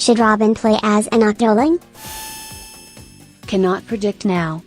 Should Robin play as an Octoling? Cannot predict now.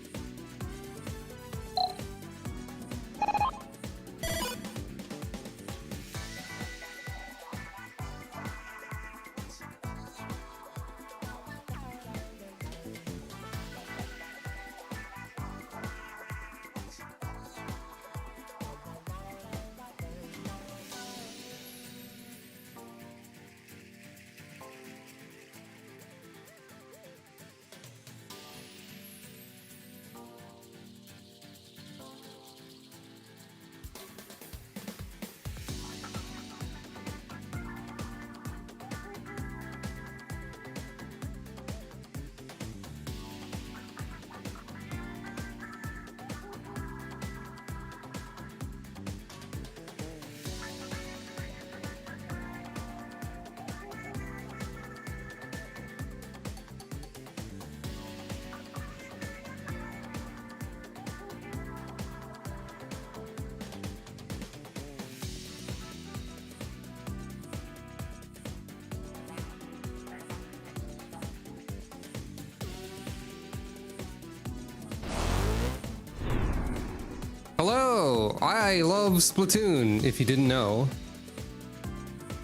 Hello, I love Splatoon, if you didn't know.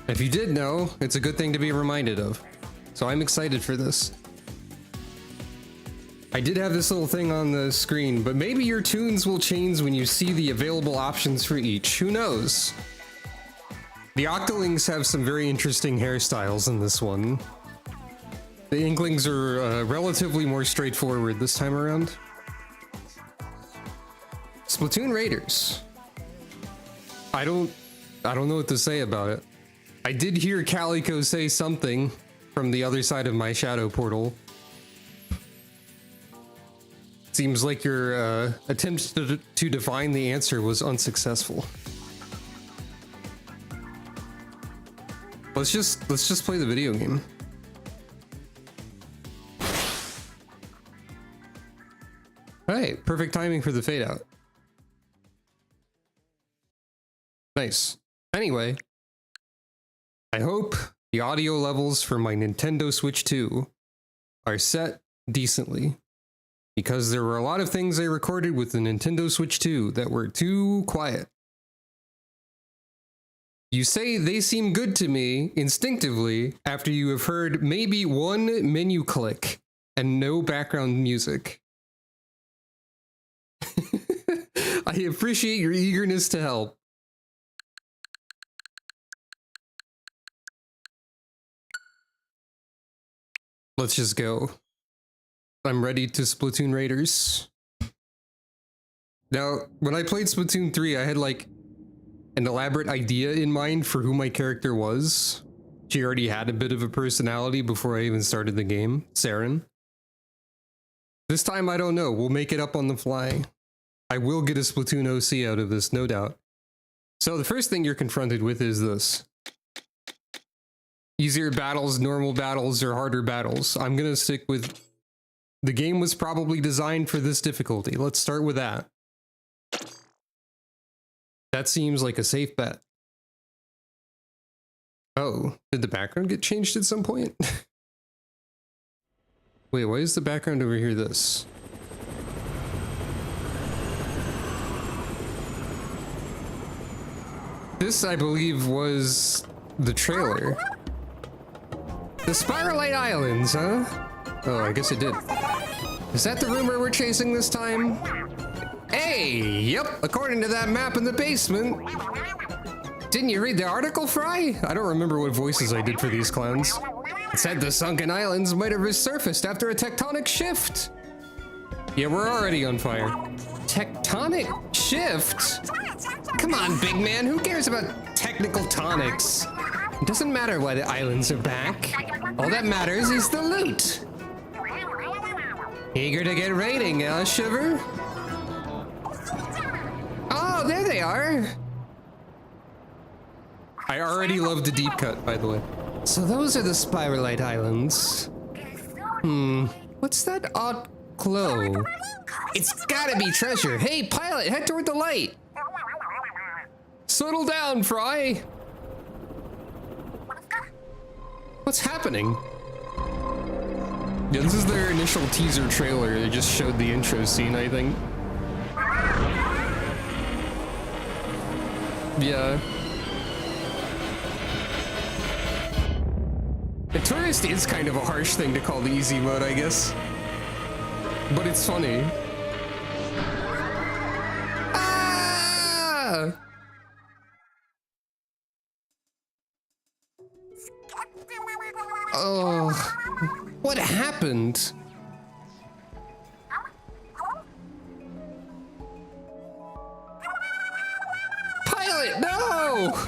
If you did know, it's a good thing to be reminded of. So I'm excited for this. I did have this little thing on the screen, but maybe your tunes will change when you see the available options for each. Who knows? The Octolings have some very interesting hairstyles in this one. The Inklings are relatively more straightforward this time around. Splatoon Raiders. I don't know what to say about it. I did hear Calico say something from the other side of my shadow portal. Seems like your attempt to define the answer was unsuccessful. Let's just play the video game. Alright, perfect timing for the fade out. Nice. Anyway, I hope the audio levels for my Nintendo Switch 2 are set decently, because there were a lot of things I recorded with the Nintendo Switch 2 that were too quiet. You say they seem good to me instinctively after you have heard maybe one menu click and no background music. I appreciate your eagerness to help. Let's just go. I'm ready to Splatoon Raiders. Now, when I played Splatoon 3, I had like an elaborate idea in mind for who my character was. She already had a bit of a personality before I even started the game, Saren. This time, I don't know. We'll make it up on the fly. I will get a Splatoon OC out of this, no doubt. So the first thing you're confronted with is this. Easier battles, normal battles, or harder battles. I'm gonna stick with... The game was probably designed for this difficulty. Let's start with that. That seems like a safe bet. Oh, did the background get changed at some point? Wait, why is the background over here this? This, I believe, was the trailer. The Spiralite Islands, huh? Oh, I guess it did. Is that the rumor we're chasing this time? Hey, yep, according to that map in the basement. Didn't you read the article, Fry? I don't remember what voices I did for these clowns. It said the sunken islands might have resurfaced after a tectonic shift. Yeah, we're already on fire. Tectonic shift? Come on, big man, who cares about technical tonics? It doesn't matter why the islands are back. All that matters is the loot. Eager to get raiding, Shiver? Oh, there they are. I already love the deep cut, by the way. So those are the Spiralite Islands. What's that odd glow? It's gotta be treasure. Hey, pilot, head toward the light. Settle down, Fry. What's happening? Yeah, this is their initial teaser trailer. They just showed the intro scene, I think. Yeah. The tourist is kind of a harsh thing to call the easy mode, I guess. But it's funny. Ah! Oh, what happened? Pilot, no!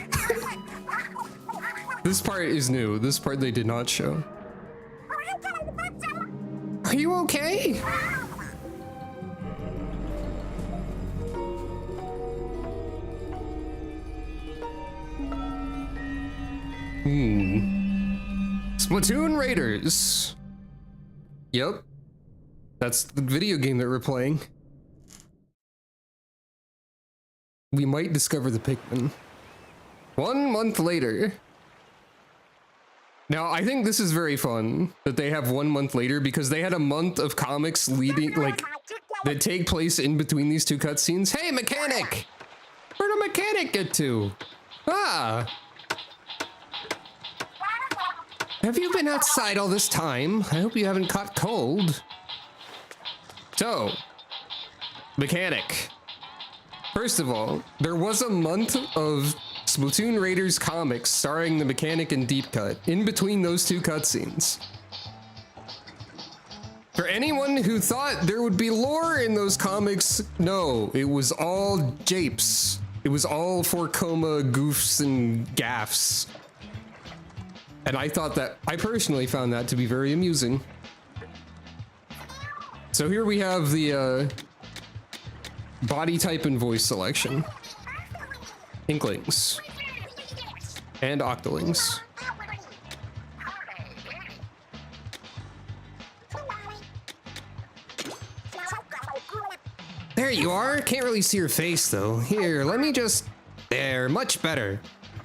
This part is new. This part they did not show. Are you okay? Splatoon Raiders. Yep. That's the video game that we're playing. We might discover the Pikmin. 1 month later. Now, I think this is very fun that they have 1 month later because they had a month of comics leading, like, that take place in between these two cutscenes. Hey, mechanic! Where'd a mechanic get to? Ah! Have you been outside all this time? I hope you haven't caught cold. So, mechanic. First of all, there was a month of Splatoon Raiders comics starring the mechanic and Deep Cut in between those two cutscenes. For anyone who thought there would be lore in those comics, no, it was all japes. It was all for coma goofs and gaffs. And I personally found that to be very amusing. So here we have the body type and voice selection. Inklings. And Octolings. There you are. Can't really see your face though. Here, let me just... There, much better.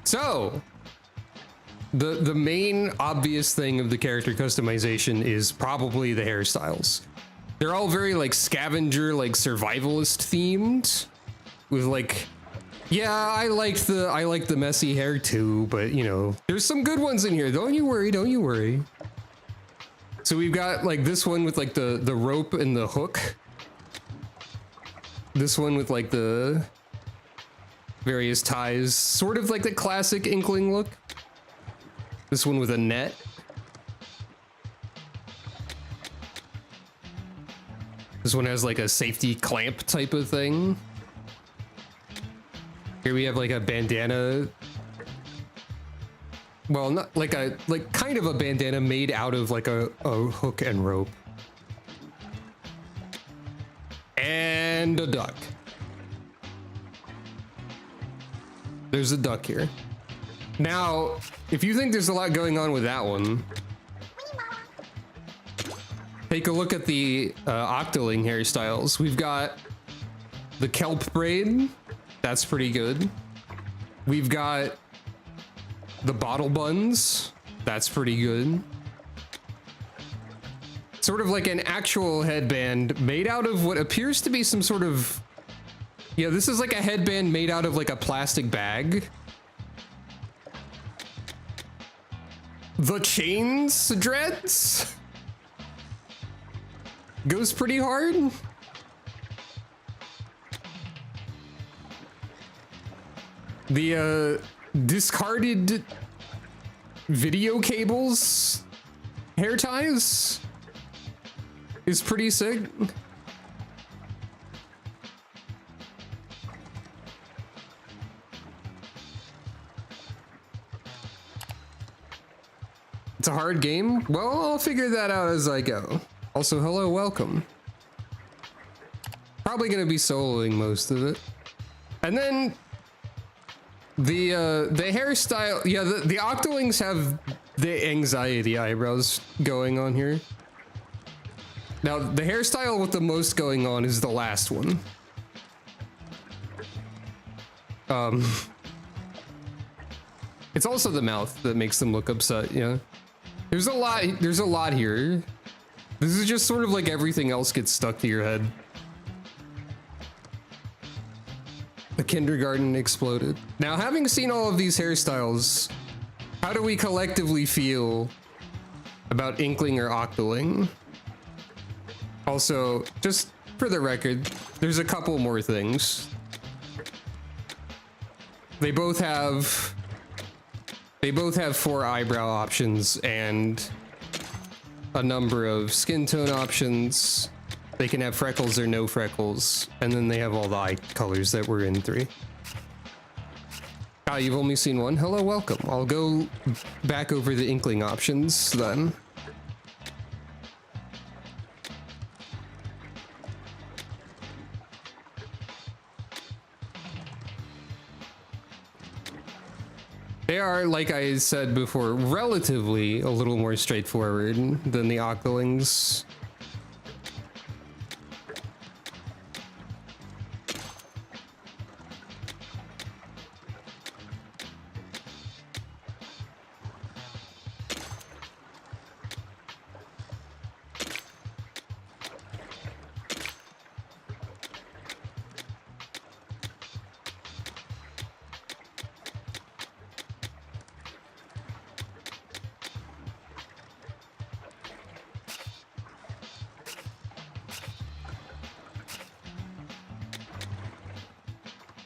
So... The main obvious thing of the character customization is probably the hairstyles. They're all very like scavenger, like survivalist themed, with like, yeah, I like the messy hair too, but you know, there's some good ones in here. Don't you worry, don't you worry. So we've got like this one with like the rope and the hook. This one with like the various ties, sort of like the classic Inkling look. This one with a net. This one has like a safety clamp type of thing. Here we have like a bandana. Well, not like kind of a bandana made out of like a hook and rope. And a duck. There's a duck here. Now, if you think there's a lot going on with that one, take a look at the Octoling hairstyles. We've got the kelp braid. That's pretty good. We've got the bottle buns. That's pretty good. Sort of like an actual headband made out of what appears to be some sort of... Yeah, this is like a headband made out of like a plastic bag. The chains dreads goes pretty hard. The discarded video cables hair ties is pretty sick. It's a hard game? Well, I'll figure that out as I go. Also, hello, welcome. Probably gonna be soloing most of it. And then the hairstyle, yeah, the Octolings have the anxiety eyebrows going on here. Now, the hairstyle with the most going on is the last one. It's also the mouth that makes them look upset, yeah. There's a lot here. This is just sort of like everything else gets stuck to your head. The kindergarten exploded. Now, having seen all of these hairstyles, how do we collectively feel about Inkling or Octoling? Also, just for the record, there's a couple more things. They both have 4 eyebrow options and a number of skin tone options. They can have freckles or no freckles, and then they have all the eye colors that were in 3. Ah, you've only seen one? Hello, welcome. I'll go back over the Inkling options then. They are, like I said before, relatively a little more straightforward than the Octolings.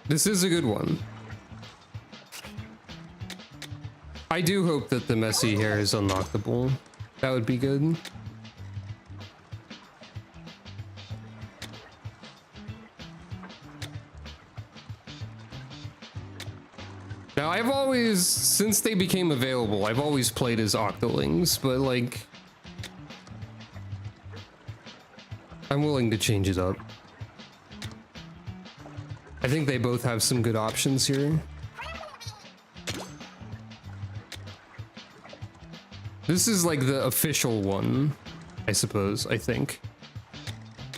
This is a good one. I do hope that the messy hair is unlockable. That would be good. Now, I've always, since they became available, I've always played as Octolings, but like, I'm willing to change it up. I think they both have some good options here. This is like the official one, I suppose, I think.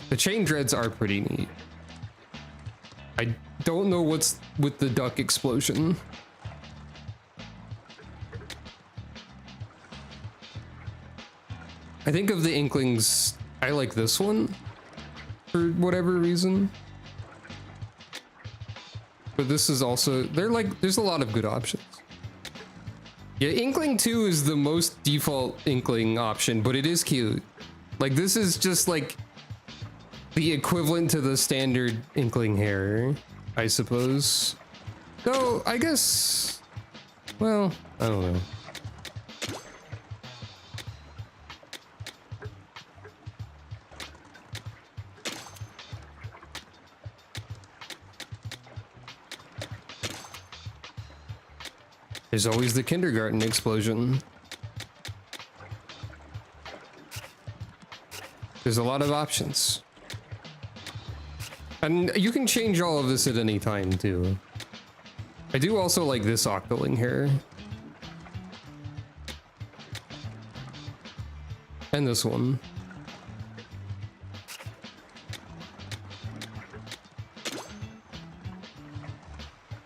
The chain dreads are pretty neat. I don't know what's with the duck explosion. I think of the Inklings, I like this one for whatever reason. But this is also, there's a lot of good options. Yeah, Inkling 2 is the most default Inkling option, but it is cute. Like, this is just like the equivalent to the standard Inkling hair, I suppose. Though, I guess, well, I don't know. There's always the kindergarten explosion. There's a lot of options. And you can change all of this at any time, too. I do also like this Octoling hair. And this one.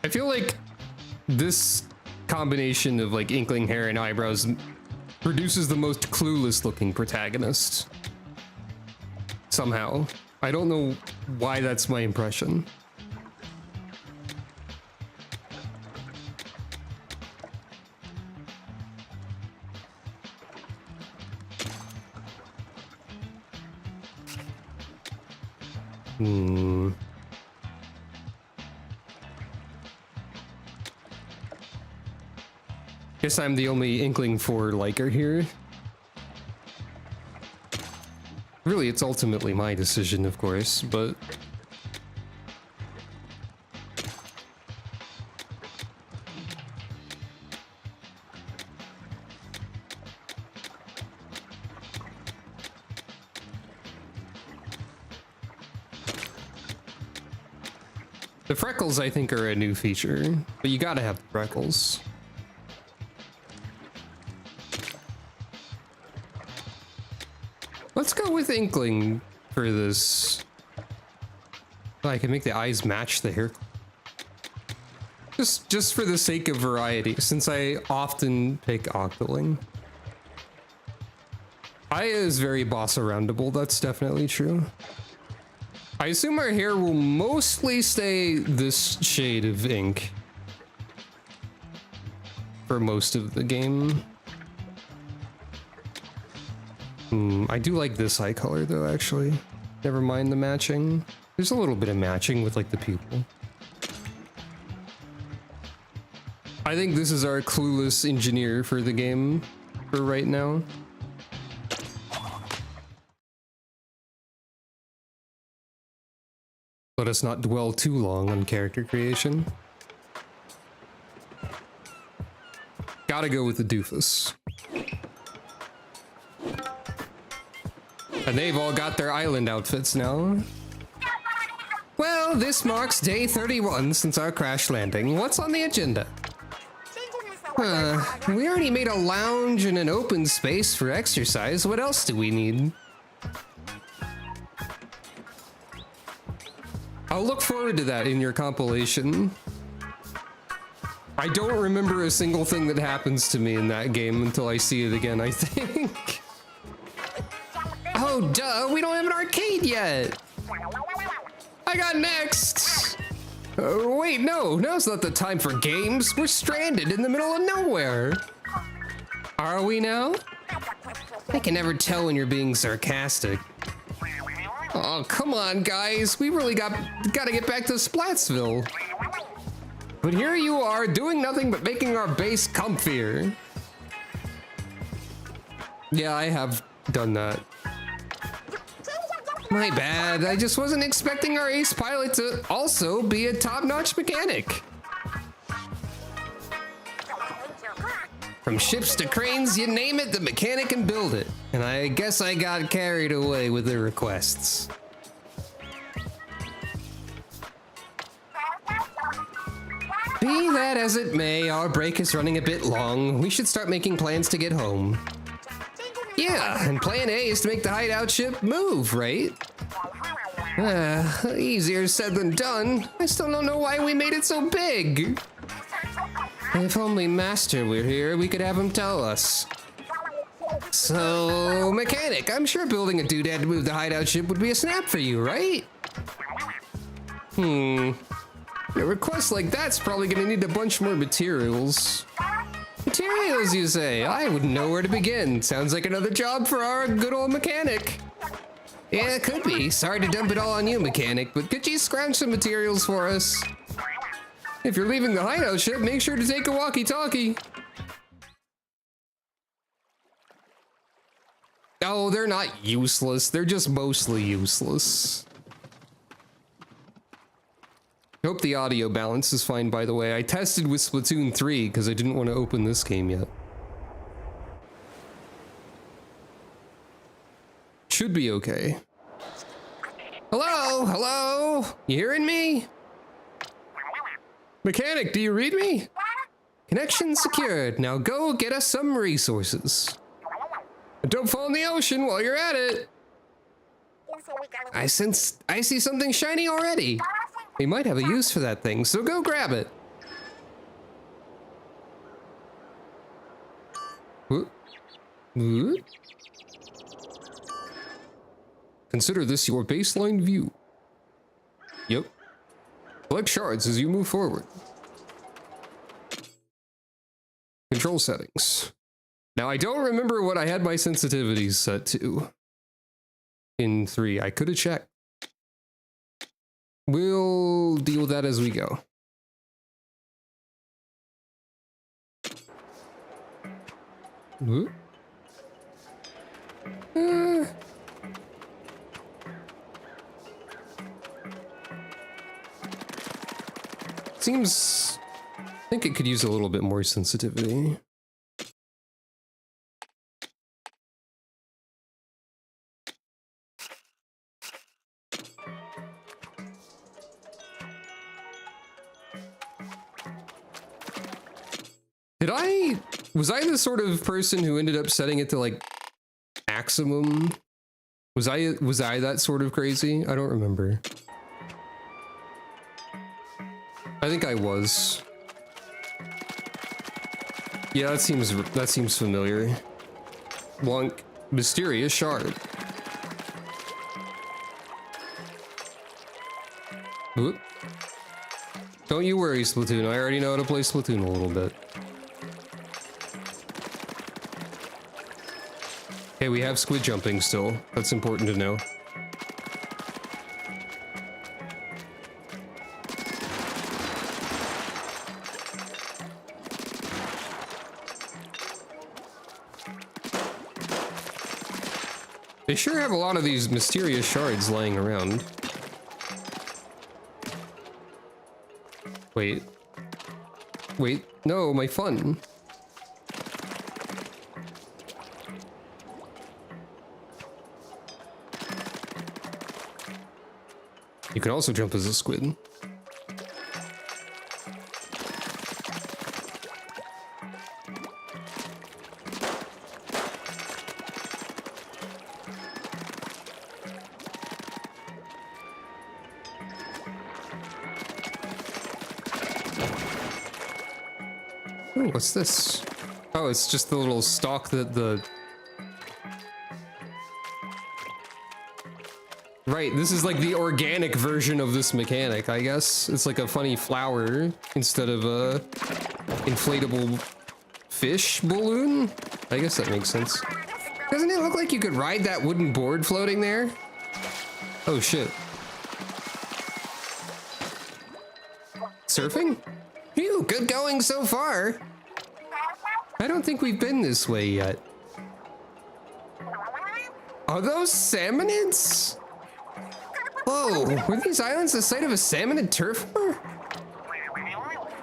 I feel like this combination of like Inkling hair and eyebrows produces the most clueless looking protagonist. Somehow. I don't know why that's my impression. Guess I'm the only Inkling 4 liker here. Really, it's ultimately my decision, of course, but... The freckles, I think, are a new feature, but you gotta have the freckles. Let's go with Inkling for this. Oh, I can make the eyes match the hair. Just for the sake of variety, since I often pick Octoling. Aya is very boss-aroundable, that's definitely true. I assume our hair will mostly stay this shade of ink for most of the game. I do like this eye color though, actually. Never mind the matching. There's a little bit of matching with like the pupil. I think this is our clueless engineer for the game for right now. Let us not dwell too long on character creation. Gotta go with the doofus. And they've all got their island outfits now. Well, this marks day 31 since our crash landing. What's on the agenda? We already made a lounge and an open space for exercise. What else do we need? I'll look forward to that in your compilation. I don't remember a single thing that happens to me in that game until I see it again, I think. Oh, duh, we don't have an arcade yet. I got next. Wait, no, now's not the time for games. We're stranded in the middle of nowhere. Are we now? I can never tell when you're being sarcastic. Oh, come on, guys. We really gotta get back to Splatsville. But here you are, doing nothing but making our base comfier. Yeah, I have done that. My bad. I just wasn't expecting our ace pilot to also be a top-notch mechanic. From ships to cranes, you name it, the mechanic can build it. And I guess I got carried away with the requests. Be that as it may, our break is running a bit long. We should start making plans to get home. Yeah, and plan A is to make the hideout ship move, right? Easier said than done. I still don't know why we made it so big. If only Master were here, we could have him tell us. So, mechanic, I'm sure building a doodad to move the hideout ship would be a snap for you, right? A request like that's probably gonna need a bunch more materials. Materials, you say? I wouldn't know where to begin. Sounds like another job for our good old mechanic. Yeah, it could be. Sorry to dump it all on you, mechanic, but could you scrounge some materials for us? If you're leaving the hideout ship, make sure to take a walkie-talkie. Oh, they're not useless. They're just mostly useless. Hope the audio balance is fine, by the way. I tested with Splatoon 3 because I didn't want to open this game yet. Should be okay. Hello? Hello? You hearing me? Mechanic, do you read me? Connection secured. Now go get us some resources. And don't fall in the ocean while you're at it. I see something shiny already. We might have a use for that thing, so go grab it. Consider this your baseline view. Yep. Collect shards as you move forward. Control settings. Now I don't remember what I had my sensitivities set to. In 3, I could have checked. We'll deal with that as we go. Seems... I think it could use a little bit more sensitivity. Was I the sort of person who ended up setting it to like maximum? Was I that sort of crazy? I don't remember. I think I was. Yeah, that seems familiar. Blunk. Mysterious shard. Oop. Don't you worry, Splatoon. I already know how to play Splatoon a little bit. Okay, we have squid jumping still. That's important to know. They sure have a lot of these mysterious shards lying around. Wait. Wait, no, my fun. You can also jump as a squid. Ooh, what's this? Oh, it's just the little stalk that the... Right, this is like the organic version of this mechanic, I guess. It's like a funny flower instead of a inflatable fish balloon? I guess that makes sense. Doesn't it look like you could ride that wooden board floating there? Oh shit. Surfing? Phew, good going so far. I don't think we've been this way yet. Are those salmonids? Whoa, were these islands the site of a salmonid turf war?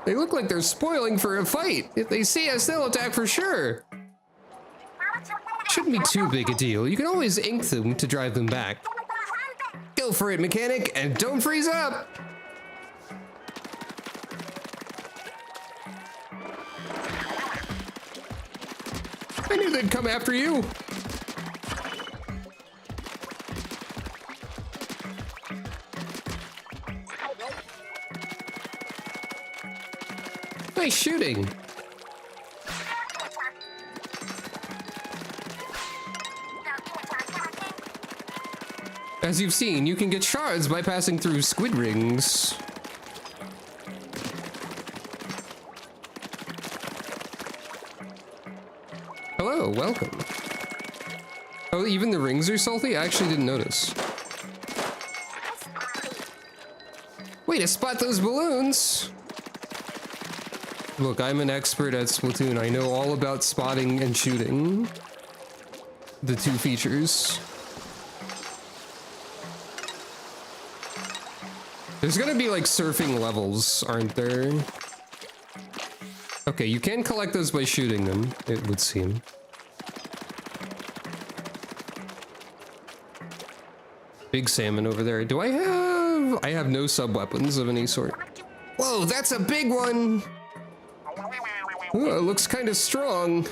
They look like they're spoiling for a fight. If they see us, they'll attack for sure. Shouldn't be too big a deal. You can always ink them to drive them back. Go for it, mechanic, and don't freeze up! I knew they'd come after you. Nice shooting. As you've seen, you can get shards by passing through squid rings. Hello, welcome. Oh, even the rings are salty? I actually didn't notice. Way to spot those balloons! Look, I'm an expert at Splatoon. I know all about spotting and shooting. The two features. There's gonna be like surfing levels, aren't there? Okay, you can collect those by shooting them, it would seem. Big salmon over there. Do I have... I have no sub-weapons of any sort. Whoa, that's a big one! Ooh, it looks kind of strong.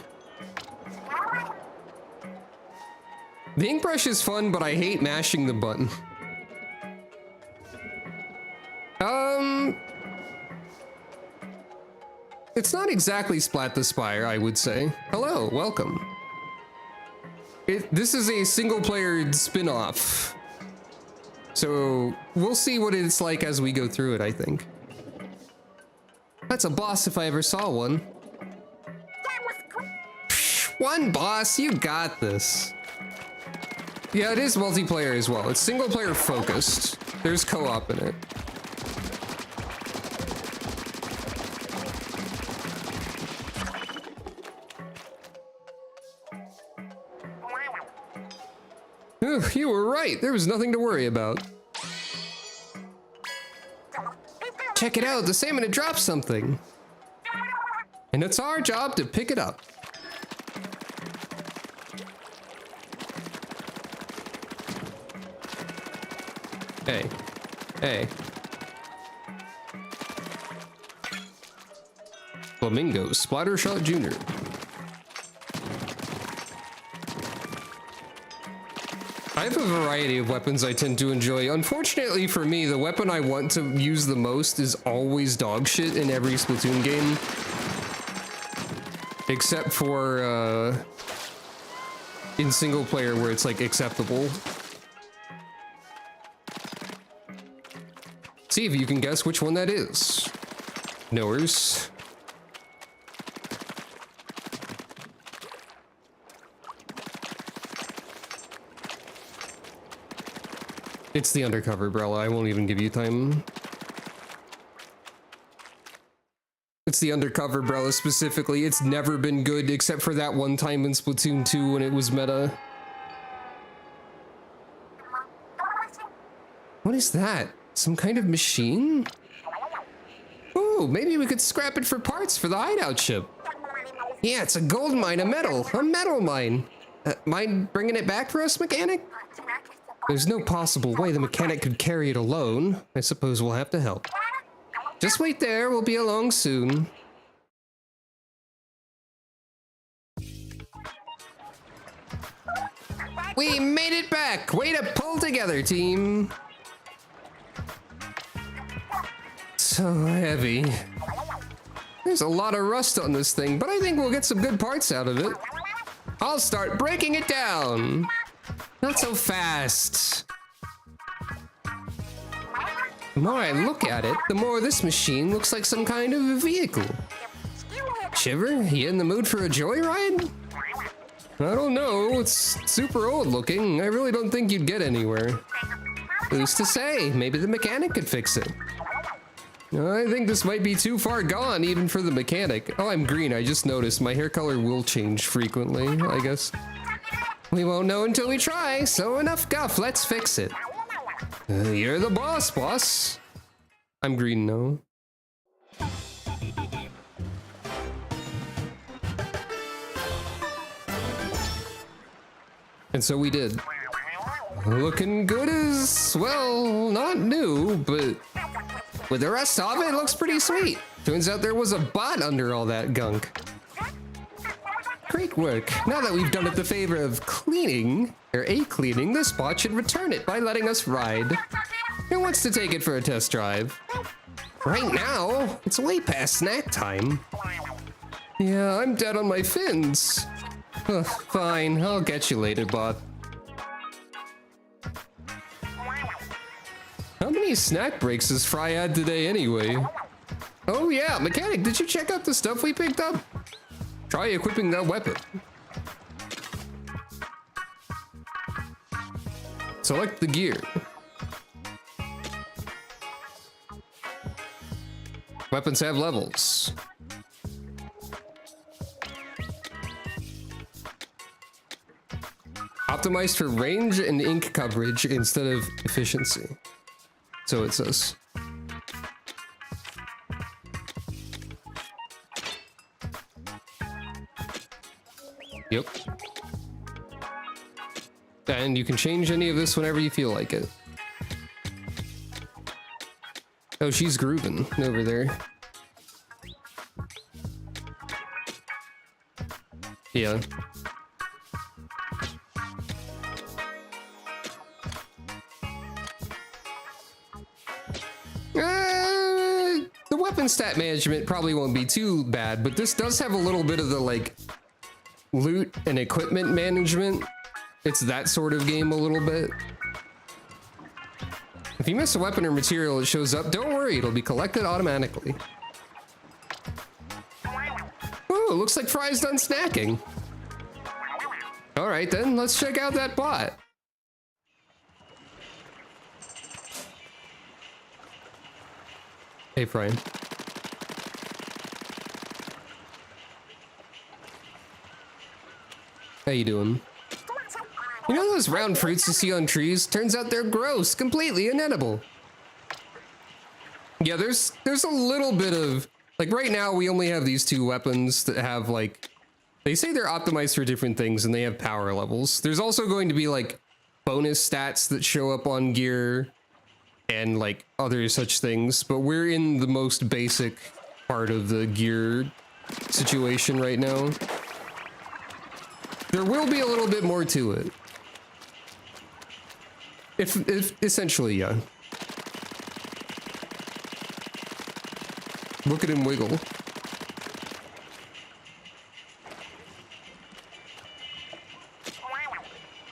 The ink brush is fun, but I hate mashing the button. It's not exactly Splat the Spire, I would say. Hello, welcome. This is a single-player spin-off. So, we'll see what it's like as we go through it, I think. That's a boss if I ever saw one. One boss, you got this. Yeah, it is multiplayer as well. It's single-player focused. There's co-op in it. Ooh, you were right. There was nothing to worry about. Check it out. The salmon had dropped something. And it's our job to pick it up. Hey. Hey. Flamingo Splattershot Jr. I have a variety of weapons I tend to enjoy. Unfortunately for me, the weapon I want to use the most is always dog shit in every Splatoon game. Except for, in single player where it's like acceptable. See if you can guess which one that is. Knowers. It's the undercover umbrella. I won't even give you time. It's the undercover umbrella specifically. It's never been good except for that one time in Splatoon 2 when it was meta. What is that? Some kind of machine? Ooh, maybe we could scrap it for parts for the hideout ship. Yeah, it's a gold mine, a metal mine. Mind bringing it back for us, mechanic? There's no possible way the mechanic could carry it alone. I suppose we'll have to help. Just wait there, we'll be along soon. We made it back! Way to pull together, team! So heavy. There's a lot of rust on this thing, but I think we'll get some good parts out of it. I'll start breaking it down. Not so fast. The more I look at it, the more this machine looks like some kind of a vehicle. Shiver, you in the mood for a joyride? I don't know, it's super old looking. I really don't think you'd get anywhere. Who's to say? Maybe the mechanic could fix it. I think this might be too far gone, even for the mechanic. Oh, I'm green. I just noticed my hair color will change frequently, I guess. We won't know until we try, so enough guff. Let's fix it. You're the boss. I'm green now. And so we did. Looking good as, well, not new, but with the rest of it, it looks pretty sweet. Turns out there was a bot under all that gunk. Great work. Now that we've done it the favor of cleaning, this bot should return it by letting us ride. Who wants to take it for a test drive? Right now? It's way past snack time. Yeah, I'm dead on my fins. Ugh, fine, I'll get you later, bot. How many snack breaks has Fry had today anyway? Oh yeah, mechanic, did you check out the stuff we picked up? Try equipping that weapon. Select the gear. Weapons have levels. Optimized for range and ink coverage instead of efficiency. So it says. Yep. And you can change any of this whenever you feel like it. Oh, she's grooving over there. Yeah. The weapon stat management probably won't be too bad, but this does have a little bit of the, like, loot and equipment management. It's that sort of game a little bit. If you miss a weapon or material that shows up, don't worry, it'll be collected automatically. Oh, looks like Fry's done snacking. Alright then, let's check out that bot. Hey, Fry. How you doing? You know those round fruits you see on trees? Turns out they're gross, completely inedible. Yeah, there's a little bit of, like, right now we only have these two weapons that have, like, they say they're optimized for different things and they have power levels. There's also going to be, like, bonus stats that show up on gear and, like, other such things, but we're in the most basic part of the gear situation right now. There will be a little bit more to it. If essentially, yeah. Look at him wiggle.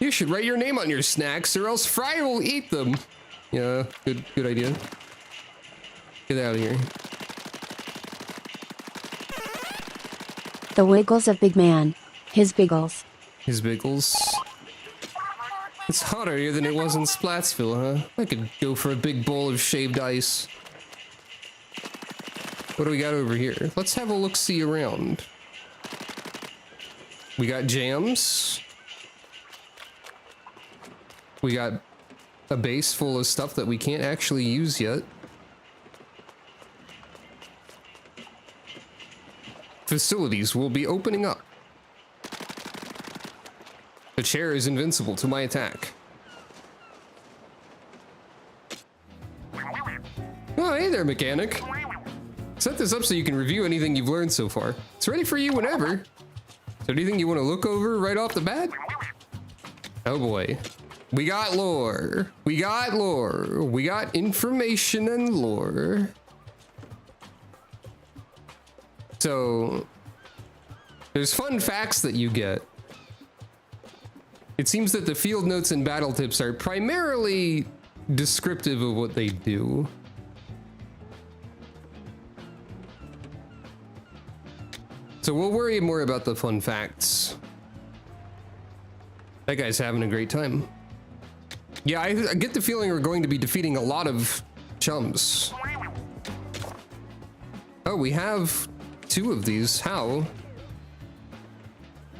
You should write your name on your snacks or else Fry will eat them. Yeah, good idea. Get out of here. The wiggles of Big Man. His biggles. His biggles. It's hotter here than it was in Splatsville, huh? I could go for a big bowl of shaved ice. What do we got over here? Let's have a look-see around. We got jams. We got a base full of stuff that we can't actually use yet. Facilities will be opening up. The chair is invincible to my attack. Oh, hey there, mechanic. Set this up so you can review anything you've learned so far. It's ready for you whenever. Is there anything you want to look over right off the bat? Oh boy. We got lore. We got lore. We got information and lore. So, there's fun facts that you get. It seems that the field notes and battle tips are primarily descriptive of what they do. So we'll worry more about the fun facts. That guy's having a great time. Yeah, I get the feeling we're going to be defeating a lot of chums. Oh, we have 2 of these. How?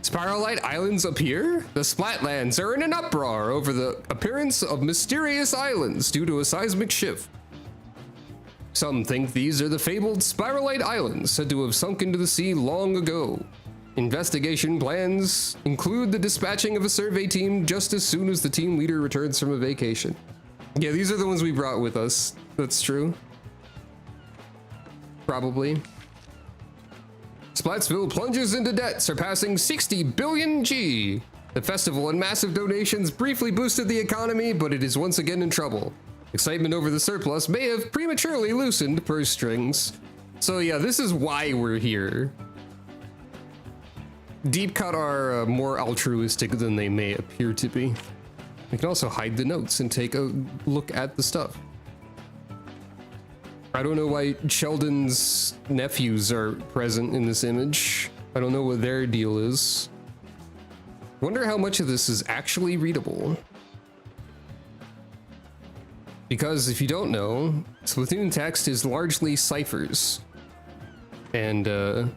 Spiralite Islands appear? The Splatlands are in an uproar over the appearance of mysterious islands due to a seismic shift. Some think these are the fabled Spiralite Islands, said to have sunk into the sea long ago. Investigation plans include the dispatching of a survey team just as soon as the team leader returns from a vacation. Yeah, these are the ones we brought with us. That's true. Probably. Splatsville plunges into debt, surpassing 60 billion G. The festival and massive donations briefly boosted the economy, but it is once again in trouble. Excitement over the surplus may have prematurely loosened purse strings. So yeah, this is why we're here. Deep Cut are more altruistic than they may appear to be. We can also hide the notes and take a look at the stuff. I don't know why Sheldon's nephews are present in this image. I don't know what their deal is. Wonder how much of this is actually readable. Because if you don't know, Splatoon text is largely ciphers. And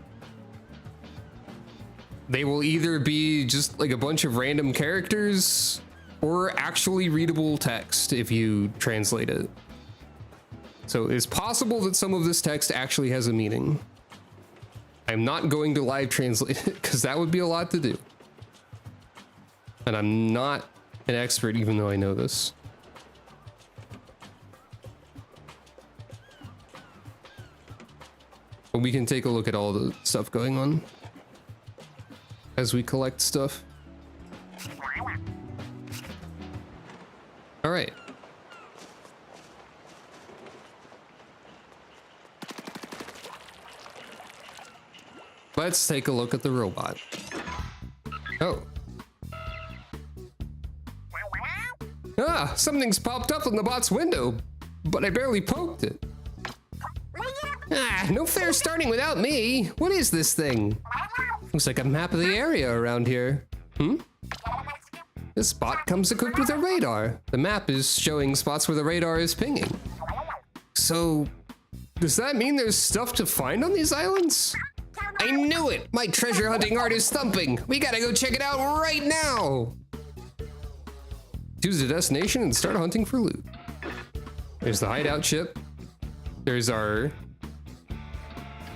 they will either be just like a bunch of random characters or actually readable text if you translate it. So it's possible that some of this text actually has a meaning. I'm not going to live translate it because that would be a lot to do. And I'm not an expert even though I know this. But we can take a look at all the stuff going on as we collect stuff. All right. Let's take a look at the robot. Oh. Ah, something's popped up on the bot's window, but I barely poked it. Ah, no fair starting without me. What is this thing? Looks like a map of the area around here. This spot comes equipped with a radar. The map is showing spots where the radar is pinging. So, does that mean there's stuff to find on these islands? I knew it! My treasure hunting heart is thumping. We gotta go check it out right now. Choose a destination and start hunting for loot. There's the hideout ship. There's our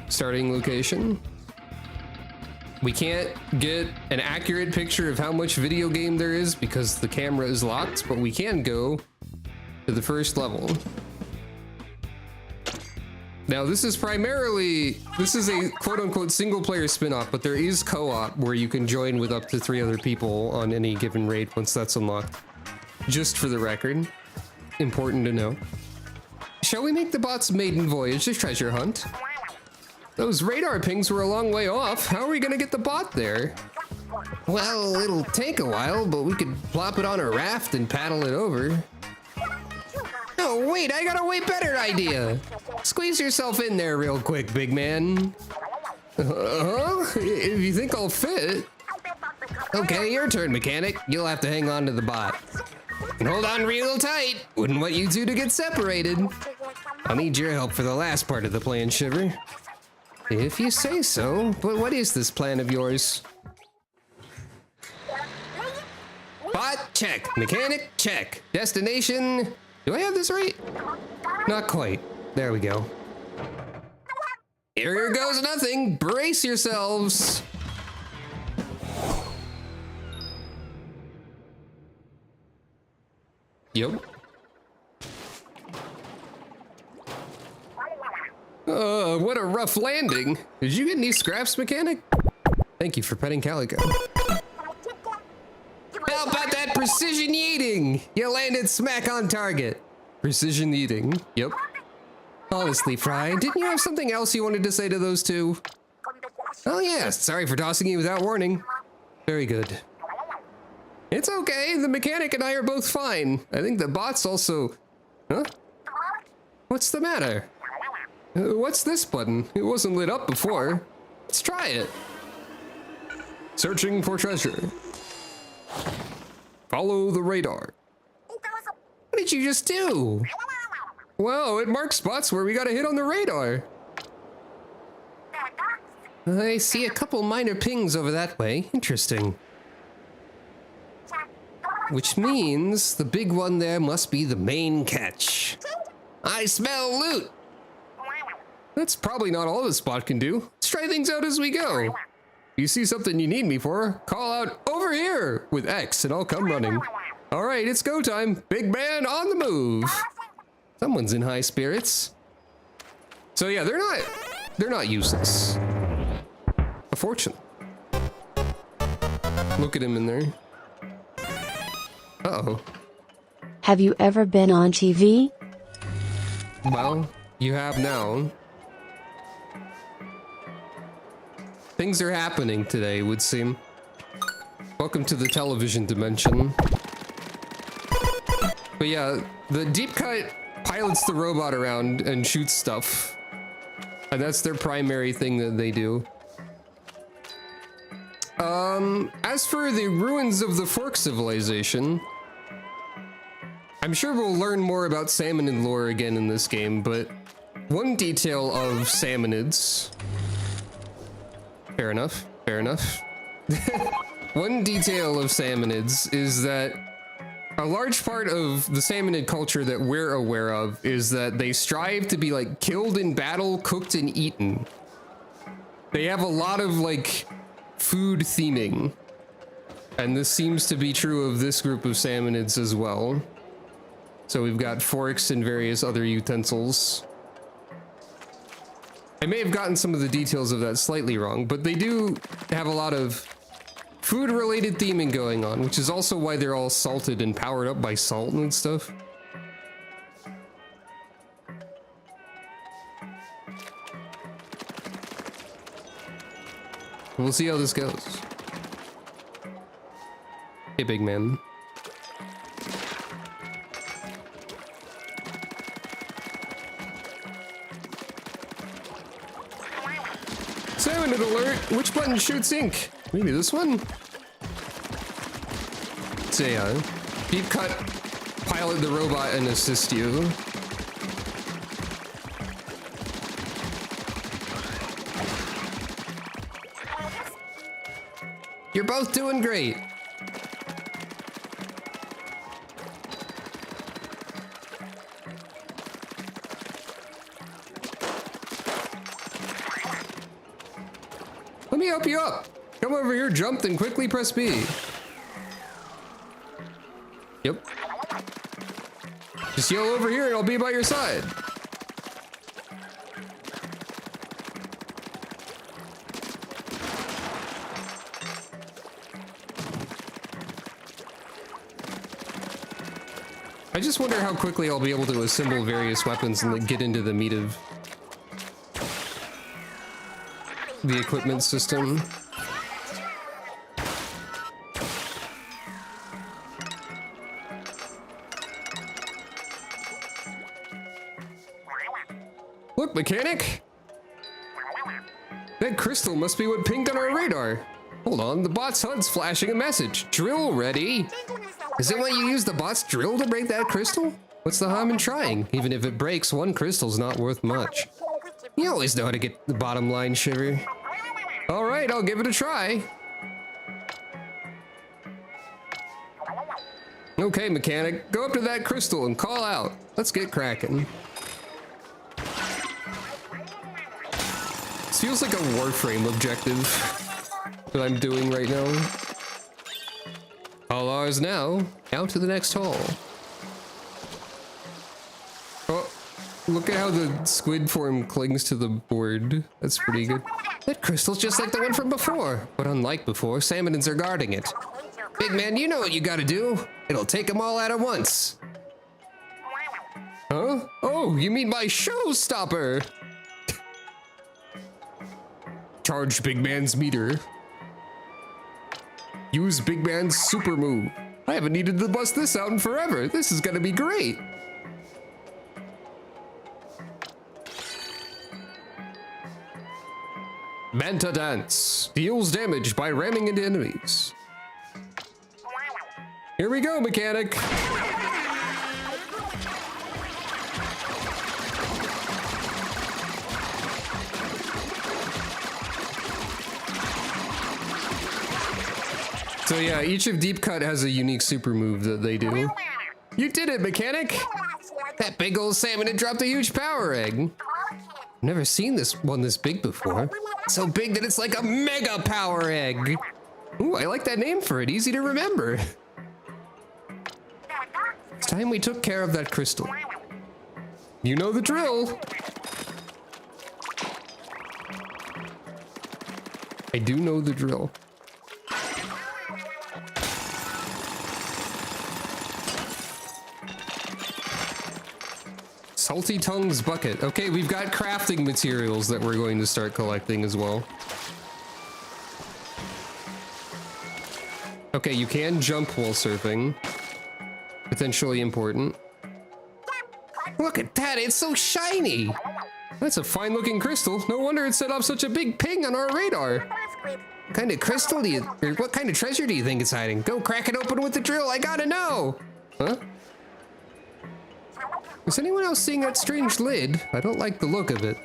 starting location. We can't get an accurate picture of how much video game there is because the camera is locked, but we can go to the first level. Now this is a quote-unquote single-player spin-off, but there is co-op where you can join with up to 3 other people on any given raid once that's unlocked. Just for the record. Important to know. Shall we make the bot's maiden voyage to treasure hunt? Those radar pings were a long way off. How are we gonna get the bot there? Well, it'll take a while, but we could plop it on a raft and paddle it over. Oh, wait, I got a way better idea. Squeeze yourself in there real quick, big man. If you think I'll fit. Okay, your turn, mechanic. You'll have to hang on to the bot. And hold on real tight. Wouldn't want you two to get separated. I'll need your help for the last part of the plan, Shiver. If you say so, but what is this plan of yours? Bot, check. Mechanic, check. Destination. Do I have this right? Not quite. There we go. Here goes nothing. Brace yourselves. Yep. What a rough landing. Did you get any scraps, mechanic? Thank you for petting Calico. How about that precision yeeting? You landed smack on target. Precision yeeting. Yep. Honestly, Fry, didn't you have something else you wanted to say to those two? Oh yeah, sorry for tossing you without warning. Very good. It's okay, the mechanic and I are both fine. I think the bot's also... Huh? What's the matter? What's this button? It wasn't lit up before. Let's try it. Searching for treasure. Follow the radar. What did you just do? Wow, it marks spots where we got a hit on the radar. I see a couple minor pings over that way. Interesting. Which means the big one there must be the main catch. I smell loot. That's probably not all this spot can do. Let's try things out as we go. If you see something you need me for, call out over here with X and I'll come running. All right, it's go time. Big man on the move. Someone's in high spirits. So yeah, they're not useless. Unfortunately. Look at him in there. Uh-oh. Have you ever been on TV? Well, you have now. Things are happening today, it would seem. Welcome to the television dimension. But yeah, the deep cut pilots the robot around and shoots stuff. And that's their primary thing that they do. As for the ruins of the Fork civilization, I'm sure we'll learn more about salmonid lore again in this game, but one detail of salmonids... Fair enough, fair enough. One detail of salmonids is that a large part of the salmonid culture that we're aware of is that they strive to be like killed in battle, cooked and eaten. They have a lot of like food theming. And this seems to be true of this group of salmonids as well. So we've got forks and various other utensils. I may have gotten some of the details of that slightly wrong, but they do have a lot of food-related theming going on, which is also why they're all salted and powered up by salt and stuff. We'll see how this goes. Hey, big man. Salmonid alert! Which button shoots ink? Maybe this one? Say, deep cut, pilot the robot and assist you. You're both doing great. Let me help you up. Come over here, jump, then quickly press B. Yep. Just yell over here and I'll be by your side. I just wonder how quickly I'll be able to assemble various weapons and get into the meat of the equipment system. Look, mechanic! That crystal must be what pinged on our radar. Hold on, the bot's HUD's flashing a message. Drill ready. Is it when you use the bot's drill to break that crystal? What's the harm in trying? Even if it breaks, one crystal's not worth much. You always know how to get the bottom line, Shiver. Alright, I'll give it a try. Okay, mechanic, go up to that crystal and call out. Let's get cracking. This feels like a Warframe objective that I'm doing right now. All ours now, out to the next hole. Oh, look at how the squid form clings to the board. That's pretty good. That crystal's just like the one from before, but unlike before, salmonids are guarding it. Big man, you know what you gotta do. It'll take them all out at once. Huh? Oh, you mean my showstopper? Charge Big Man's meter. Use Big Man's super move. I haven't needed to bust this out in forever. This is gonna be great. Manta Dance. Deals damage by ramming into enemies. Here we go, mechanic. So yeah, each of Deep Cut has a unique super move that they do. You did it, mechanic! That big old salmon had dropped a huge power egg. I've never seen this one this big before. So big that it's like a mega power egg. Ooh, I like that name for it, easy to remember. It's time we took care of that crystal. You know the drill. I do know the drill. Salty Tongues bucket. Okay, we've got crafting materials that we're going to start collecting as well. Okay, you can jump while surfing. Potentially important. Look at that, it's so shiny! That's a fine looking crystal. No wonder it set off such a big ping on our radar. What kind of crystal do you, or what kind of treasure do you think it's hiding? Go crack it open with the drill, I gotta know! Huh? Is anyone else seeing that strange lid? I don't like the look of it.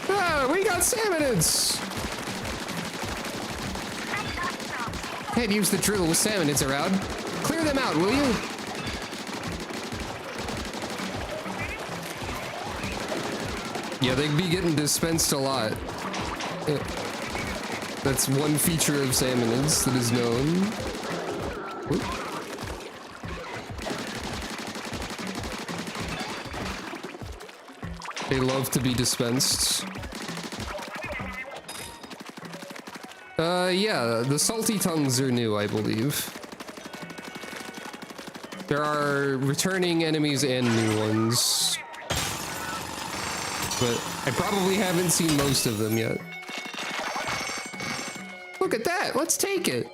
Ah, we got salmonids! Can't use the drill with salmonids around. Clear them out, will you? Yeah, they'd be getting dispensed a lot. That's one feature of salmonids that is known. Oop. They love to be dispensed. Yeah, the salty tongues are new, I believe. There are returning enemies and new ones. But I probably haven't seen most of them yet. Look at that, let's take it.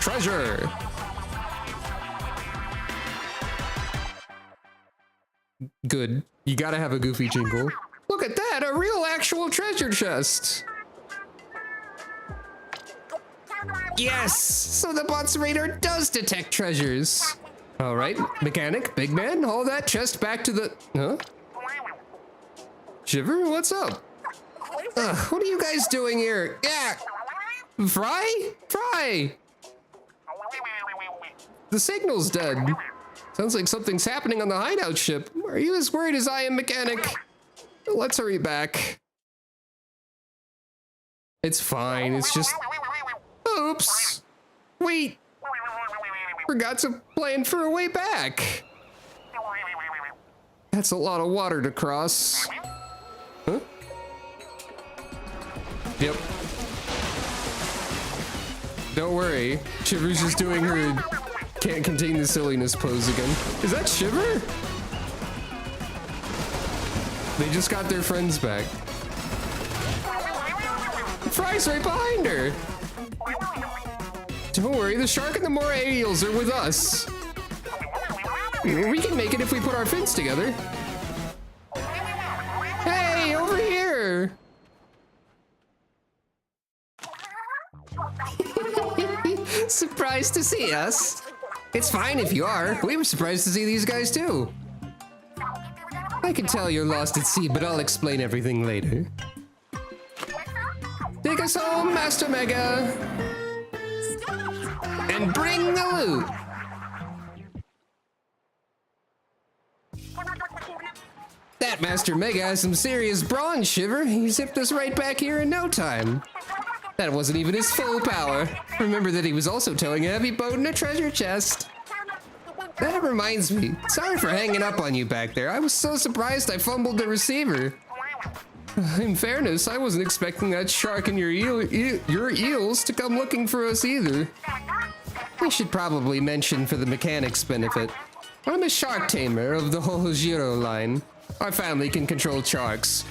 Treasure! Good. You gotta have a goofy jingle. Look at that, a real actual treasure chest! Yes! So the bot's radar does detect treasures! Alright, mechanic, big man, haul that chest back to the... Huh? Shiver, what's up? What are you guys doing here? Yeah! Fry? Fry! The signal's dead. Sounds like something's happening on the hideout ship. Are you as worried as I am, mechanic? Let's hurry back. It's fine, it's just... Oops! Wait! Forgot to plan for a way back. That's a lot of water to cross. Huh? Yep. Don't worry. Shiver's just doing her can't contain the silliness pose again. Is that Shiver? They just got their friends back. Fry's right behind her. Don't worry, the shark and the moray eels are with us. We can make it if we put our fins together. Hey, over here! Surprised to see us? It's fine if you are. We were surprised to see these guys too. I can tell you're lost at sea, but I'll explain everything later. Take us home, Master Mega! And bring the loot! That Master Mega has some serious brawn, Shiver. He zipped us right back here in no time. That wasn't even his full power. Remember that he was also towing a heavy boat and a treasure chest. That reminds me. Sorry for hanging up on you back there. I was so surprised I fumbled the receiver. In fairness, I wasn't expecting that shark and your eels to come looking for us either. I should probably mention for the mechanic's benefit. I'm a shark tamer of the Hojiro line. Our family can control sharks.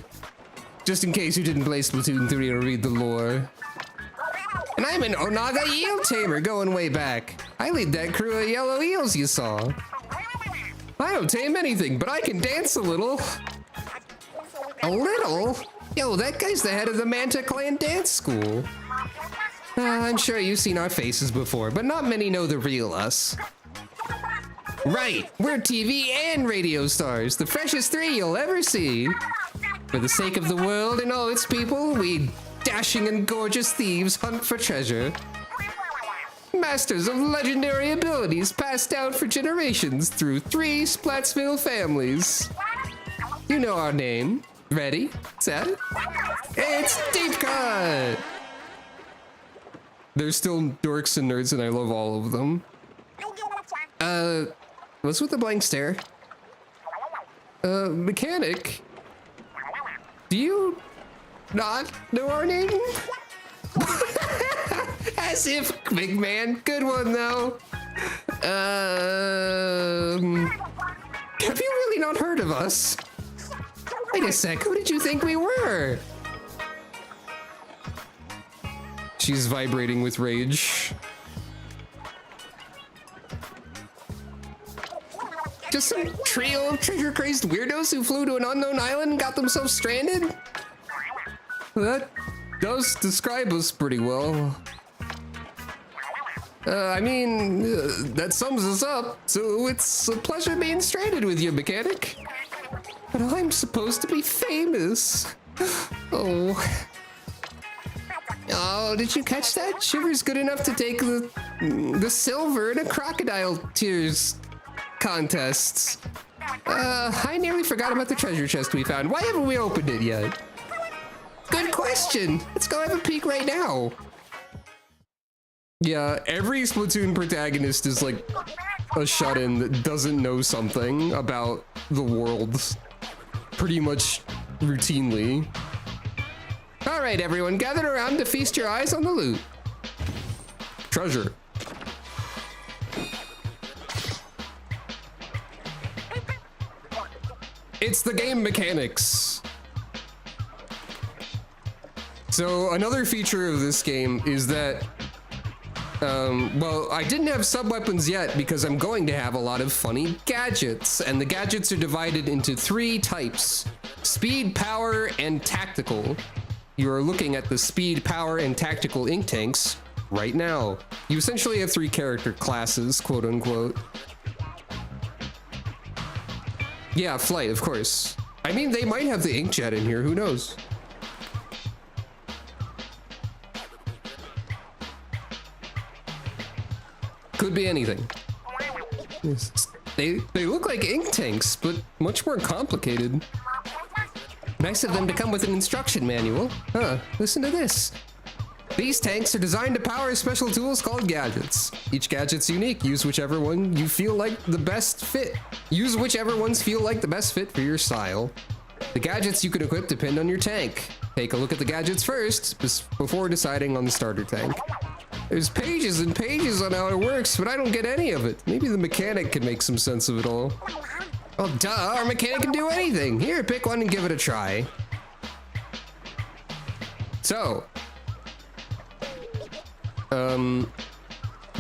Just in case you didn't play Splatoon 3 or read the lore. And I'm an Onaga eel tamer going way back. I lead that crew of yellow eels you saw. I don't tame anything, but I can dance a little. A little? Yo, that guy's the head of the Manta Clan dance school. I'm sure you've seen our faces before, but not many know the real us. Right, we're TV and radio stars, the freshest three you'll ever see. For the sake of the world and all its people, we dashing and gorgeous thieves hunt for treasure. Masters of legendary abilities passed down for generations through 3 Splatsville families. You know our name. Ready, set, it's Deep Cut! There's still dorks and nerds and I love all of them. What's with the blank stare? Mechanic? Do you not know our name? As if, big man. Good one, though. Have you really not heard of us? Wait a sec, who did you think we were? She's vibrating with rage. Just some trio of treasure-crazed weirdos who flew to an unknown island and got themselves stranded? That does describe us pretty well. I mean, that sums us up, so it's a pleasure being stranded with you, mechanic. But I'm supposed to be famous. Oh. Oh, did you catch that? Shiver's good enough to take the silver in a crocodile tears contests. I nearly forgot about the treasure chest we found. Why haven't we opened it yet? Good question. Let's go have a peek right now. Yeah, every Splatoon protagonist is like a shut-in that doesn't know something about the world pretty much routinely. All right, everyone, gather around to feast your eyes on the loot. Treasure. It's the game mechanics. So another feature of this game is that, well, I didn't have sub-weapons yet because I'm going to have a lot of funny gadgets, and the gadgets are divided into 3 types: speed, power, and tactical. You are looking at the speed, power, and tactical ink tanks right now. You essentially have 3 character classes, quote unquote. Yeah, flight, of course. I mean, they might have the inkjet in here, who knows? Could be anything. They look like ink tanks, but much more complicated. Nice of them to come with an instruction manual. Huh, listen to this. These tanks are designed to power special tools called gadgets. Each gadget's unique. Use whichever one you feel like the best fit. Use whichever ones feel like the best fit for your style. The gadgets you can equip depend on your tank. Take a look at the gadgets first before deciding on the starter tank. There's pages and pages on how it works, but I don't get any of it. Maybe the mechanic can make some sense of it all. Oh, duh, our mechanic can do anything. Here, pick one and give it a try. So,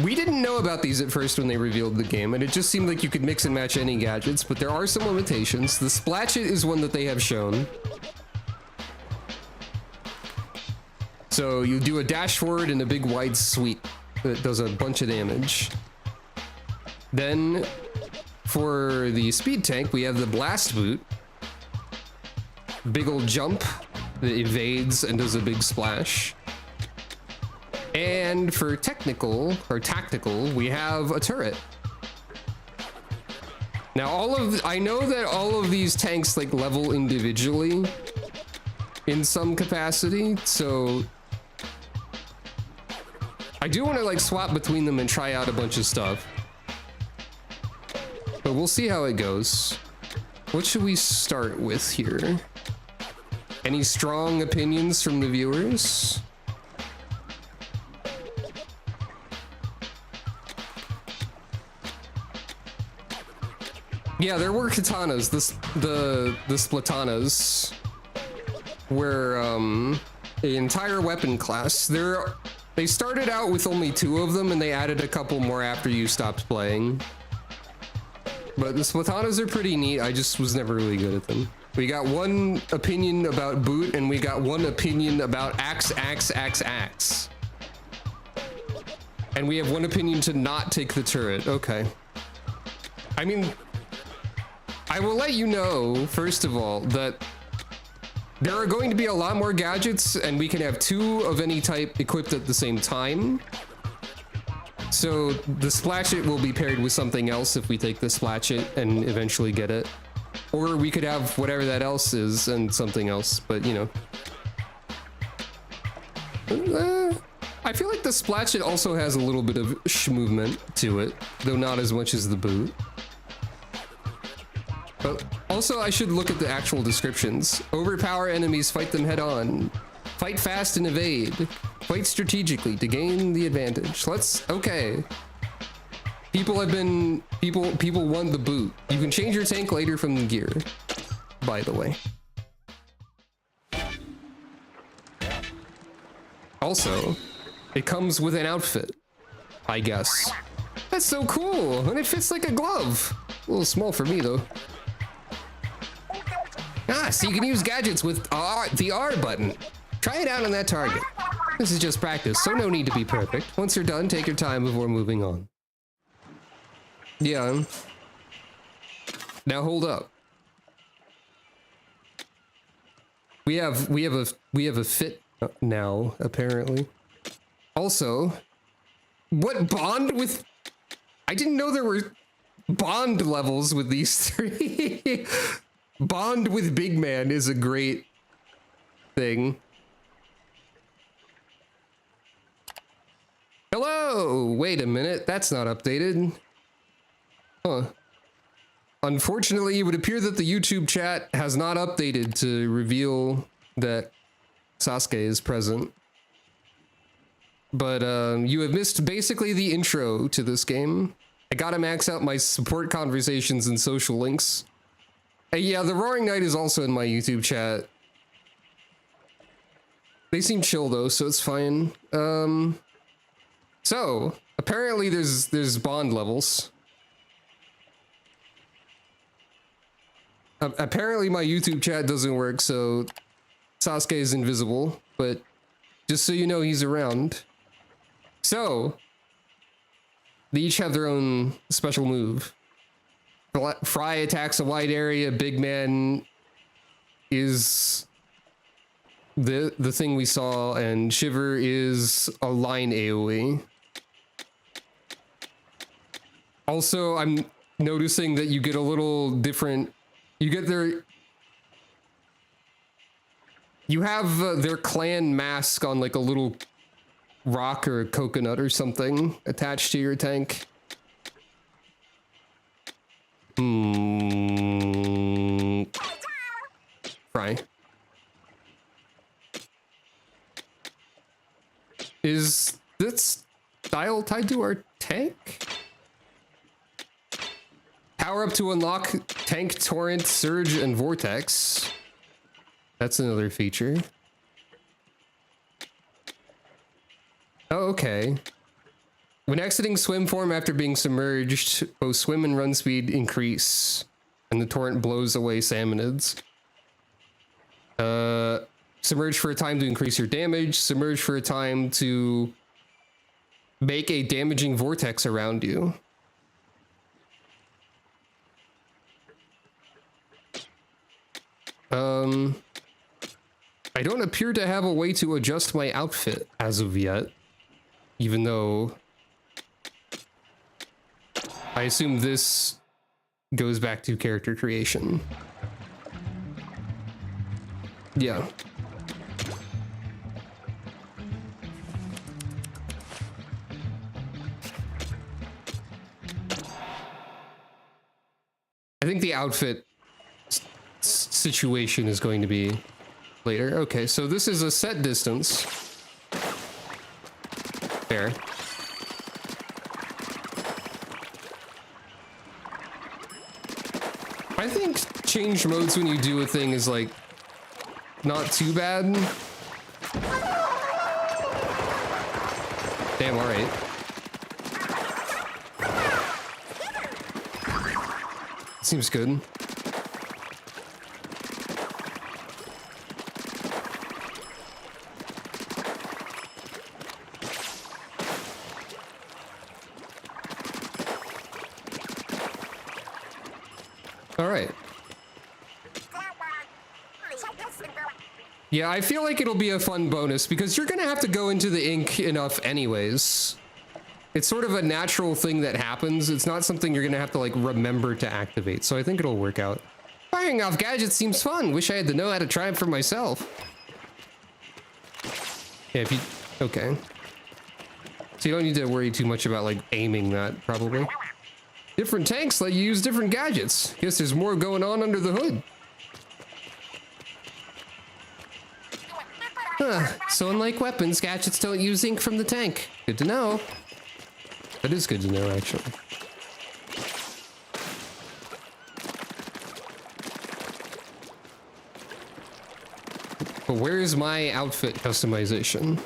We didn't know about these at first when they revealed the game, and it just seemed like you could mix and match any gadgets, but there are some limitations. The Splatchet is one that they have shown. So you do a dash forward and a big wide sweep that does a bunch of damage. Then for the speed tank, we have the blast boot. Big old jump that evades and does a big splash. And for technical or tactical, we have a turret. Now I know that all of these tanks like level individually in some capacity, so I do want to like swap between them and try out a bunch of stuff. But we'll see how it goes. What should we start with here? Any strong opinions from the viewers? Yeah, there were katanas, the splatanas were an entire weapon class. They started out with only 2 of them and they added a couple more after you stopped playing. But the splatanas are pretty neat. I just was never really good at them. We got one opinion about boot and we got one opinion about axe. And we have one opinion to not take the turret. Okay. I mean, I will let you know, first of all, that there are going to be a lot more gadgets and we can have 2 of any type equipped at the same time. So the Splatchet will be paired with something else if we take the Splatchet and eventually get it. Or we could have whatever that else is and something else, but you know. I feel like the Splatchet also has a little bit of movement to it, though not as much as the boot. But also, I should look at the actual descriptions. Overpower enemies, fight them head on. Fight fast and evade. Fight strategically to gain the advantage. Okay. People want the boot. You can change your tank later from the gear, by the way. Also, it comes with an outfit, I guess. That's so cool, and it fits like a glove. A little small for me, though. Ah, so you can use gadgets with the R button. Try it out on that target. This is just practice, so no need to be perfect. Once you're done, take your time before moving on. Yeah. Now hold up. We have a fit now, apparently. Also, what bond with... I didn't know there were bond levels with these 3. Bond with Big Man is a great thing. Hello! Wait a minute, that's not updated. Huh. Unfortunately, it would appear that the YouTube chat has not updated to reveal that Sasuke is present. But you have missed basically the intro to this game. I gotta max out my support conversations and social links. Yeah, the Roaring Knight is also in my YouTube chat. They seem chill though, so it's fine. So apparently there's bond levels. Apparently my YouTube chat doesn't work, so Sasuke is invisible, but just so you know, he's around. So they each have their own special move. Fry attacks a wide area. Big Man is the thing we saw, and Shiver is a line AoE. Also, I'm noticing that you get a little different. You get you have their clan mask on like a little rock or a coconut or something attached to your tank. Fry. Is this style tied to our tank? Power up to unlock tank, torrent, surge, and vortex. That's another feature. Oh, okay. When exiting swim form after being submerged, both swim and run speed increase, and the torrent blows away salmonids. Submerge for a time to increase your damage. Submerge for a time to make a damaging vortex around you. I don't appear to have a way to adjust my outfit as of yet, even though I assume this goes back to character creation. Yeah. I think the outfit situation is going to be later. Okay, so this is a set distance. Fair. I think change modes when you do a thing is like not too bad. Damn, all right. Seems good. All right. Yeah, I feel like it'll be a fun bonus because you're gonna have to go into the ink enough anyways. It's sort of a natural thing that happens. It's not something you're gonna have to like remember to activate. So I think it'll work out. Firing off gadgets seems fun. Wish I had to know how to try it for myself. Yeah, if you, okay. So you don't need to worry too much about like aiming that probably. Different tanks let you use different gadgets. Guess there's more going on under the hood. Huh. So unlike weapons, gadgets don't use ink from the tank. Good to know. That is good to know, actually. But where is my outfit customization?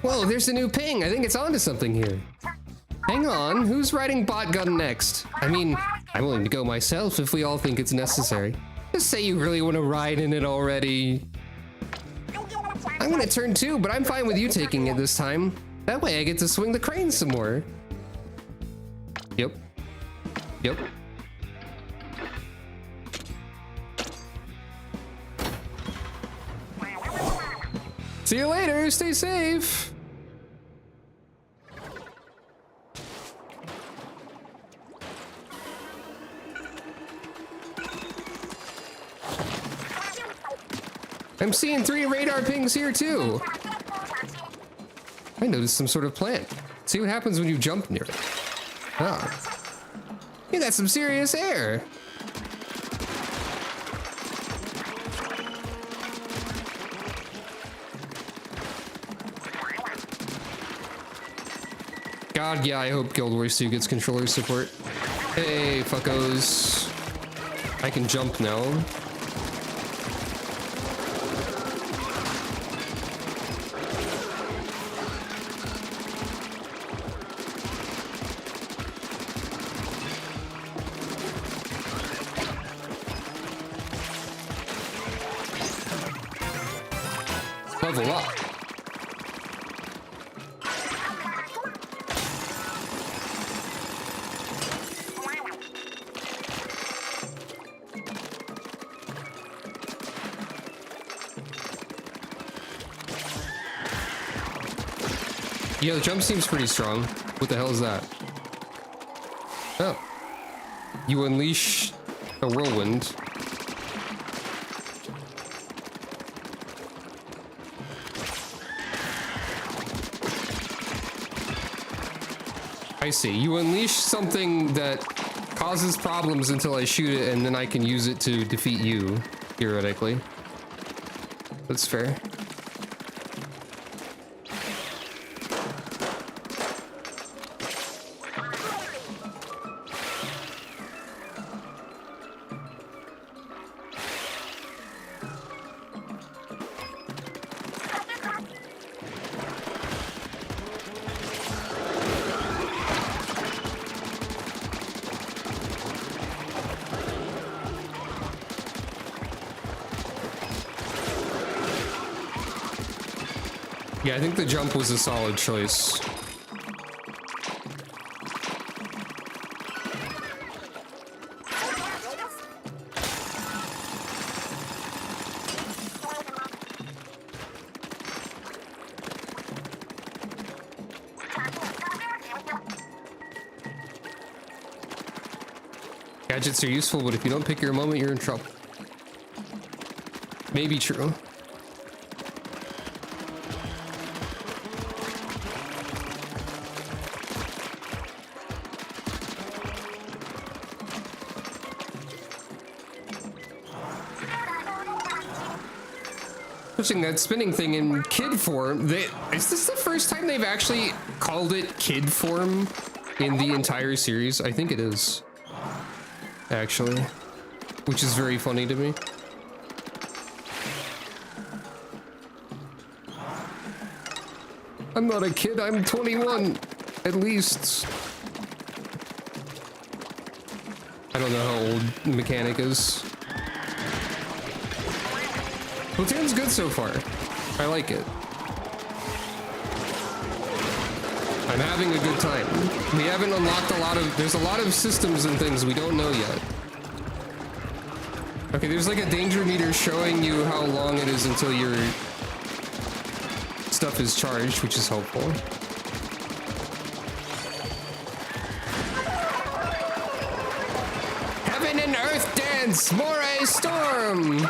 Whoa, there's a new ping. I think it's onto something here. Hang on, who's riding botgun next? I mean, I'm willing to go myself if we all think it's necessary. Just say you really want to ride in it already. I'm gonna turn 2, but I'm fine with you taking it this time. That way I get to swing the crane some more. Yep. Yep. See you later, stay safe. I'm seeing 3 radar pings here too. I noticed some sort of plant. See what happens when you jump near it. Ah. You got some serious air. God, yeah, I hope Guild Wars 2 gets controller support. Hey, fuckos. I can jump now. Level up. Yeah, the jump seems pretty strong. What the hell is that? Oh. You unleash a whirlwind. I see. You unleash something that causes problems until I shoot it, and then I can use it to defeat you, theoretically. That's fair. Yeah, I think the jump was a solid choice. Gadgets are useful, but if you don't pick your moment, you're in trouble. Maybe true. Pushing that spinning thing in kid form. Is this the first time they've actually called it kid form in the entire series? I think it is. Actually. Which is very funny to me. I'm not a kid, I'm 21. At least. I don't know how old the mechanic is. Splatoon's good so far. I like it. I'm having a good time. We haven't unlocked there's a lot of systems and things we don't know yet. Okay, there's like a danger meter showing you how long it is until your stuff is charged, which is helpful. Heaven and Earth dance, Moray Storm!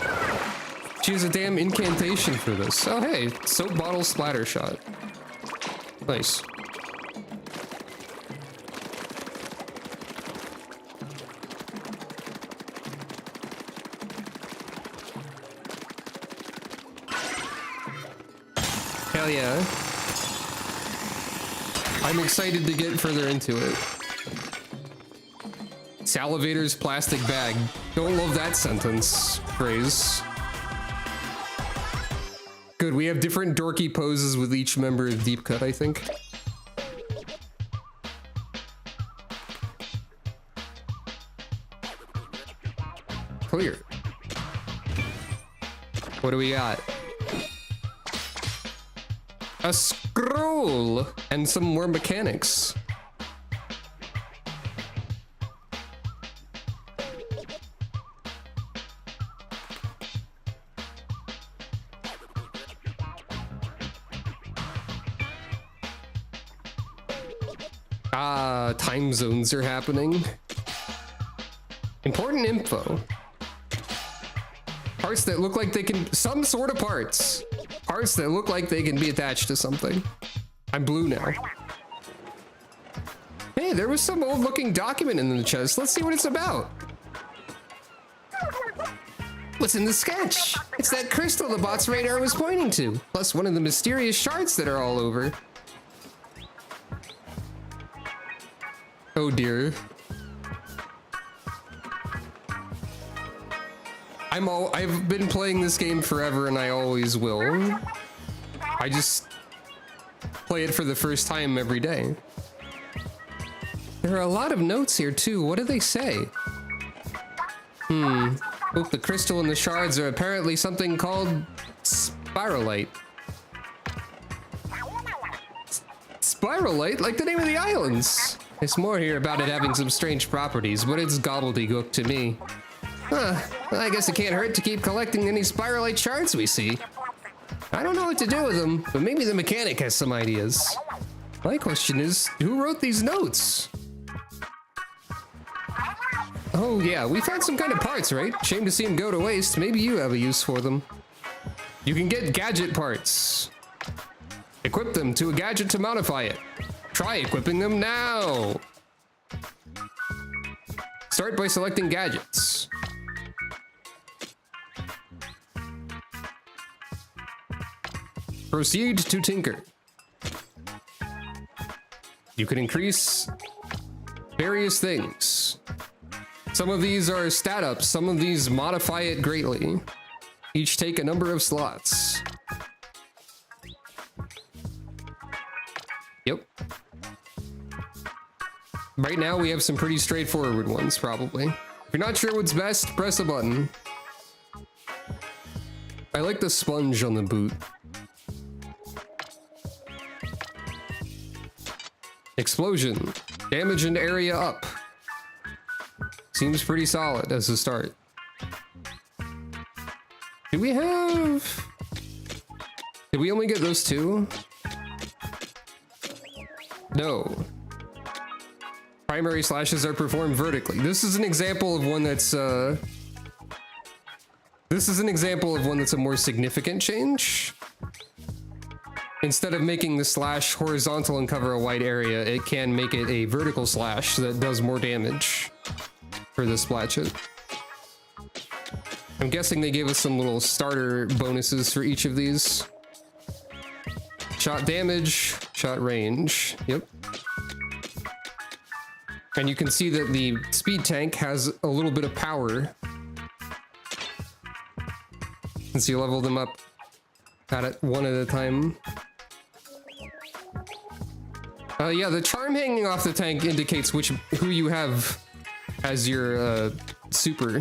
She has a damn incantation for this. Oh hey, soap bottle splatter shot. Nice. Hell yeah. I'm excited to get further into it. Salivator's plastic bag. Don't love that sentence. Phrase. Good, we have different dorky poses with each member of Deep Cut, I think. Clear. What do we got? A scroll and some more mechanics. Time zones are happening. Important info. Parts that look like they can, some sort of parts. Parts that look like they can be attached to something. I'm blue now. Hey, there was some old looking document in the chest. Let's see what it's about. What's in the sketch? It's that crystal the bot's radar was pointing to, plus one of the mysterious shards that are all over. Oh dear. I've been playing this game forever and I always will. I just play it for the first time every day. There are a lot of notes here too. What do they say? Both the crystal and the shards are apparently something called spiralite. Spiralite? Like the name of the islands. There's more here about it having some strange properties, but it's gobbledygook to me. Huh, I guess it can't hurt to keep collecting any spiralite shards we see. I don't know what to do with them, but maybe the mechanic has some ideas. My question is, who wrote these notes? Oh yeah, we found some kind of parts, right? Shame to see them go to waste. Maybe you have a use for them. You can get gadget parts. Equip them to a gadget to modify it. Try equipping them now. Start by selecting gadgets. Proceed to tinker. You can increase various things. Some of these are stat ups, some of these modify it greatly. Each take a number of slots. Yep. Right now we have some pretty straightforward ones, probably. If you're not sure what's best, press a button. I like the sponge on the boot. Explosion. Damage and area up. Seems pretty solid as a start. Do we have... Did we only get those two? No. Primary slashes are performed vertically. This is an example of one that's, This is an example of one that's a more significant change. Instead of making the slash horizontal and cover a wide area, it can make it a vertical slash that does more damage for the splat hit. I'm guessing they gave us some little starter bonuses for each of these. Shot damage, shot range, yep. And you can see that the speed tank has a little bit of power. Since you level them up at it one at a time. Yeah, the charm hanging off the tank indicates who you have as your super.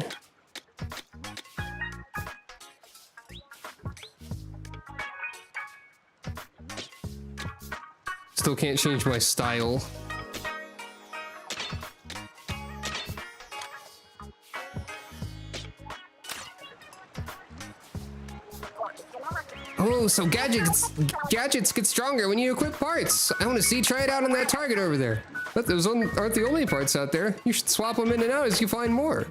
Still can't change my style. Oh, so gadgets get stronger when you equip parts. I want to try it out on that target over there. But those aren't the only parts out there. You should swap them in and out as you find more.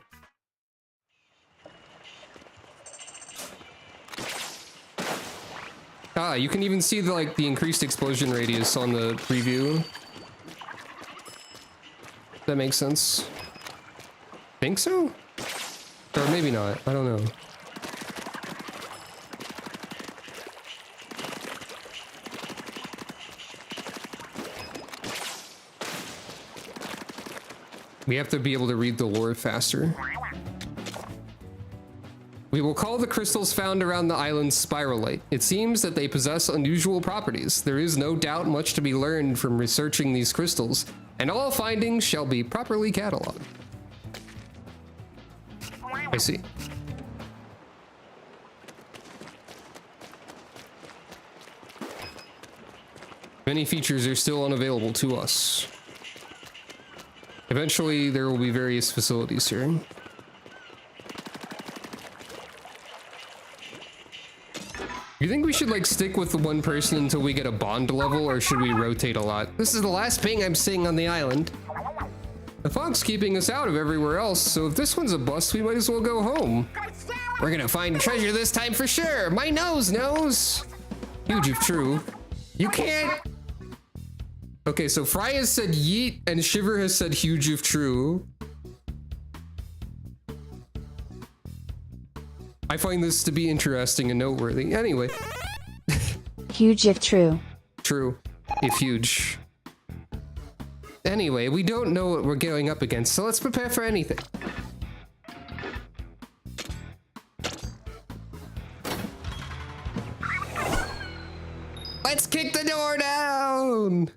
Ah, you can even see the increased explosion radius on the preview. That makes sense. Think so? Or maybe not. I don't know. We have to be able to read the lore faster. We will call the crystals found around the island spiralite. It seems that they possess unusual properties. There is no doubt much to be learned from researching these crystals, and all findings shall be properly cataloged. I see. Many features are still unavailable to us. Eventually, there will be various facilities here. You think we should stick with the one person until we get a bond level, or should we rotate a lot? This is the last ping I'm seeing on the island. The fog's keeping us out of everywhere else, so if this one's a bust, we might as well go home. We're gonna find treasure this time for sure. My nose knows. Huge if true. You can't. Okay, so Fry has said yeet and Shiver has said huge if true. I find this to be interesting and noteworthy. Anyway. Huge if true. True. If huge. Anyway, we don't know what we're going up against, so let's prepare for anything. Let's kick the door down!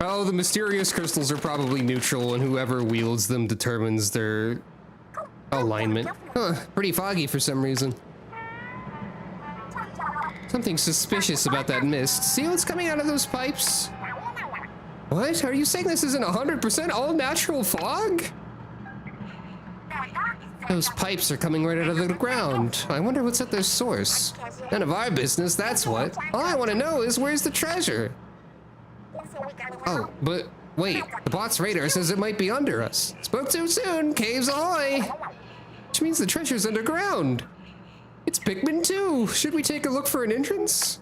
Oh, the mysterious crystals are probably neutral, and whoever wields them determines their alignment. Huh, pretty foggy for some reason. Something suspicious about that mist. See what's coming out of those pipes? What? Are you saying this isn't 100% all natural fog? Those pipes are coming right out of the ground. I wonder what's at their source. None of our business, that's what. All I want to know is where's the treasure? Oh, but wait, the bot's radar says it might be under us. Spoke too soon, caves ahoy! Which means the treasure's underground. It's Pikmin 2. Should we take a look for an entrance?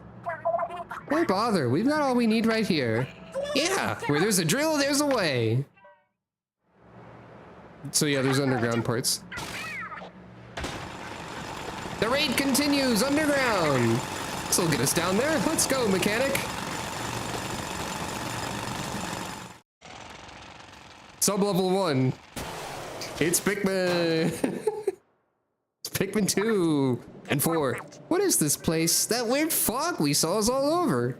Why bother? We've got all we need right here. Yeah, where there's a drill, there's a way. So yeah, there's underground parts. The raid continues underground. This'll get us down there. Let's go, mechanic. Sub-level 1. It's Pikmin. It's Pikmin 2 and 4. What is this place? That weird fog we saw is all over.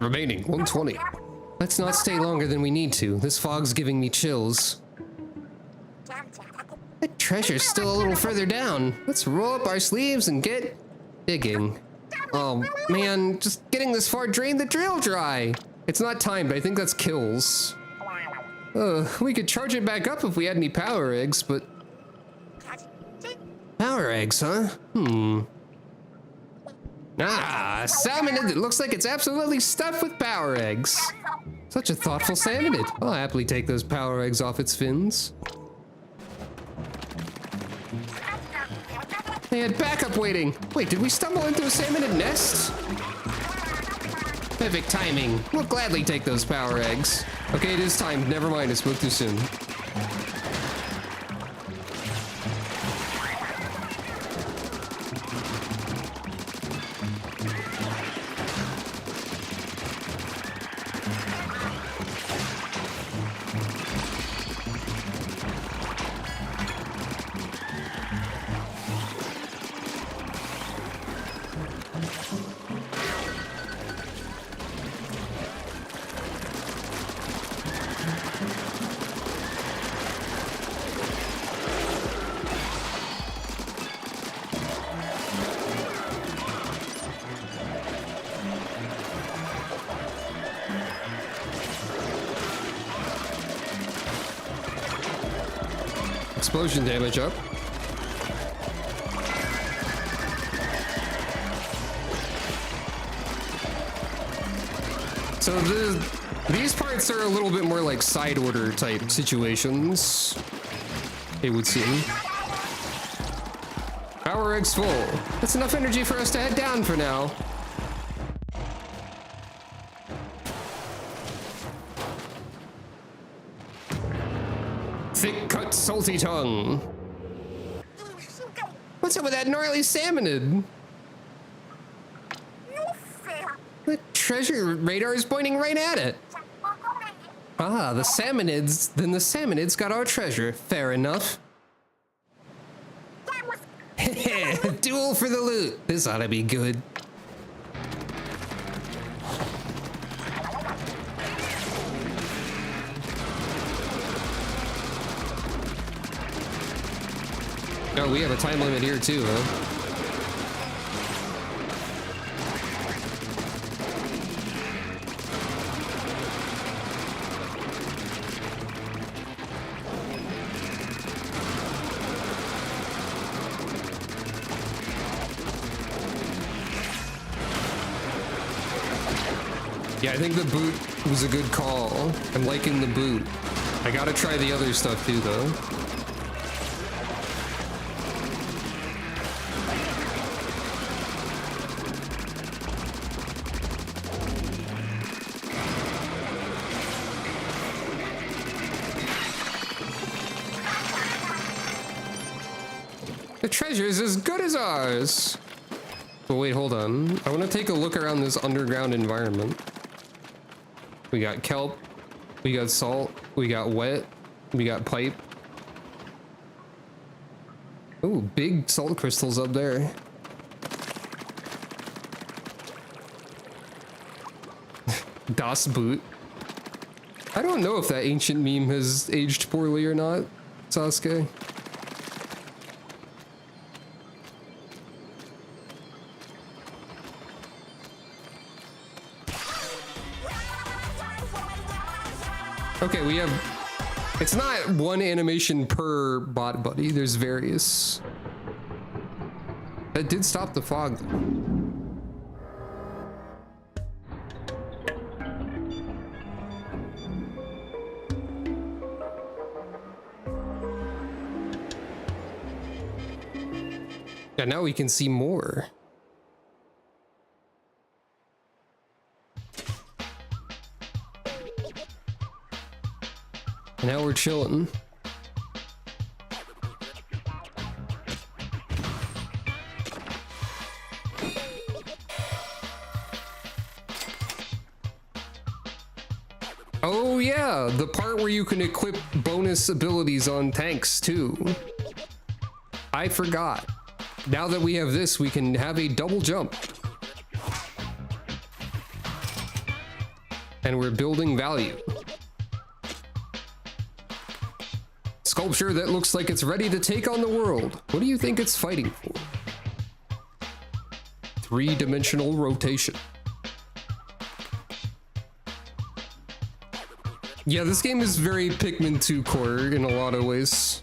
Remaining 120. Let's not stay longer than we need to. This fog's giving me chills. A treasure's still a little further down. Let's roll up our sleeves and get digging. Oh man, just getting this far drained the drill dry. It's not timed, I think that's kills. We could charge it back up if we had any power eggs, but... Power eggs, huh? Ah, salmonid. It looks like it's absolutely stuffed with power eggs. Such a thoughtful salmonid. I'll happily take those power eggs off its fins. They had backup waiting. Wait, did we stumble into a salmonid nest? Perfect timing. We'll gladly take those power eggs. Okay, it is timed. Never mind, I spoke too soon. Explosion damage up. So these parts are a little bit more like side order type situations, it would seem. Power eggs full. That's enough energy for us to head down for now. Thick cut salty tongue. What's up with that gnarly salmonid? The treasure radar is pointing right at it. Ah, the salmonids. Then the salmonids got our treasure. Fair enough. Duel for the loot. This ought to be good. Oh, we have a time limit here too, huh? Yeah, I think the boot was a good call. I'm liking the boot. I gotta try the other stuff too, though. The treasure is as good as ours. But wait, hold on. I want to take a look around this underground environment. We got kelp, we got salt, we got wet, we got pipe. Ooh, big salt crystals up there. Das Boot. I don't know if that ancient meme has aged poorly or not, Sasuke. Okay, we have... It's not one animation per bot buddy, there's various. That did stop the fog, though. Yeah, now we can see more. Now we're chilling. Oh yeah, the part where you can equip bonus abilities on tanks too. I forgot. Now that we have this, we can have a double jump. And we're building value. sculpture that looks like it's ready to take on the world. What do you think it's fighting for? Three-dimensional rotation. Yeah, this game is very Pikmin 2 core in a lot of ways.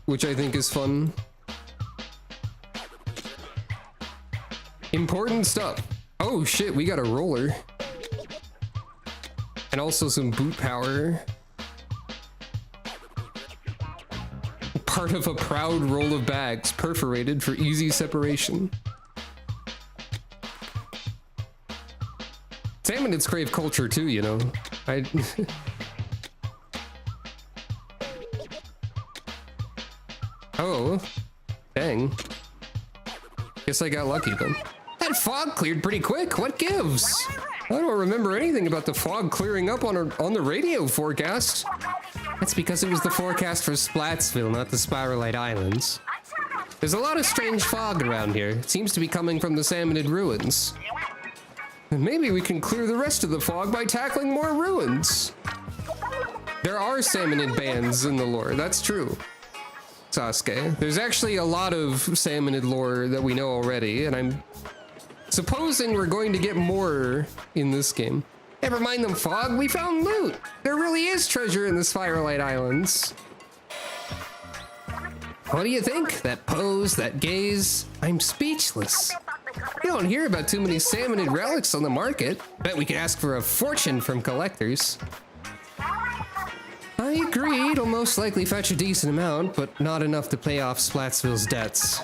Which I think is fun. Important stuff. Oh shit, we got a roller. And also some boot power. Part of a proud roll of bags, perforated for easy separation. Salmonids crave culture too, you know. Oh, dang. Guess I got lucky then. That fog cleared pretty quick. What gives? I don't remember anything about the fog clearing up on the radio forecast. That's because it was the forecast for Splatsville, not the Spiralite Islands. There's a lot of strange fog around here. It seems to be coming from the Salmonid ruins. And maybe we can clear the rest of the fog by tackling more ruins. There are Salmonid bands in the lore, that's true. Sasuke. There's actually a lot of Salmonid lore that we know already, and I'm supposing we're going to get more in this game. Never mind them fog, we found loot! There really is treasure in the Spiralite Islands. What do you think? That pose, that gaze? I'm speechless. You don't hear about too many Salmonid relics on the market. Bet we could ask for a fortune from collectors. I agree, it'll most likely fetch a decent amount, but not enough to pay off Splatsville's debts.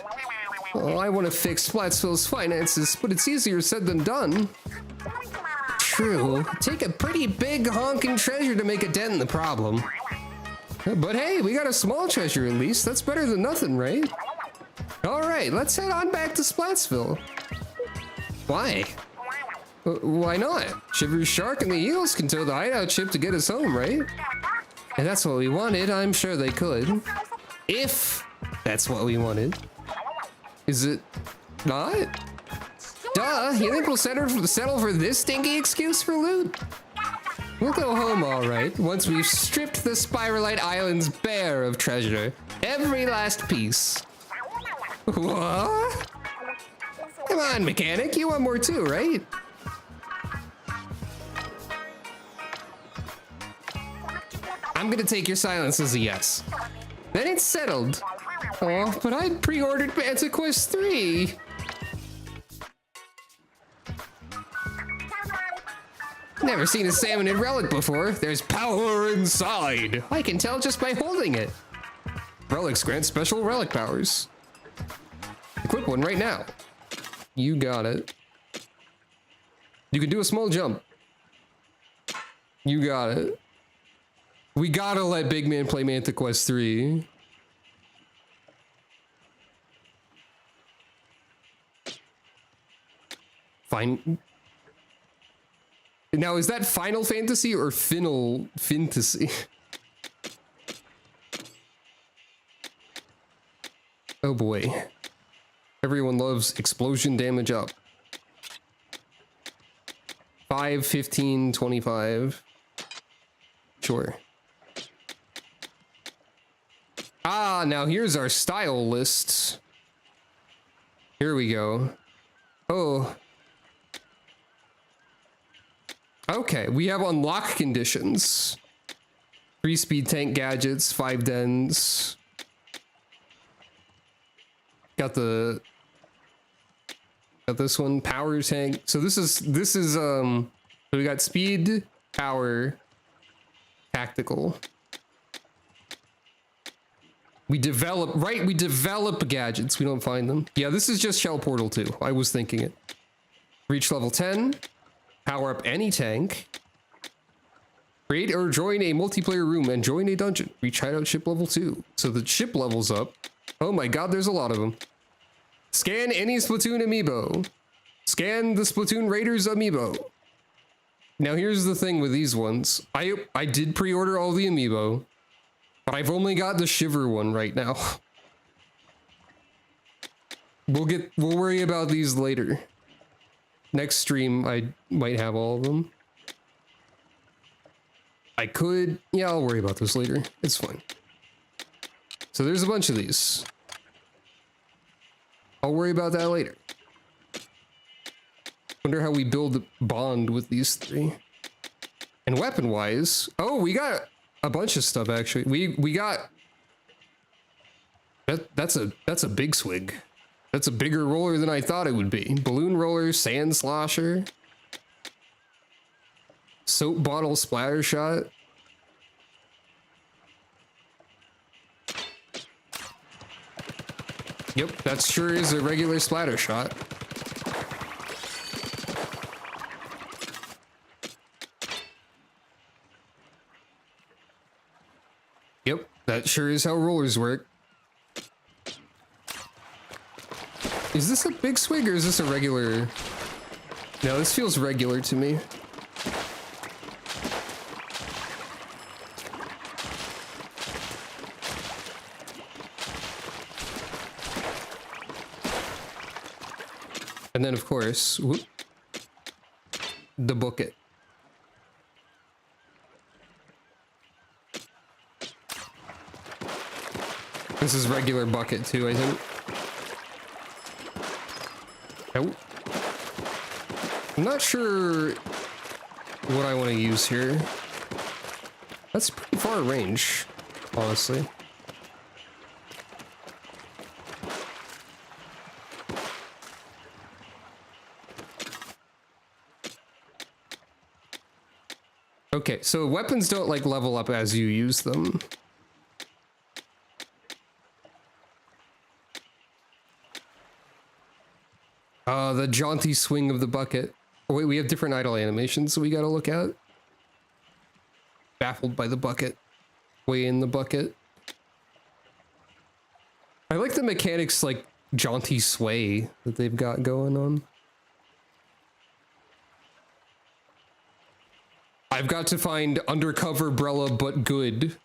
Oh, I want to fix Splatsville's finances, but it's easier said than done. True. Take a pretty big honking treasure to make a dent in the problem. But hey, we got a small treasure at least. That's better than nothing, right? Alright, let's head on back to Splatsville. Why? Why not? Shiver's Shark and the Eels can tow the hideout ship to get us home, right? And that's what we wanted, I'm sure they could. If that's what we wanted. Is it not? Duh, you think we'll settle for this stinky excuse for loot? We'll go home all right, once we've stripped the Spiralite Islands bare of treasure. Every last piece. What? Come on, mechanic, you want more too, right? I'm gonna take your silence as a yes. Then it's settled. Oh, but I pre-ordered Banta Quest 3. Never seen a Salmonid relic before. There's power inside. I can tell just by holding it. Relics grant special relic powers. Equip one right now. You got it. You can do a small jump. You got it. We gotta let Big Man play Manta Quest 3. Fine. Now, is that Final Fantasy or Final Fantasy? Oh boy. Everyone loves explosion damage up. 5, 15, 25. Sure. Ah, now here's our style list. Here we go. Oh. Okay, we have unlock conditions. 3 speed tank gadgets, 5 dens. Got this one, power tank. So this is so we got speed, power, tactical. We develop gadgets, we don't find them. Yeah, this is just Shell Portal 2. I was thinking it. Reach level 10. Power up any tank. Create or join a multiplayer room and join a dungeon. Reach hideout ship level 2. So the ship levels up. Oh my god, there's a lot of them. Scan any Splatoon amiibo. Scan the Splatoon Raiders amiibo. Now here's the thing with these ones. I did pre-order all the amiibo, but I've only got the Shiver one right now. We'll worry about these later. Next stream, I might have all of them. I could... Yeah, I'll worry about this later. It's fine. So there's a bunch of these. I'll worry about that later. Wonder how we build a bond with these three. And weapon-wise... Oh, we got a bunch of stuff, actually. We got... That's a big swig. That's a bigger roller than I thought it would be. Balloon roller, sand slosher... Soap bottle splatter shot. Yep, that sure is a regular splatter shot. Yep, that sure is how rollers work. Is this a big swig or is this a regular? No, this feels regular to me. And then, of course, whoop, the bucket. This is regular bucket too, I think. Oh. I'm not sure what I want to use here. That's pretty far range, honestly. Okay, so weapons don't like level up as you use them. The jaunty swing of the bucket. Oh wait, we have different idle animations, so we gotta look at. Baffled by the bucket. Way in the bucket. I like the mechanics like jaunty sway that they've got going on. I've got to find undercover Brella but good.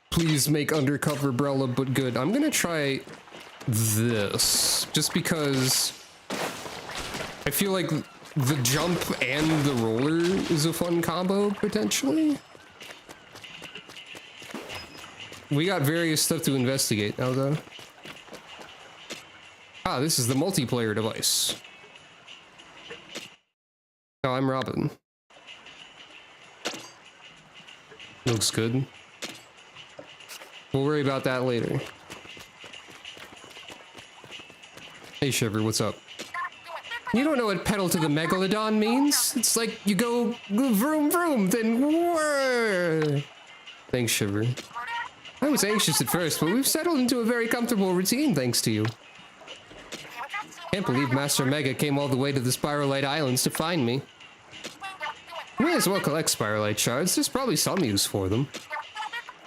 Please make undercover Brella but good. I'm gonna try this just because I feel like the jump and the roller is a fun combo potentially. We got various stuff to investigate now though. Ah, this is the multiplayer device. Oh, I'm Robin. Looks good. We'll worry about that later. Hey Shiver, what's up? You don't know what pedal to the megalodon means? It's like you go vroom vroom, then whirr. Thanks, Shiver. I was anxious at first, but we've settled into a very comfortable routine thanks to you. Can't believe Master Mega came all the way to the Spiralite Islands to find me. May as well collect Spiralite shards. There's probably some use for them.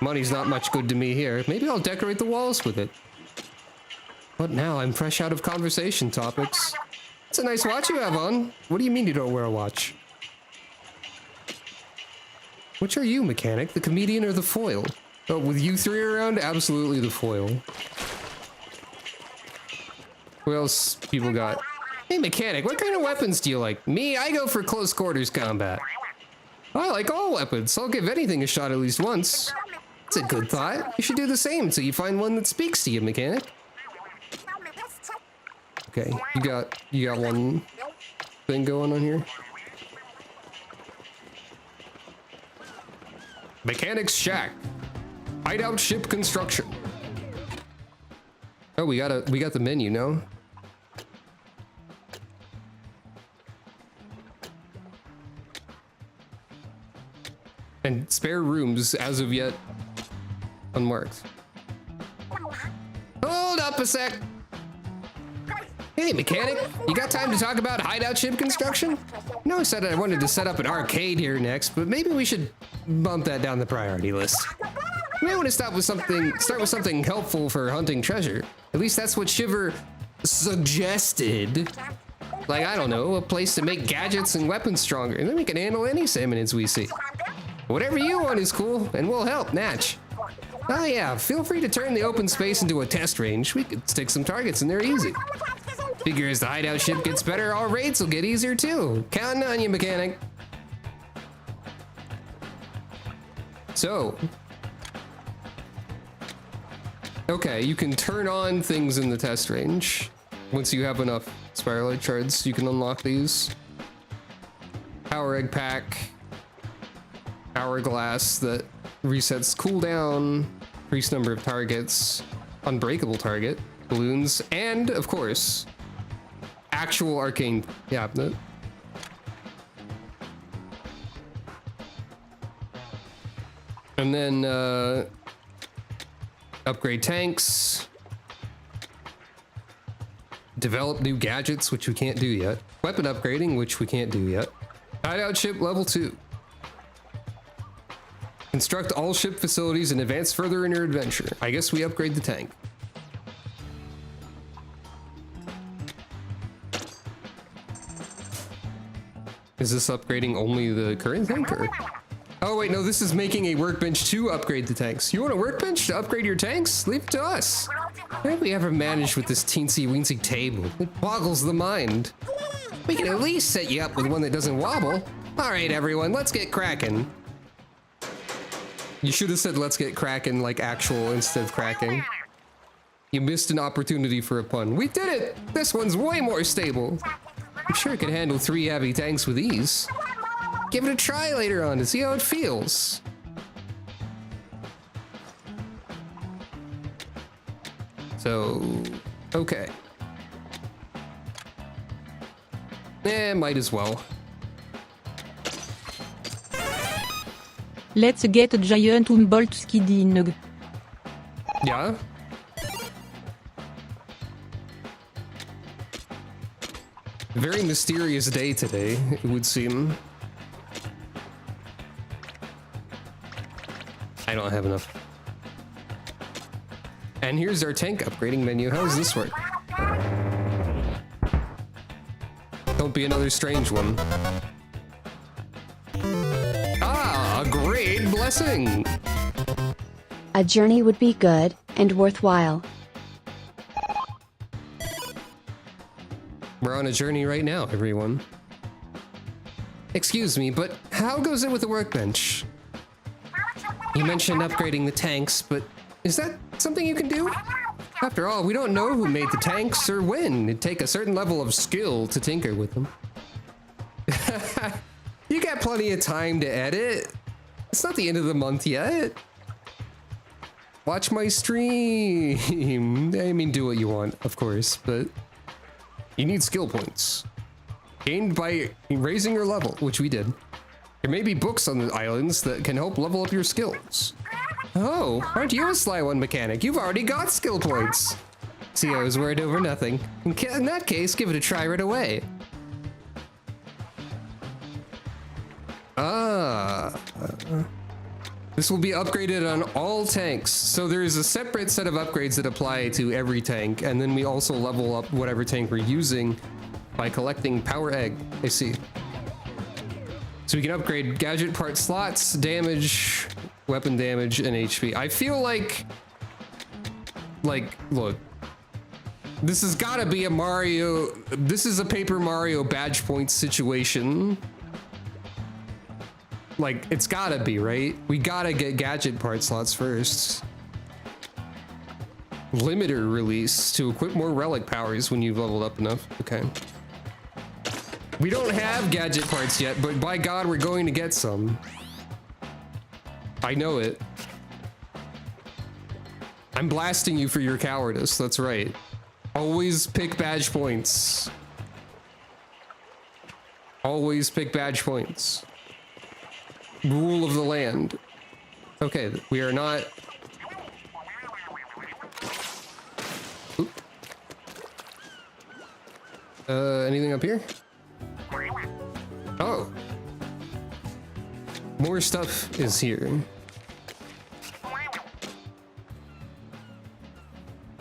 Money's not much good to me here. Maybe I'll decorate the walls with it. But now I'm fresh out of conversation topics. It's a nice watch you have on. What do you mean you don't wear a watch? Which are you, mechanic? The comedian or the foil? Oh, with you three around, absolutely the foil. What else people got? Hey, mechanic, what kind of weapons do you like? Me, I go for close quarters combat. I like all weapons. I'll give anything a shot at least once. It's a good thought. You should do the same until you find one that speaks to you, mechanic. Okay, you got one thing going on here. Mechanic's shack. Hideout ship construction. Oh, we got the menu now. And spare rooms as of yet unmarked. Hold up a sec. Hey, mechanic, you got time to talk about hideout ship construction? No, I said I wanted to set up an arcade here next, but maybe we should bump that down the priority list. You may want to start with something helpful for hunting treasure. At least that's what Shiver suggested. Like, I don't know, a place to make gadgets and weapons stronger, and then we can handle any salmonids we see. Whatever you want is cool, and we'll help, Natch. Oh yeah, feel free to turn the open space into a test range. We could stick some targets in there easy. Figure as the hideout ship gets better, our raids will get easier too. Counting on you, mechanic. So, okay, you can turn on things in the test range. Once you have enough Spiralite shards, you can unlock these. Power egg pack, hourglass that resets cooldown, increased number of targets, unbreakable target, balloons, and of course, actual arcane cabinet. And then upgrade tanks, develop new gadgets, which we can't do yet, weapon upgrading, which we can't do yet, hideout ship level 2, construct all ship facilities and advance further in your adventure. I guess we upgrade the tank. Is this upgrading only the current tank, or? Oh wait, no, this is making a workbench to upgrade the tanks. You want a workbench to upgrade your tanks? Leave it to us. How have we ever managed with this teensy weensy table? It boggles the mind. We can at least set you up with one that doesn't wobble. All right, everyone, let's get cracking. You should have said let's get cracking like actual instead of cracking. You missed an opportunity for a pun. We did it! This one's way more stable. I'm sure it could handle 3 heavy tanks with ease. Give it a try later on to see how it feels. So, okay. Might as well. Let's get a giant Humboldt skidding. Yeah? Very mysterious day today, it would seem. I don't have enough. And here's our tank upgrading menu. How does this work? Don't be another strange one. Ah, a great blessing! A journey would be good and worthwhile. We're on a journey right now, everyone. Excuse me, but how goes it with the workbench? You mentioned upgrading the tanks, but is that something you can do? After all, we don't know who made the tanks or when. It'd take a certain level of skill to tinker with them. You got plenty of time to edit. It's not the end of the month yet. Watch my stream. I mean, do what you want, of course, but you need skill points. Gained by raising your level, which we did. There may be books on the islands that can help level up your skills. Oh, aren't you a sly one mechanic? You've already got skill points. See, I was worried over nothing. In that case, give it a try right away. This will be upgraded on all tanks. So there is a separate set of upgrades that apply to every tank, and then we also level up whatever tank we're using by collecting power egg. I see. So we can upgrade gadget part slots, damage, weapon damage, and HP. I feel like, look, this has gotta be a Mario, this is a Paper Mario badge points situation. Like, it's gotta be, right? We gotta get gadget part slots first. Limiter release to equip more relic powers when you've leveled up enough. Okay. We don't have gadget parts yet, but by God, we're going to get some. I know it. I'm blasting you for your cowardice, that's right. Always pick badge points. Always pick badge points. Rule of the land. Okay, we are not... Oop. Anything up here? Oh. More stuff is here.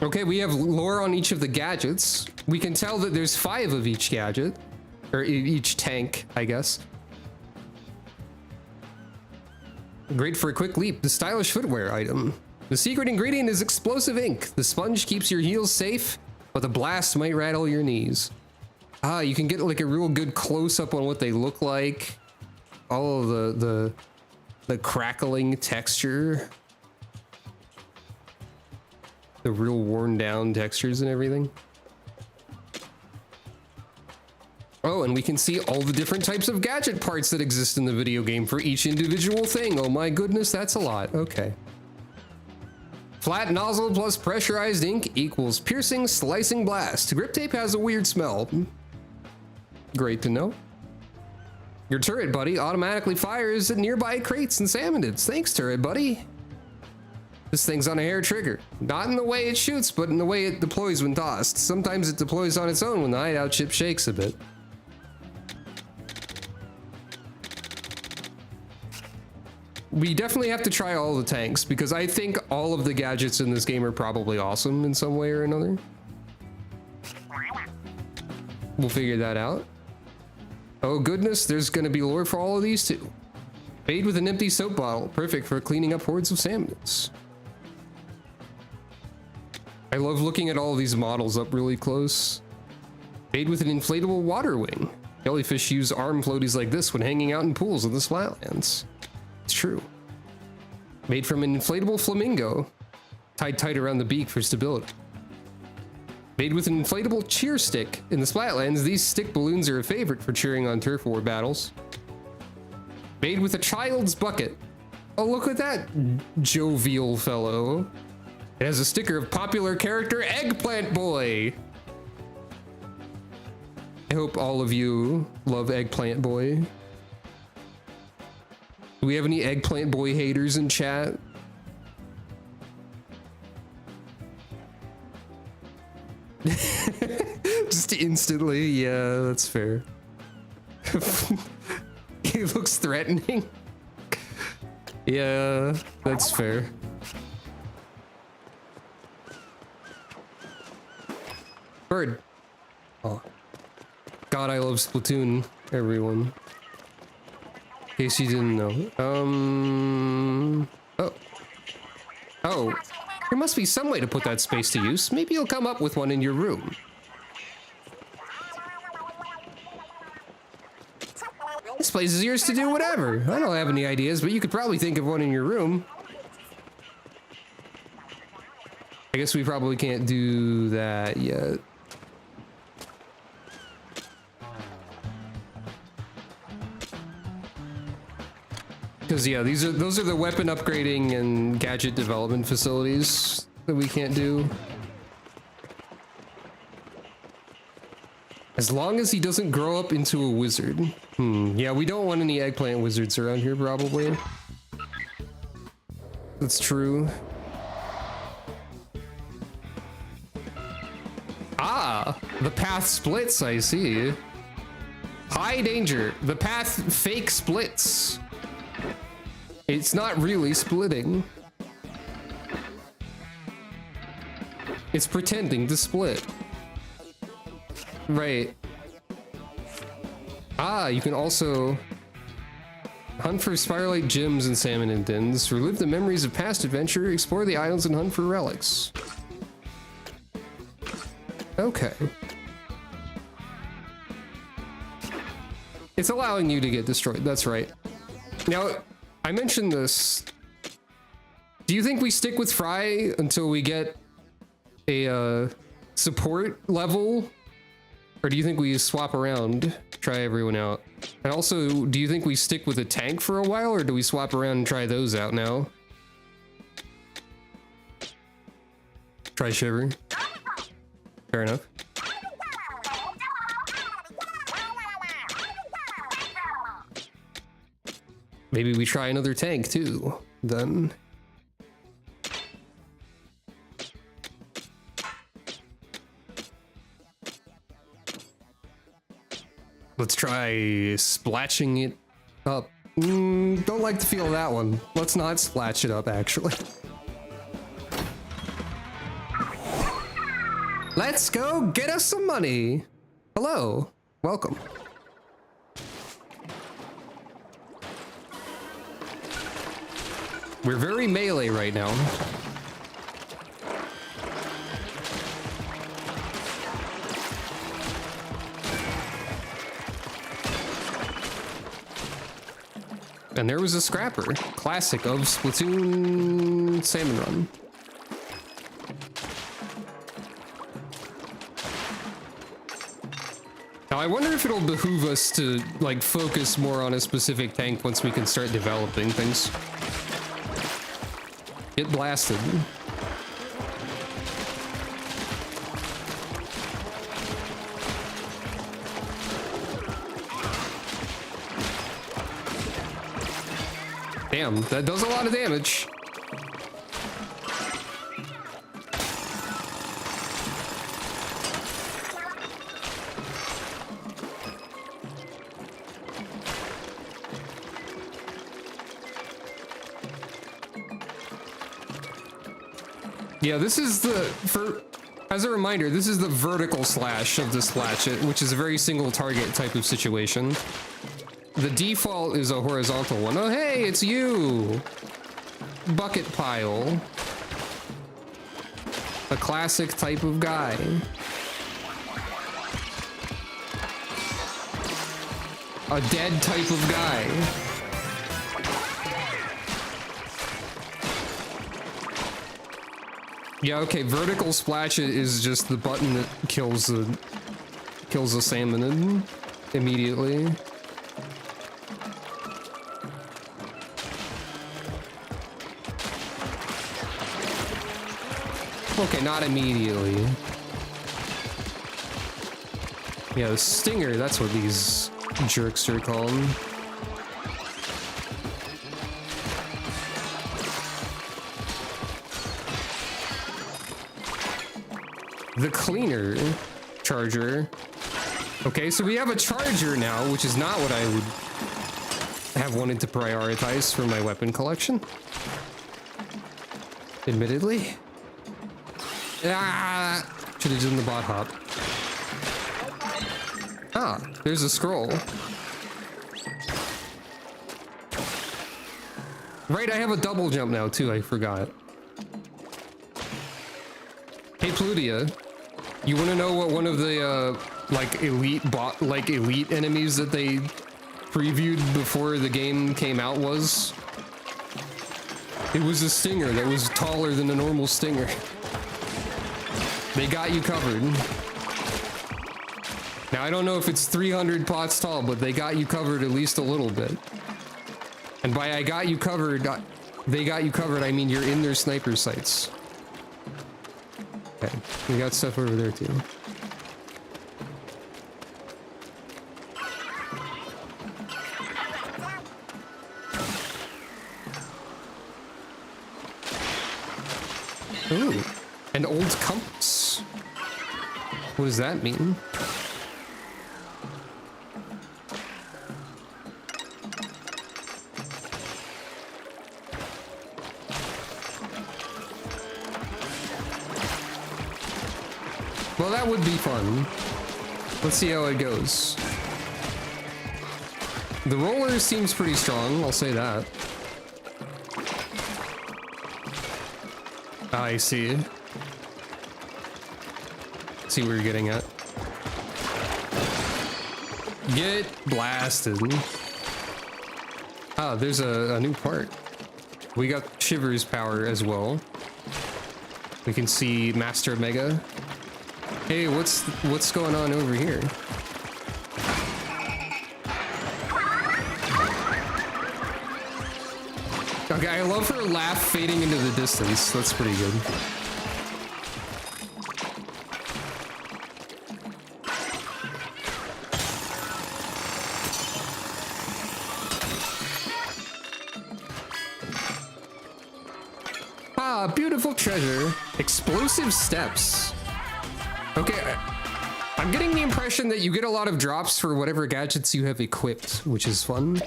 Okay, we have lore on each of the gadgets. We can tell that there's 5 of each gadget. Or each tank, I guess. Great for a quick leap. The stylish footwear item. The secret ingredient is explosive ink. The sponge keeps your heels safe, but the blast might rattle your knees. Ah, you can get like a real good close-up on what they look like. All of the The crackling texture. The real worn down textures and everything. Oh, and we can see all the different types of gadget parts that exist in the video game for each individual thing. Oh my goodness, that's a lot. Okay. Flat nozzle plus pressurized ink equals piercing, slicing blast. Grip tape has a weird smell. Great to know. Your turret buddy automatically fires at nearby crates and salmonids. Thanks, turret buddy. This thing's on a hair trigger. Not in the way it shoots, but in the way it deploys when tossed. Sometimes it deploys on its own when the hideout ship shakes a bit. We definitely have to try all the tanks because I think all of the gadgets in this game are probably awesome in some way or another. We'll figure that out. Oh goodness, there's gonna be lore for all of these too. Made with an empty soap bottle, perfect for cleaning up hordes of salmonids. I love looking at all of these models up really close. Made with an inflatable water wing. Jellyfish use arm floaties like this when hanging out in pools in the Flatlands. It's true. Made from an inflatable flamingo, tied tight around the beak for stability. Made with an inflatable cheer stick. In the Splatlands, these stick balloons are a favorite for cheering on turf war battles. Made with a child's bucket. Oh, look at that jovial fellow. It has a sticker of popular character Eggplant Boy. I hope all of you love Eggplant Boy. Do we have any Eggplant Boy haters in chat? Just instantly, yeah, that's fair. He looks threatening. Yeah, that's fair. Bird. Oh. God, I love Splatoon, everyone. In case you didn't know. Oh. Oh. There must be some way to put that space to use. Maybe you'll come up with one in your room. This place is yours to do whatever. I don't have any ideas, but you could probably think of one in your room. I guess we probably can't do that yet. Because yeah, those are the weapon upgrading and gadget development facilities that we can't do. As long as he doesn't grow up into a wizard. Yeah, we don't want any eggplant wizards around here, probably. That's true. Ah, the path splits, I see. High danger. The path fake splits. It's not really splitting. It's pretending to split. Right. Ah, you can also hunt for spiralite gems and salmon and dens, relive the memories of past adventure, explore the islands, and hunt for relics. Okay. It's allowing you to get destroyed, that's right. Now, I mentioned this. Do you think we stick with Fry until we get a support level? Or do you think we swap around, try everyone out? And also, do you think we stick with a tank for a while, or do we swap around and try those out now? Try Shiver. Fair enough. Maybe we try another tank too, then. Let's try splatching it up. Don't like the feel of that one. Let's not splatch it up, actually. Let's go get us some money. Hello, welcome. We're very melee right now. And there was a scrapper. Classic of Splatoon Salmon Run. Now I wonder if it'll behoove us to like focus more on a specific tank once we can start developing things. Get blasted. Damn, that does a lot of damage. Yeah, this is as a reminder, this is the vertical slash of the Splatchet, which is a very single target type of situation. The default is a horizontal one. Oh, hey, it's you! Bucket pile. A classic type of guy. A dead type of guy. Yeah, okay, vertical Splatchet is just the button that kills the salmon immediately. Okay, not immediately. Yeah, the stinger, that's what these jerks are called. The cleaner charger. Okay, so we have a charger now, which is not what I would have wanted to prioritize for my weapon collection. Admittedly. Ah! Should have done the bot hop. Ah, there's a scroll. Right, I have a double jump now too, I forgot. Hey Plutia, you wanna know what one of the like elite enemies that they previewed before the game came out was? It was a stinger that was taller than a normal stinger. They got you covered. Now, I don't know if it's 300 pots tall, but they got you covered at least a little bit. And by I got you covered, they got you covered, I mean you're in their sniper sights. Okay, we got stuff over there too. Ooh, an old compass. What does that mean? Well, that would be fun. Let's see how it goes. The roller seems pretty strong, I'll say that. I see. See where you're getting at. Get blasted. Ah, there's a new part. We got Shiver's power as well. We can see Master Mega. Hey, what's going on over here? Okay, I love her laugh fading into the distance. That's pretty good. Ah, beautiful treasure. Explosive steps. Okay, I'm getting the impression that you get a lot of drops for whatever gadgets you have equipped, which is fun.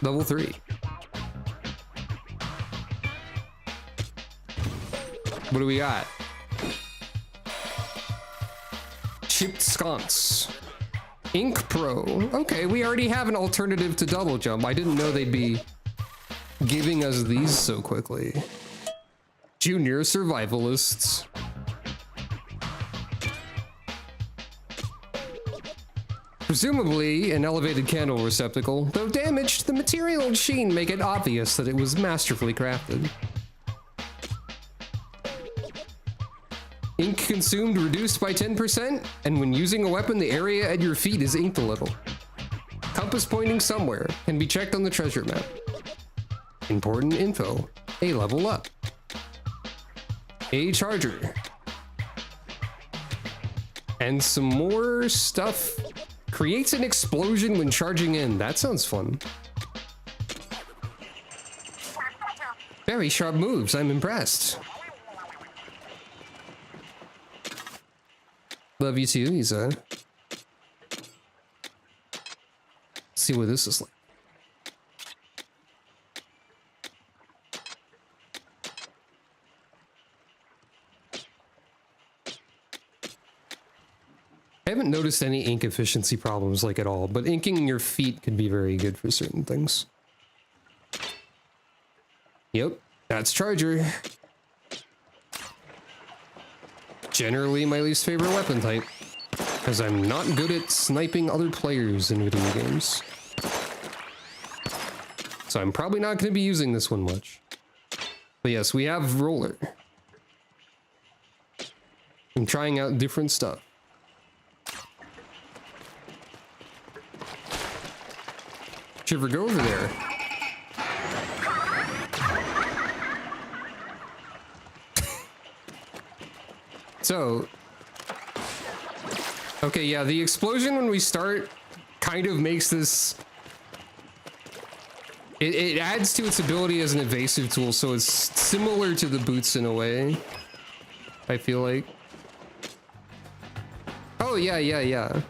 Level 3. What do we got? Chipped sconce. Ink Pro. Okay, we already have an alternative to double jump. I didn't know they'd be giving us these so quickly. Junior survivalists. Presumably an elevated candle receptacle. Though damaged, the material and sheen make it obvious that it was masterfully crafted. Ink consumed reduced by 10%, and when using a weapon, the area at your feet is inked a little. Compass pointing somewhere can be checked on the treasure map. Important info. A level up. A charger. And some more stuff. Creates an explosion when charging in. That sounds fun. Very sharp moves. I'm impressed. Love you too, Isa. See what this is like. I haven't noticed any ink efficiency problems like at all, but inking your feet could be very good for certain things. Yep, that's charger. Generally my least favorite weapon type, because I'm not good at sniping other players in video games. So I'm probably not going to be using this one much. But yes, we have roller. I'm trying out different stuff. Shiver, go over there. So, okay, yeah, the explosion when we start kind of makes this... It adds to its ability as an evasive tool, so it's similar to the boots in a way, I feel like. Oh, yeah.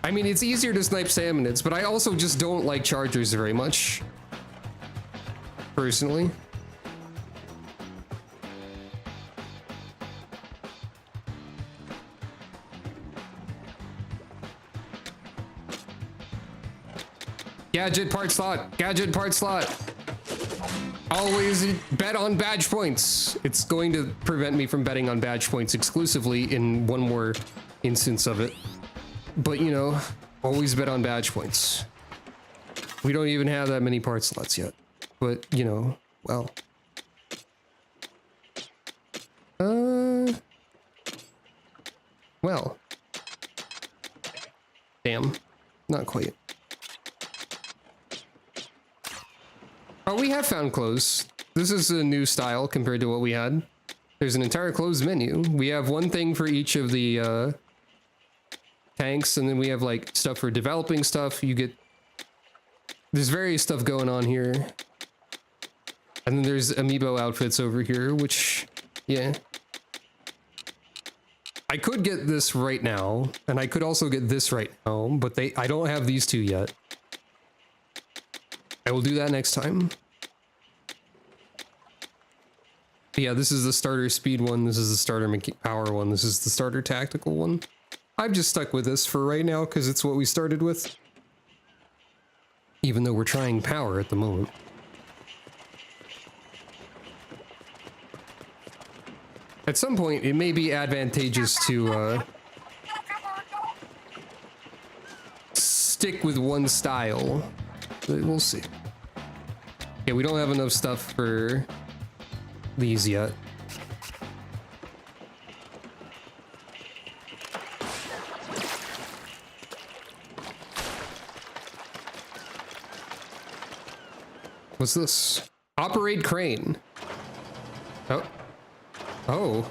I mean, it's easier to snipe salmonids, but I also just don't like chargers very much. Personally. Gadget part slot. Gadget part slot. Always bet on badge points. It's going to prevent me from betting on badge points exclusively in one more instance of it. But, you know, always bet on badge points. We don't even have that many part slots yet. But, you know, well. Well. Damn. Not quite. Oh, we have found clothes. This is a new style compared to what we had. There's an entire clothes menu. We have one thing for each of the, tanks, and then we have like stuff for developing stuff. You get there's various stuff going on here, and then there's amiibo outfits over here, which yeah, I could get this right now, and I could also get this right now, but I don't have these two yet. I will do that next time. But yeah, this is the starter speed one, this is the starter power one, this is the starter tactical one. I've just stuck with this for right now because it's what we started with. Even though we're trying power at the moment. At some point, it may be advantageous to stick with one style. But we'll see. Yeah, we don't have enough stuff for these yet. What's this? Operate crane. Oh. Oh.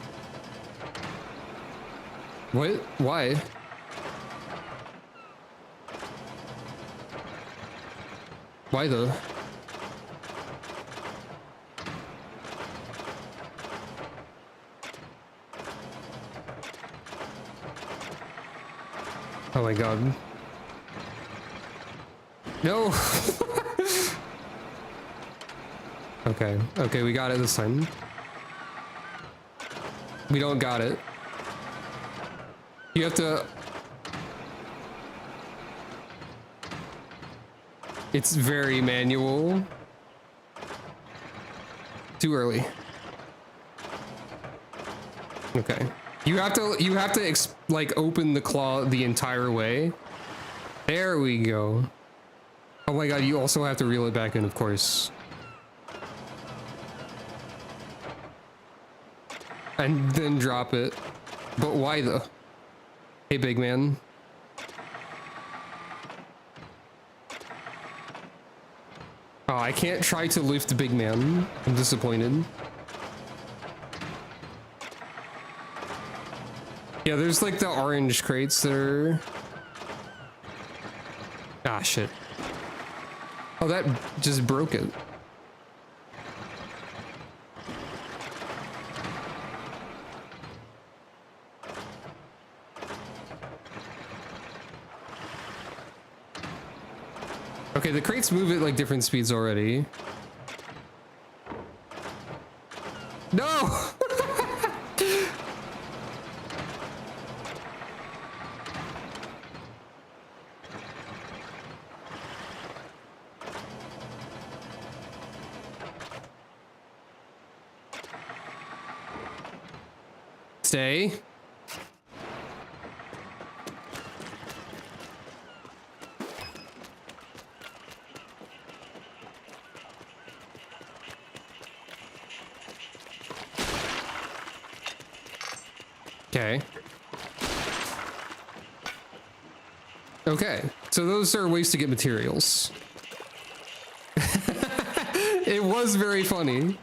What? Why? Why though? Oh my god. No! Okay, we got it this time. We don't got it. You have to... It's very manual. Too early. Okay. You have to like open the claw the entire way There we go. Oh my god, you also have to reel it back in, of course. And then drop it. But why though? Hey, big man. Oh, I can't try to lift big man. I'm disappointed. Yeah, there's like the orange crates that are... Ah, shit. Oh, that just broke it. Okay, the crates move at like different speeds already. No! Stay. Okay. Okay, so those are ways to get materials. It was very funny.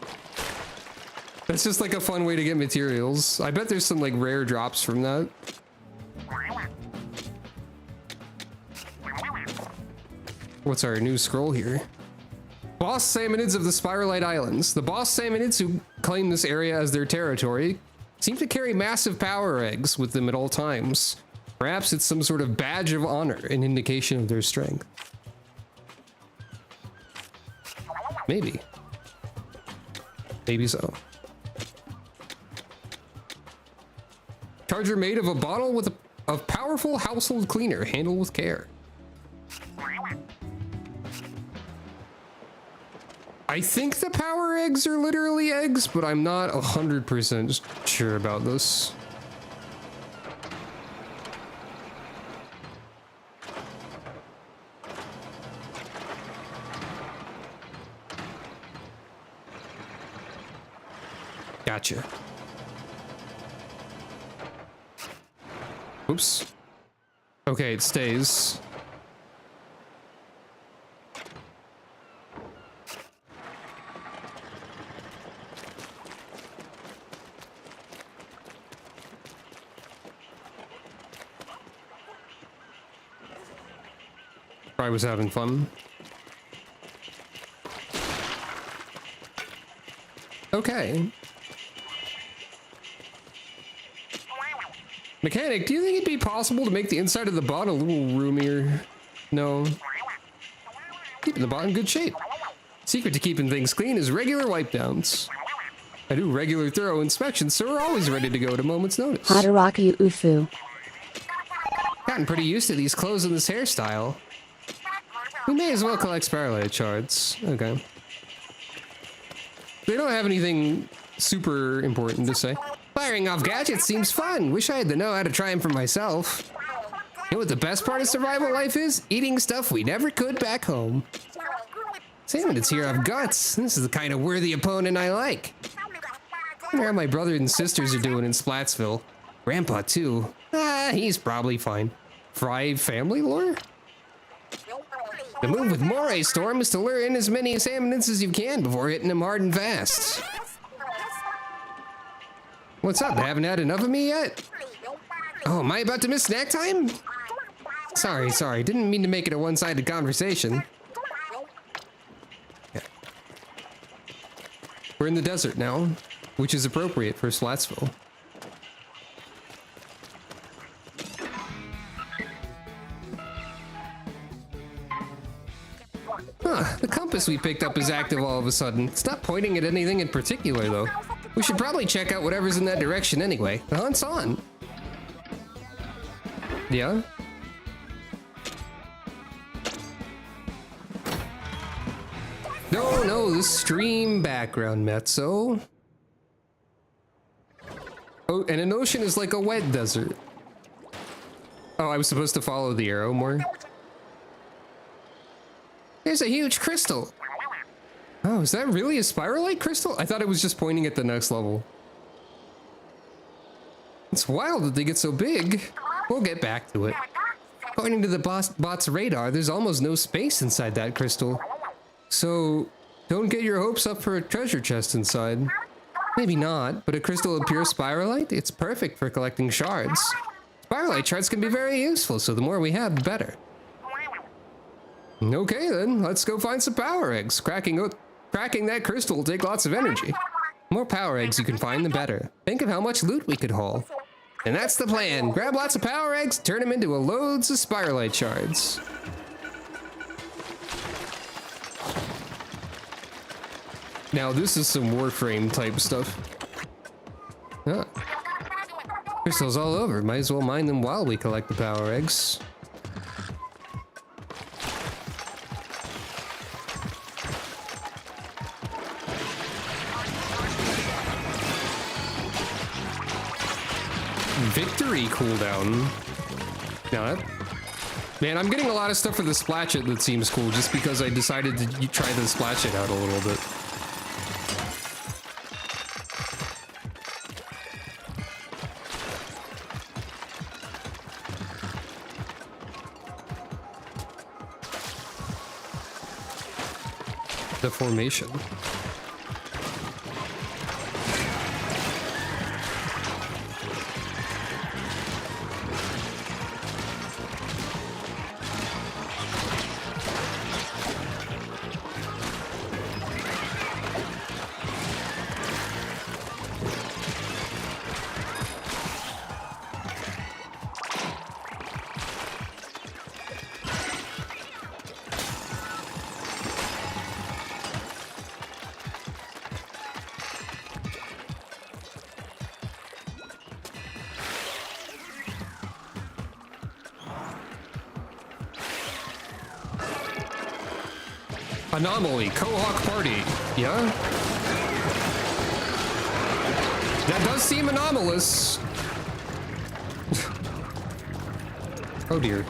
That's just like a fun way to get materials. I bet there's some like rare drops from that. What's our new scroll here? Boss Salmonids of the Spiralite Islands. The boss salmonids who claim this area as their territory seem to carry massive power eggs with them at all times. Perhaps it's some sort of badge of honor, an indication of their strength. Maybe. Maybe so. Charger made of a bottle with of powerful household cleaner, handled with care. I think the power eggs are literally eggs, but I'm not 100% sure about this. Gotcha. Oops. Okay, it stays. I was having fun. Okay. Mechanic, do you think it'd be possible to make the inside of the bot a little roomier? No. Keeping the bot in good shape. Secret to keeping things clean is regular wipe downs. I do regular thorough inspections, so we're always ready to go at a moment's notice. Hadaraki Ufu. Gotten pretty used to these clothes and this hairstyle. We may as well collect Spiralite shards. Okay. They don't have anything super important to say. Firing off gadgets seems fun. Wish I had to know how to try them for myself. You know what the best part of survival life is? Eating stuff we never could back home. Salmonids here have guts. This is the kind of worthy opponent I like. I wonder how my brother and sisters are doing in Splatsville. Grandpa, too. Ah, he's probably fine. Fry family lore? The move with Moray Storm is to lure in as many salmonids as you can before hitting them hard and fast. What's up? Haven't had enough of me yet? Oh, am I about to miss snack time? Sorry. Didn't mean to make it a one-sided conversation. Yeah. We're in the desert now, which is appropriate for Slatsville. Huh, the compass we picked up is active all of a sudden. It's not pointing at anything in particular, though. We should probably check out whatever's in that direction anyway. The hunt's on. Yeah? No, the stream background, Mezzo. Oh, and an ocean is like a wet desert. Oh, I was supposed to follow the arrow more? There's a huge crystal. Oh, is that really a spiralite crystal? I thought it was just pointing at the next level. It's wild that they get so big. We'll get back to it. According to the bot's radar, there's almost no space inside that crystal. So, don't get your hopes up for a treasure chest inside. Maybe not, but a crystal of pure spiralite? It's perfect for collecting shards. Spiralite shards can be very useful, so the more we have, the better. Okay then, let's go find some power eggs. Cracking that crystal will take lots of energy. The more power eggs you can find, the better. Think of how much loot we could haul. And that's the plan. Grab lots of power eggs, turn them into loads of spiralite shards. Now this is some Warframe type stuff. Ah. Crystals all over. Might as well mine them while we collect the power eggs. Victory cooldown. Now that... Man, I'm getting a lot of stuff for the Splatchet that seems cool just because I decided to try the Splatchet out a little bit. The formation. Anomaly, Cohawk Party, yeah? That does seem anomalous. Oh dear.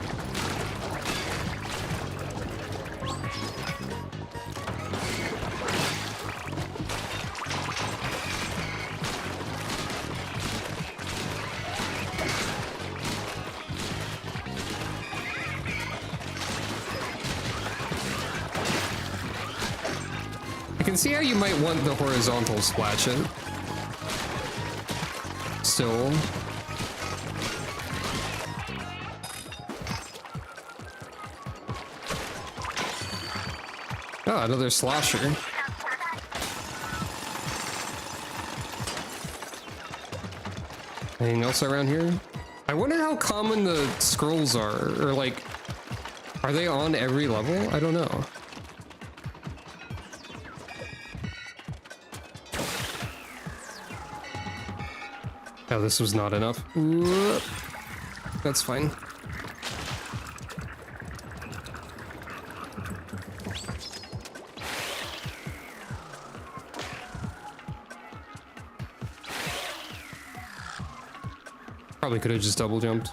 I can see how you might want the horizontal Splatchet. Still. Oh, another slosher. Anything else around here? I wonder how common the scrolls are, or like, are they on every level? I don't know. Oh, this was not enough. Ooh, that's fine. Probably could have just double jumped.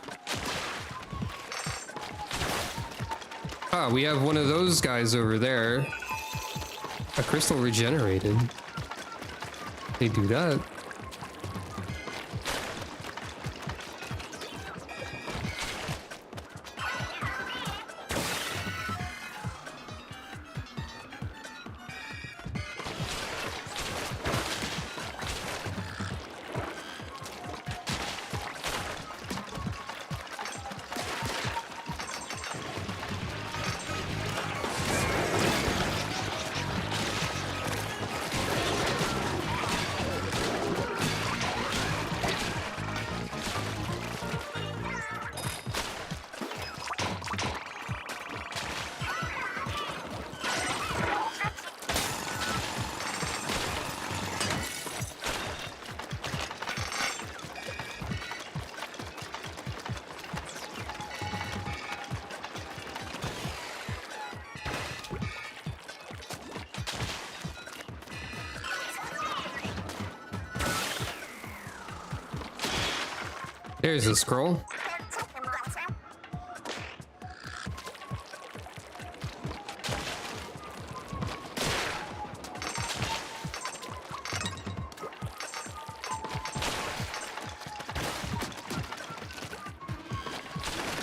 Ah, we have one of those guys over there. A crystal regenerated. They do that. There's a scroll.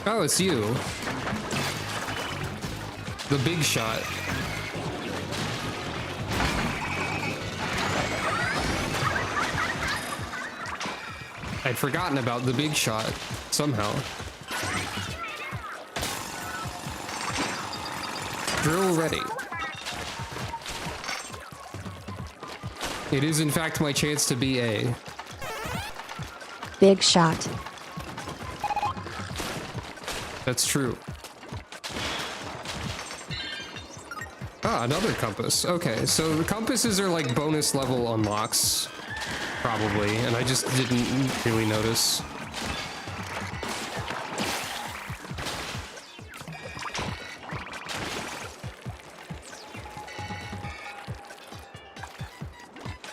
Oh, it's you. The big shot. I'd forgotten about the big shot, somehow. Drill ready. It is in fact my chance to be a... Big shot. That's true. Ah, another compass. Okay, so the compasses are like bonus level unlocks. Probably, and I just didn't really notice.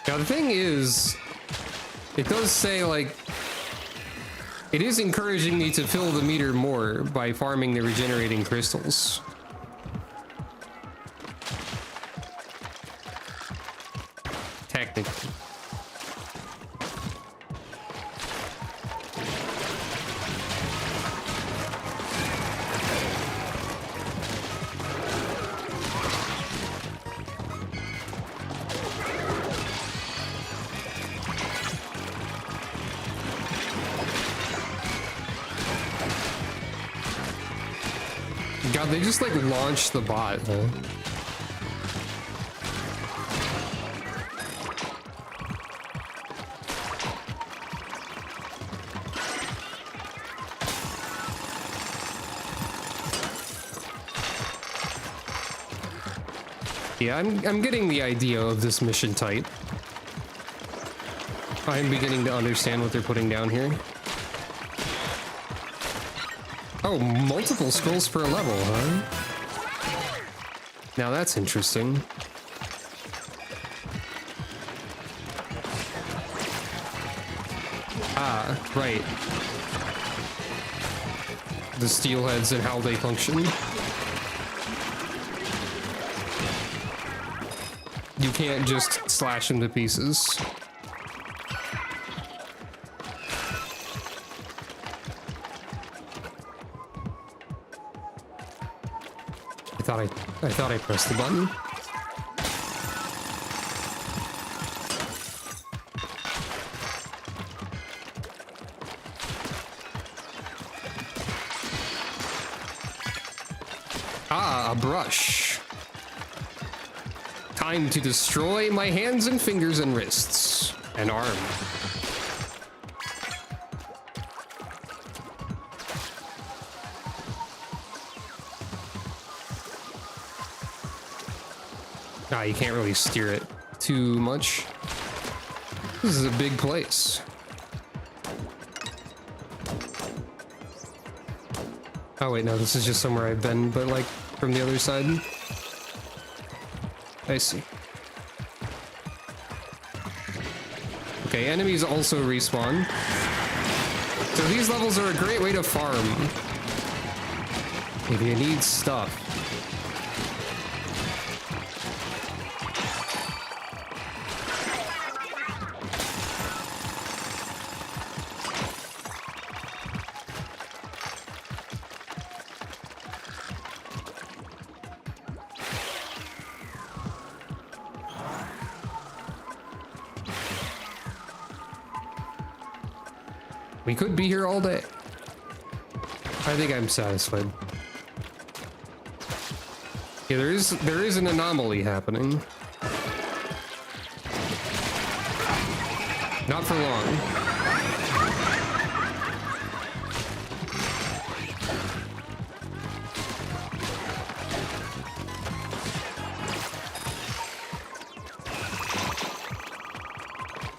Now the thing is, it does say like, it is encouraging me to fill the meter more by farming the regenerating crystals. Technically. God, they just like launched the bot, huh? Yeah, I'm getting the idea of this mission type. I'm beginning to understand what they're putting down here. Oh, multiple scrolls per level, huh? Now that's interesting. Ah, right. The steelheads and how they function. You can't just slash them to pieces. I thought I pressed the button. Ah, a brush. Time to destroy my hands and fingers and wrists. And arm. Ah, you can't really steer it too much. This is a big place. Oh wait, no, this is just somewhere I've been, but like from the other side. I see. Okay, enemies also respawn. So these levels are a great way to farm. If you need stuff. We could be here all day. I think I'm satisfied. Yeah, there is an anomaly happening. Not for long.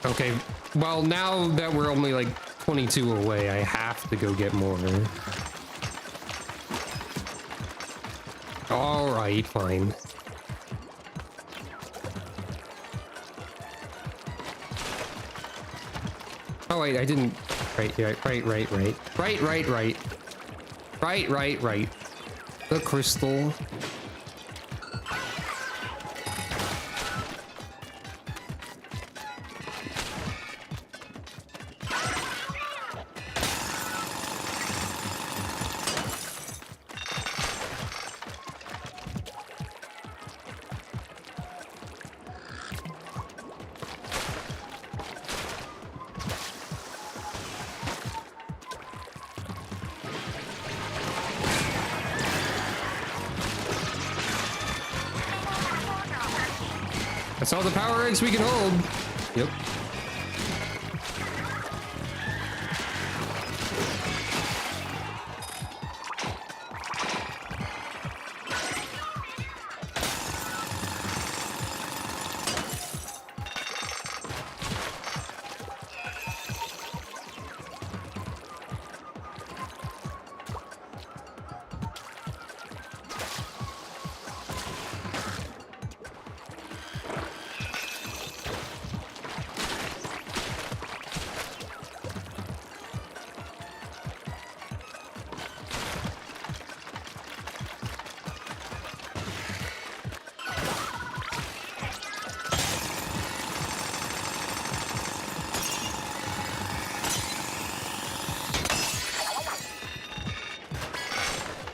Okay, well now that we're only like 22 away, I have to go get more. All right, fine. Oh wait, I didn't. Right. Right. The crystal. That's all the power eggs we can hold. Yep.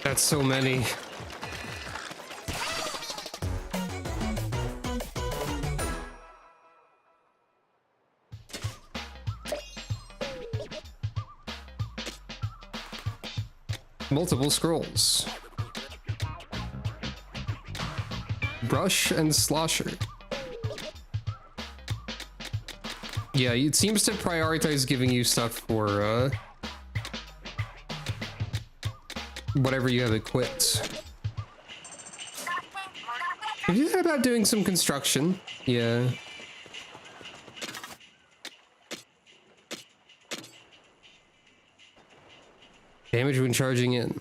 That's so many. Multiple scrolls. Brush and slosher. Yeah, it seems to prioritize giving you stuff for, whatever you have equipped. Have you thought about doing some construction? Yeah. Damage when charging in.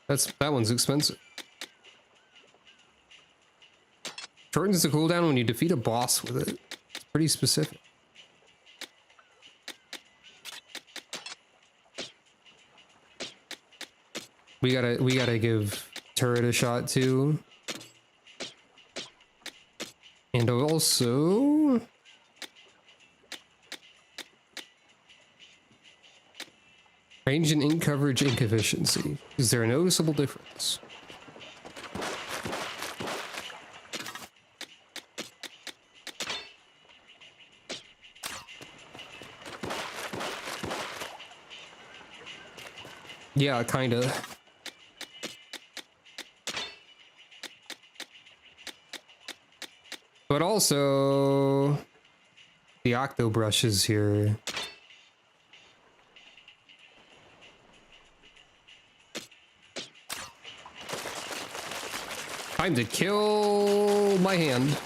That one's expensive. Shortens the cooldown when you defeat a boss with it. It's pretty specific. We gotta give turret a shot too. And also range and ink coverage, ink efficiency. Is there a noticeable difference? Yeah, kinda. But also the octo brushes here. Time to kill my hand.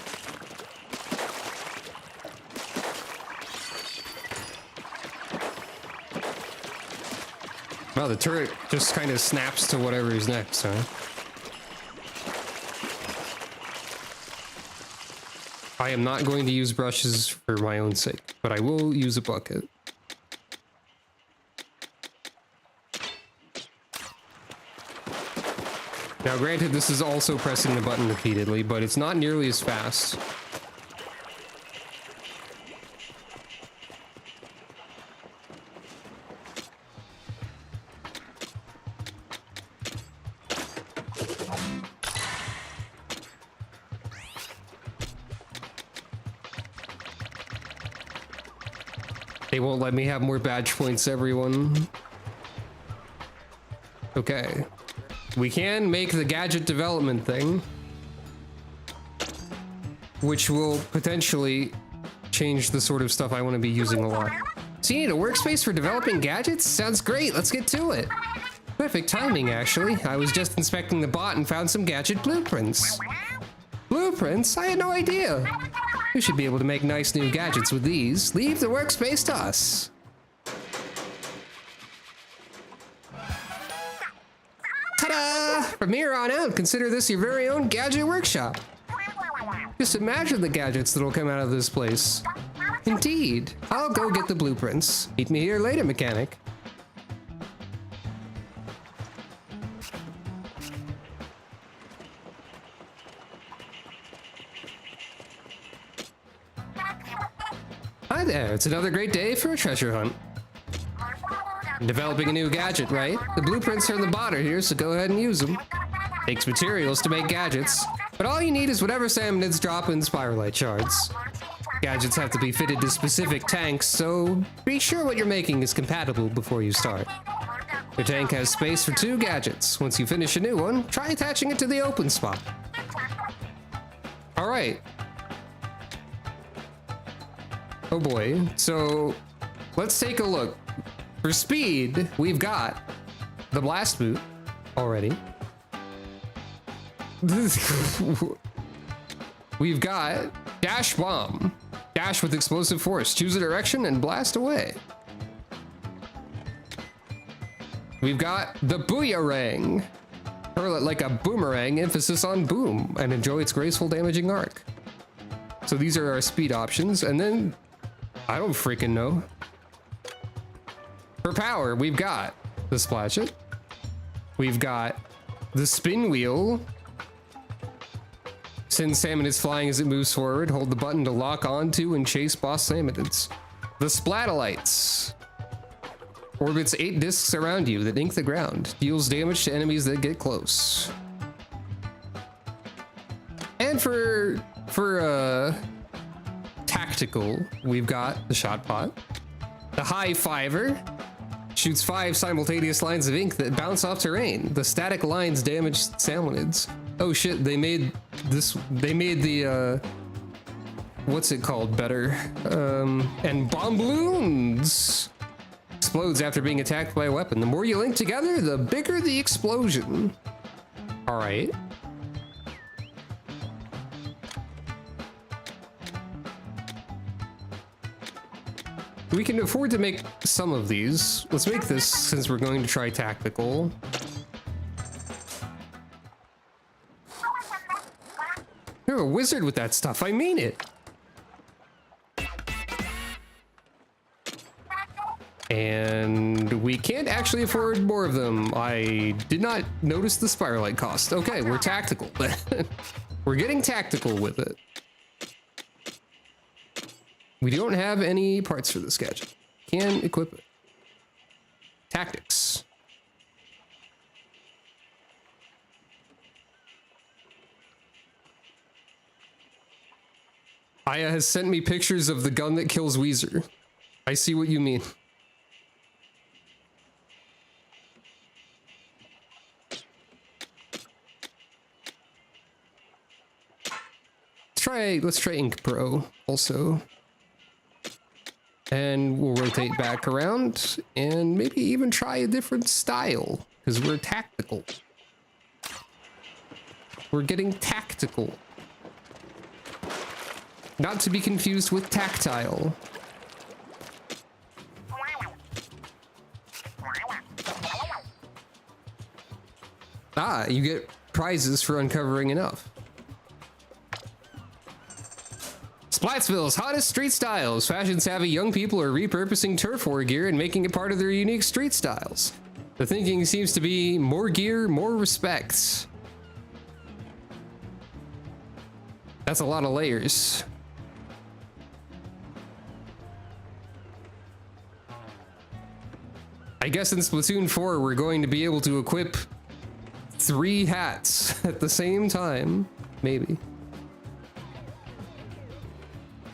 Wow, the turret just kind of snaps to whatever is next, huh? I am not going to use brushes for my own sake, but I will use a bucket. Now, granted, this is also pressing the button repeatedly, but it's not nearly as fast. They won't let me have more badge points, everyone. Okay. We can make the gadget development thing, which will potentially change the sort of stuff I want to be using a lot. So you need a workspace for developing gadgets? Sounds great, let's get to it. Perfect timing, actually. I was just inspecting the bot and found some gadget blueprints. Blueprints? I had no idea. We should be able to make nice new gadgets with these. Leave the workspace to us. Ta-da! From here on out, consider this your very own gadget workshop. Just imagine the gadgets that'll come out of this place. Indeed. I'll go get the blueprints. Meet me here later, mechanic. Hi there, it's another great day for a treasure hunt. Developing a new gadget, right? The blueprints are in the bot here, so go ahead and use them. Takes materials to make gadgets, but all you need is whatever Salmonids drop in Spiralite shards. Gadgets have to be fitted to specific tanks, so be sure what you're making is compatible before you start. Your tank has space for 2 gadgets. Once you finish a new one, try attaching it to the open spot. Alright. Oh boy. So let's take a look. For speed, we've got the blast boot already. We've got dash bomb. Dash with explosive force. Choose a direction and blast away. We've got the booyarang. Hurl it like a boomerang, emphasis on boom, and enjoy its graceful damaging arc. So these are our speed options, and then I don't freaking know. For power, we've got the splash it. We've got the spin wheel. Send salmonids flying as it moves forward. Hold the button to lock onto and chase boss salmonids. The splatolites. Orbits 8 discs around you that ink the ground. Deals damage to enemies that get close. And for tactical, we've got the shot pot. The high fiver. Shoots 5 simultaneous lines of ink that bounce off terrain. The static lines damage salmonids. Oh shit, they made the what's it called better? And bomb balloons explodes after being attacked by a weapon. The more you link together, the bigger the explosion. All right. We can afford to make some of these. Let's make this since we're going to try tactical. You're a wizard with that stuff, I mean it. And we can't actually afford more of them. I did not notice the spiralite cost. Okay, we're tactical. We're getting tactical with it. We don't have any parts for this gadget. Can equip it. Tactics. Aya has sent me pictures of the gun that kills Weezer. I see what you mean. Let's try Ink Pro also. And we'll rotate back around and maybe even try a different style because we're tactical. We're getting tactical. Not to be confused with tactile. Ah, you get prizes for uncovering enough. Splatsville's hottest street styles. Fashion-savvy young people are repurposing turf war gear and making it part of their unique street styles. The thinking seems to be more gear, more respect. That's a lot of layers. I guess in Splatoon 4, we're going to be able to equip 3 hats at the same time. Maybe.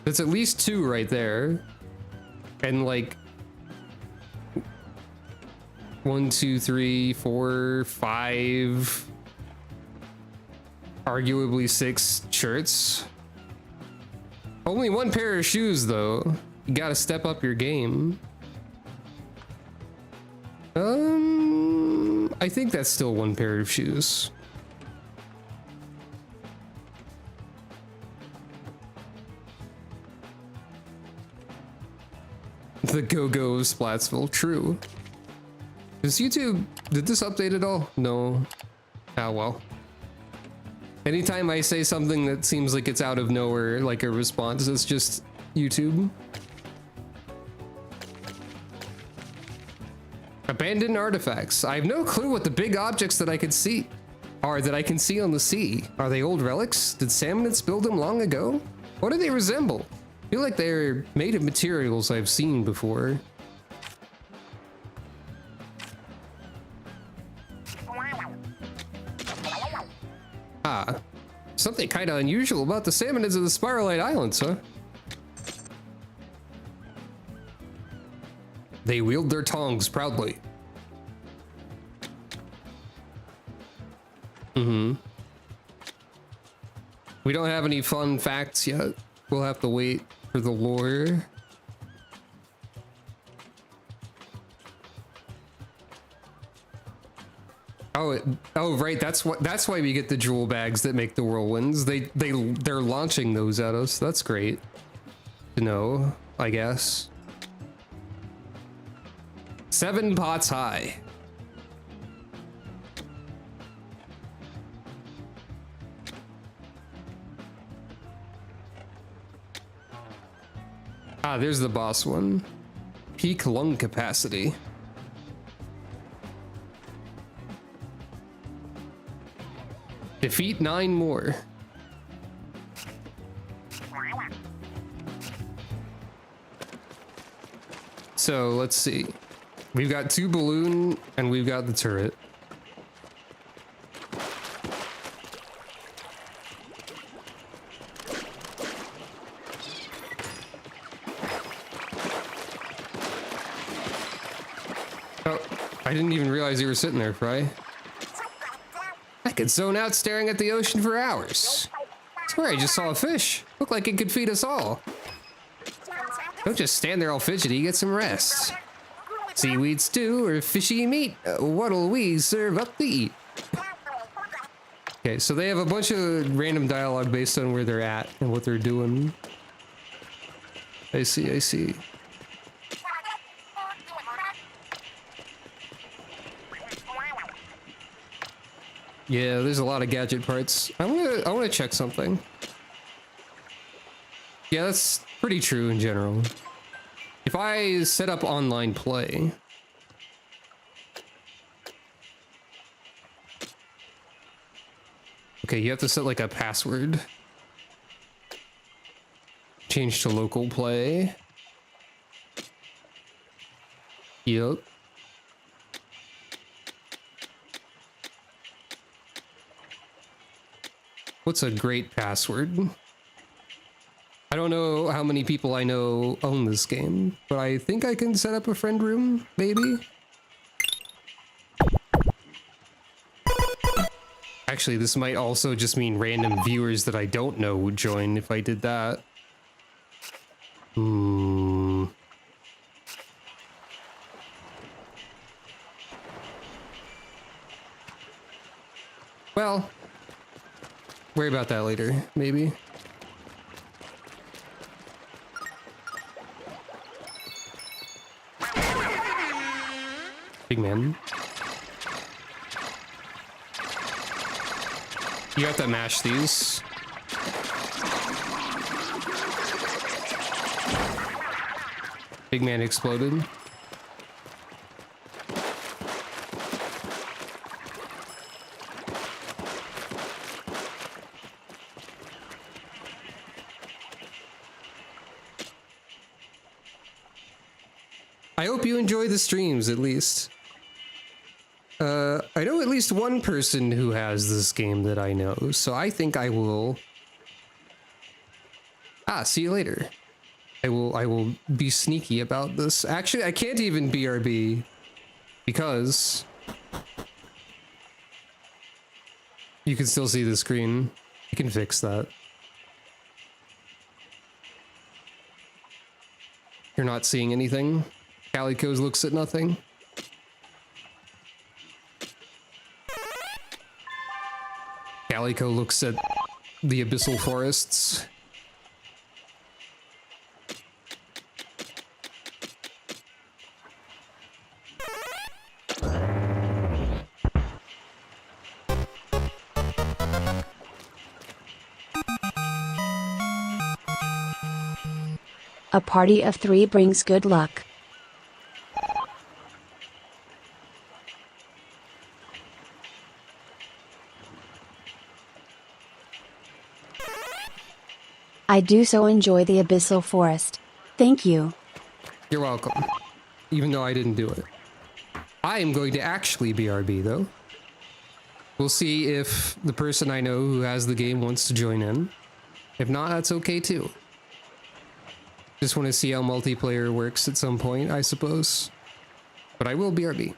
That's at least 2 right there. And like 1, 2, 3, 4, 5, arguably 6 shirts. Only 1 pair of shoes though. You gotta step up your game. I think that's still 1 pair of shoes. The go-go of Splatsville, true. Does YouTube, did this update at all? No. Ah, well. Anytime I say something that seems like it's out of nowhere, like a response, it's just YouTube. Abandoned artifacts. I have no clue what the big objects that I could see are that I can see on the sea. Are they old relics? Did salmonids build them long ago? What do they resemble? I feel like they're made of materials I've seen before. Ah, something kind of unusual about the salmonids of the Spiralite Islands, huh? They wield their tongs proudly. We don't have any fun facts yet. We'll have to wait for the lore. Oh, right. That's why we get the jewel bags that make the whirlwinds. They're launching those at us. That's great to know, I guess. 7 pots high. Ah, there's the boss one. Peak lung capacity. Defeat 9 more. So let's see. We've got 2 balloon and we've got the turret. Oh, I didn't even realize you were sitting there, Fry. I could zone out staring at the ocean for hours. I swear I just saw a fish. Looked like it could feed us all. Don't just stand there all fidgety, get some rest. Seaweed stew or fishy meat, what'll we serve up to eat? Okay, so they have a bunch of random dialogue based on where they're at and what they're doing. I see, I see. Yeah, there's a lot of gadget parts. I wanna check something. Yeah, that's pretty true in general. If I set up online play, okay, you have to set like a password. Change to local play. Yep. What's a great password? I don't know how many people I know own this game, but I think I can set up a friend room, maybe? Actually, this might also just mean random viewers that I don't know would join if I did that. Well, worry about that later, maybe. Big man. You have to mash these. Big man exploded. I hope you enjoy the streams, at least. I know at least one person who has this game that I know, so I think I will... Ah, see you later. I will be sneaky about this. Actually, I can't even BRB, because... you can still see the screen. You can fix that. You're not seeing anything? Calico's looks at nothing? Calico looks at the abyssal forests. A party of 3 brings good luck. I do so enjoy the abyssal forest. Thank you. You're welcome. Even though I didn't do it. I am going to actually BRB though. We'll see if the person I know who has the game wants to join in. If not, that's okay too. Just want to see how multiplayer works at some point, I suppose. But I will BRB.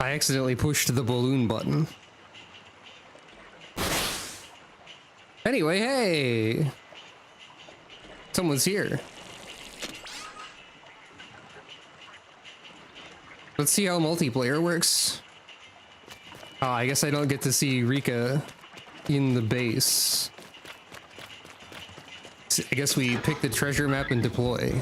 I accidentally pushed the balloon button. Anyway, hey! Someone's here. Let's see how multiplayer works. Oh, I guess I don't get to see Rika in the base. I guess we pick the treasure map and deploy.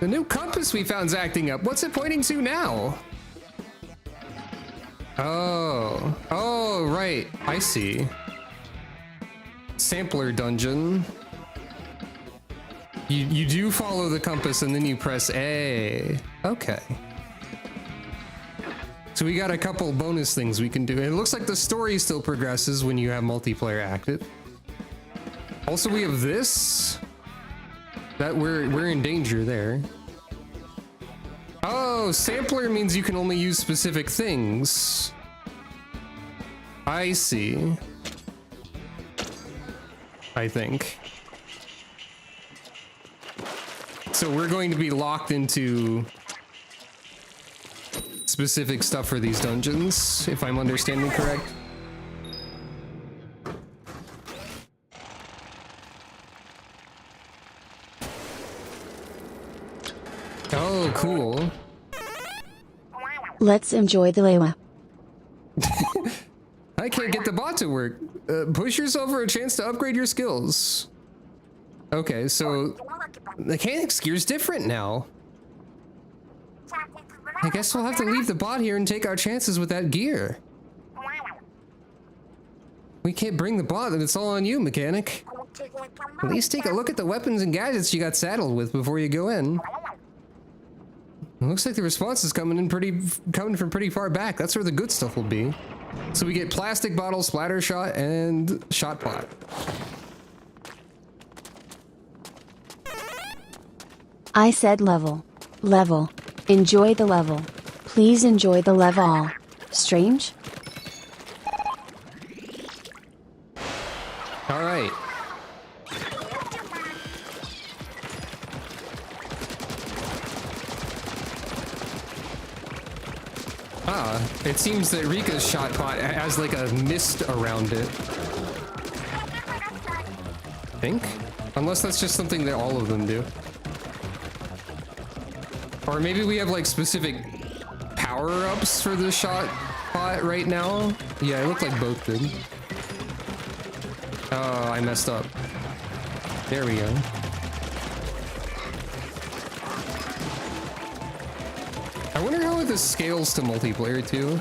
The new compass we found's acting up. What's it pointing to now? Oh. Oh, right. I see. Sampler dungeon. You do follow the compass and then you press A. Okay. So we got a couple bonus things we can do. And it looks like the story still progresses when you have multiplayer active. Also, we have this. That we're in danger there. Oh, sampler means you can only use specific things. I see. I think. So we're going to be locked into specific stuff for these dungeons, if I'm understanding correct. Oh, cool. Let's enjoy the lewa. I can't get the bot to work. Push yourself for a chance to upgrade your skills. Okay, so mechanics gear's different now. I guess we'll have to leave the bot here and take our chances with that gear. We can't bring the bot, and it's all on you, mechanic. At least take a look at the weapons and gadgets you got saddled with before you go in. It looks like the response is coming from pretty far back. That's where the good stuff will be. So we get plastic bottle, splatter shot, and shot pot. I said level. Level. Enjoy the level. Please enjoy the level. Strange? Alright. Ah, it seems that Rika's shot pot has like a mist around it. I think? Unless that's just something that all of them do. Or maybe we have like specific power-ups for the shot pot right now. Yeah, it looked like both did. Oh, I messed up. There we go. I wonder how this scales to multiplayer too.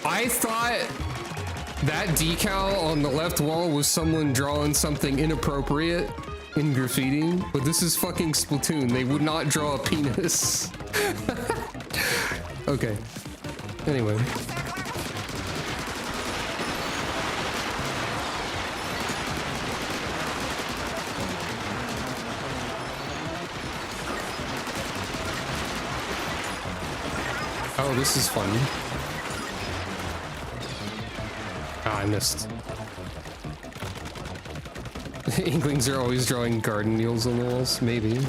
I thought that decal on the left wall was someone drawing something inappropriate in graffiti, but this is fucking Splatoon. They would not draw a penis. Okay. Anyway. Oh, this is fun. Ah, I missed. Inklings are always drawing garden wheels on the walls, maybe.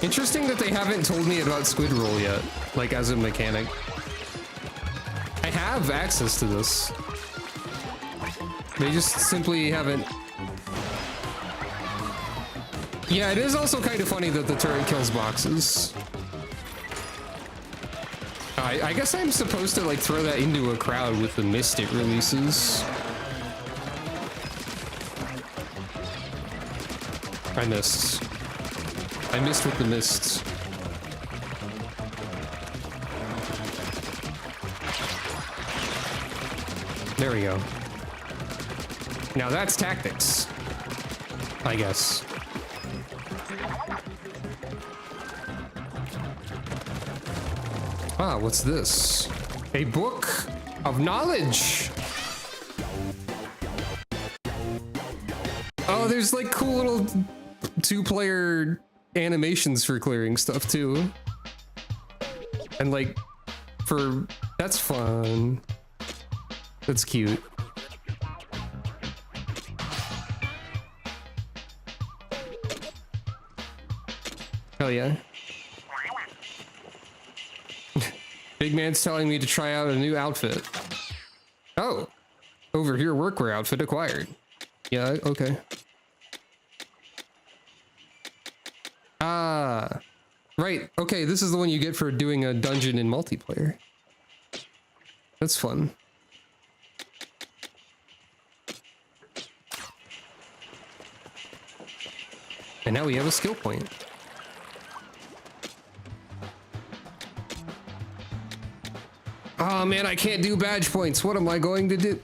Interesting that they haven't told me about Squid Roll yet, like as a mechanic. I have access to this. They just simply haven't. Yeah, it is also kind of funny that the turret kills boxes. I guess I'm supposed to like throw that into a crowd with the mist it releases. I missed. I missed with the mists. There we go. Now that's tactics, I guess. Ah, what's this? A book of knowledge. Oh, there's like cool little two-player animations for clearing stuff too. And like, that's fun. That's cute. Hell yeah. Big man's telling me to try out a new outfit. Oh, over here, workwear outfit acquired. Yeah, okay. Ah, right. Okay, this is the one you get for doing a dungeon in multiplayer. That's fun. And now we have a skill point. Oh man, I can't do badge points. What am I going to do?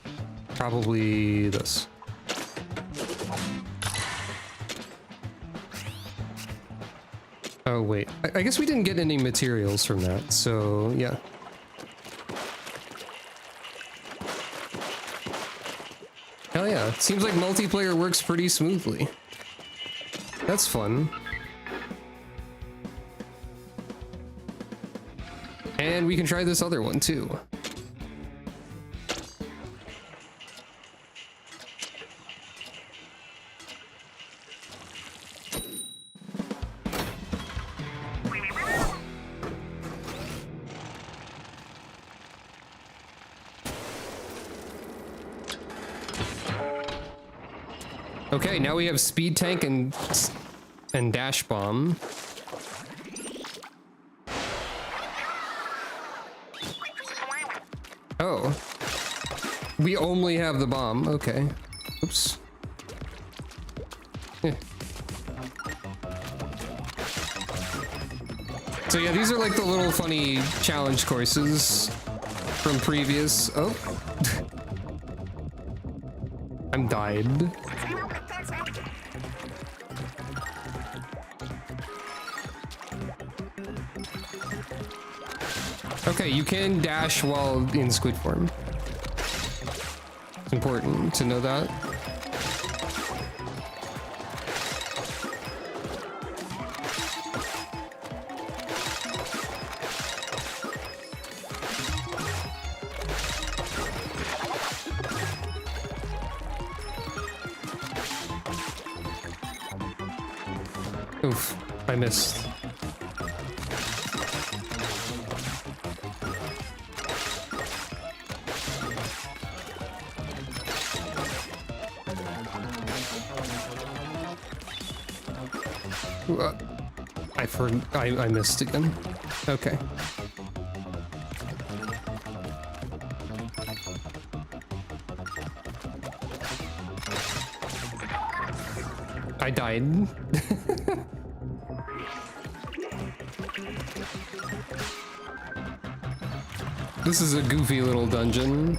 Probably this. Oh wait, I guess we didn't get any materials from that, so yeah. Hell yeah, seems like multiplayer works pretty smoothly. That's fun. And we can try this other one too. Okay, now we have speed tank and dash bomb. Oh. We only have the bomb. Okay. Oops. Yeah. So yeah, these are like the little funny challenge courses from previous. Oh. I'm died. Okay, you can dash while in squid form. It's important to know that. Oof, I missed. I missed again. Okay. I died. This is a goofy little dungeon.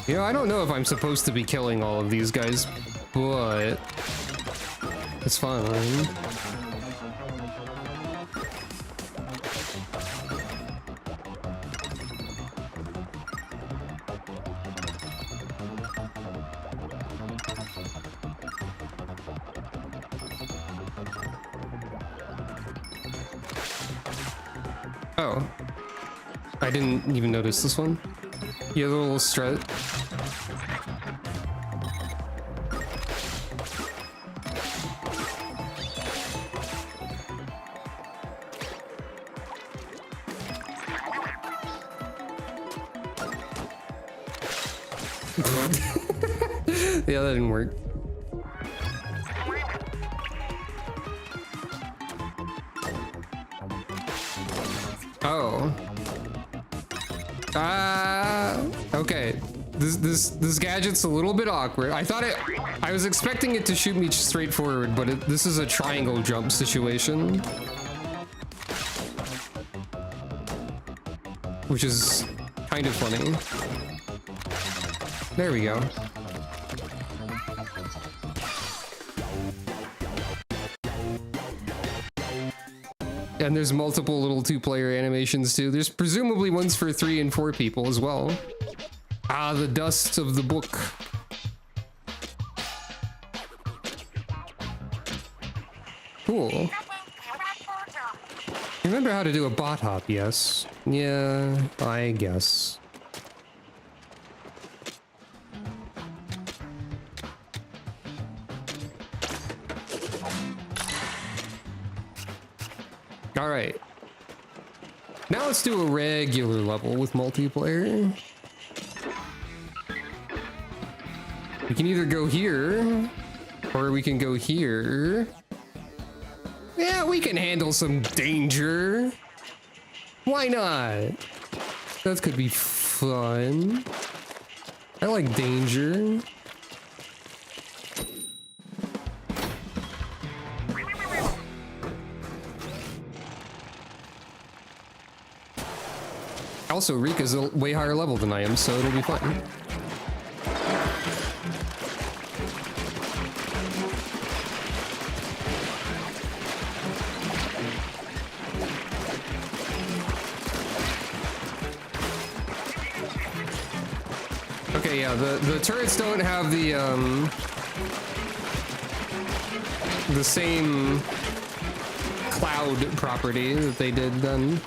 You know, I don't know if I'm supposed to be killing all of these guys, but it's fine. Oh, I didn't even notice this one. You have a little strut. Yeah, that didn't work. Oh. Okay. This gadget's a little bit awkward. I was expecting it to shoot me straight forward, but this is a triangle jump situation. Which is kind of funny. There we go. And there's multiple little 2-player animations too. There's presumably ones for 3 and 4 people as well. Ah, the dust of the book. Cool. Remember how to do a bot hop, yes? Yeah, I guess. Alright. Now let's do a regular level with multiplayer. We can either go here, or we can go here. Yeah, we can handle some danger. Why not? That could be fun. I like danger. Also, Rika's a way higher level than I am, so it'll be fun. Okay, yeah, the turrets don't have the same cloud property that they did then.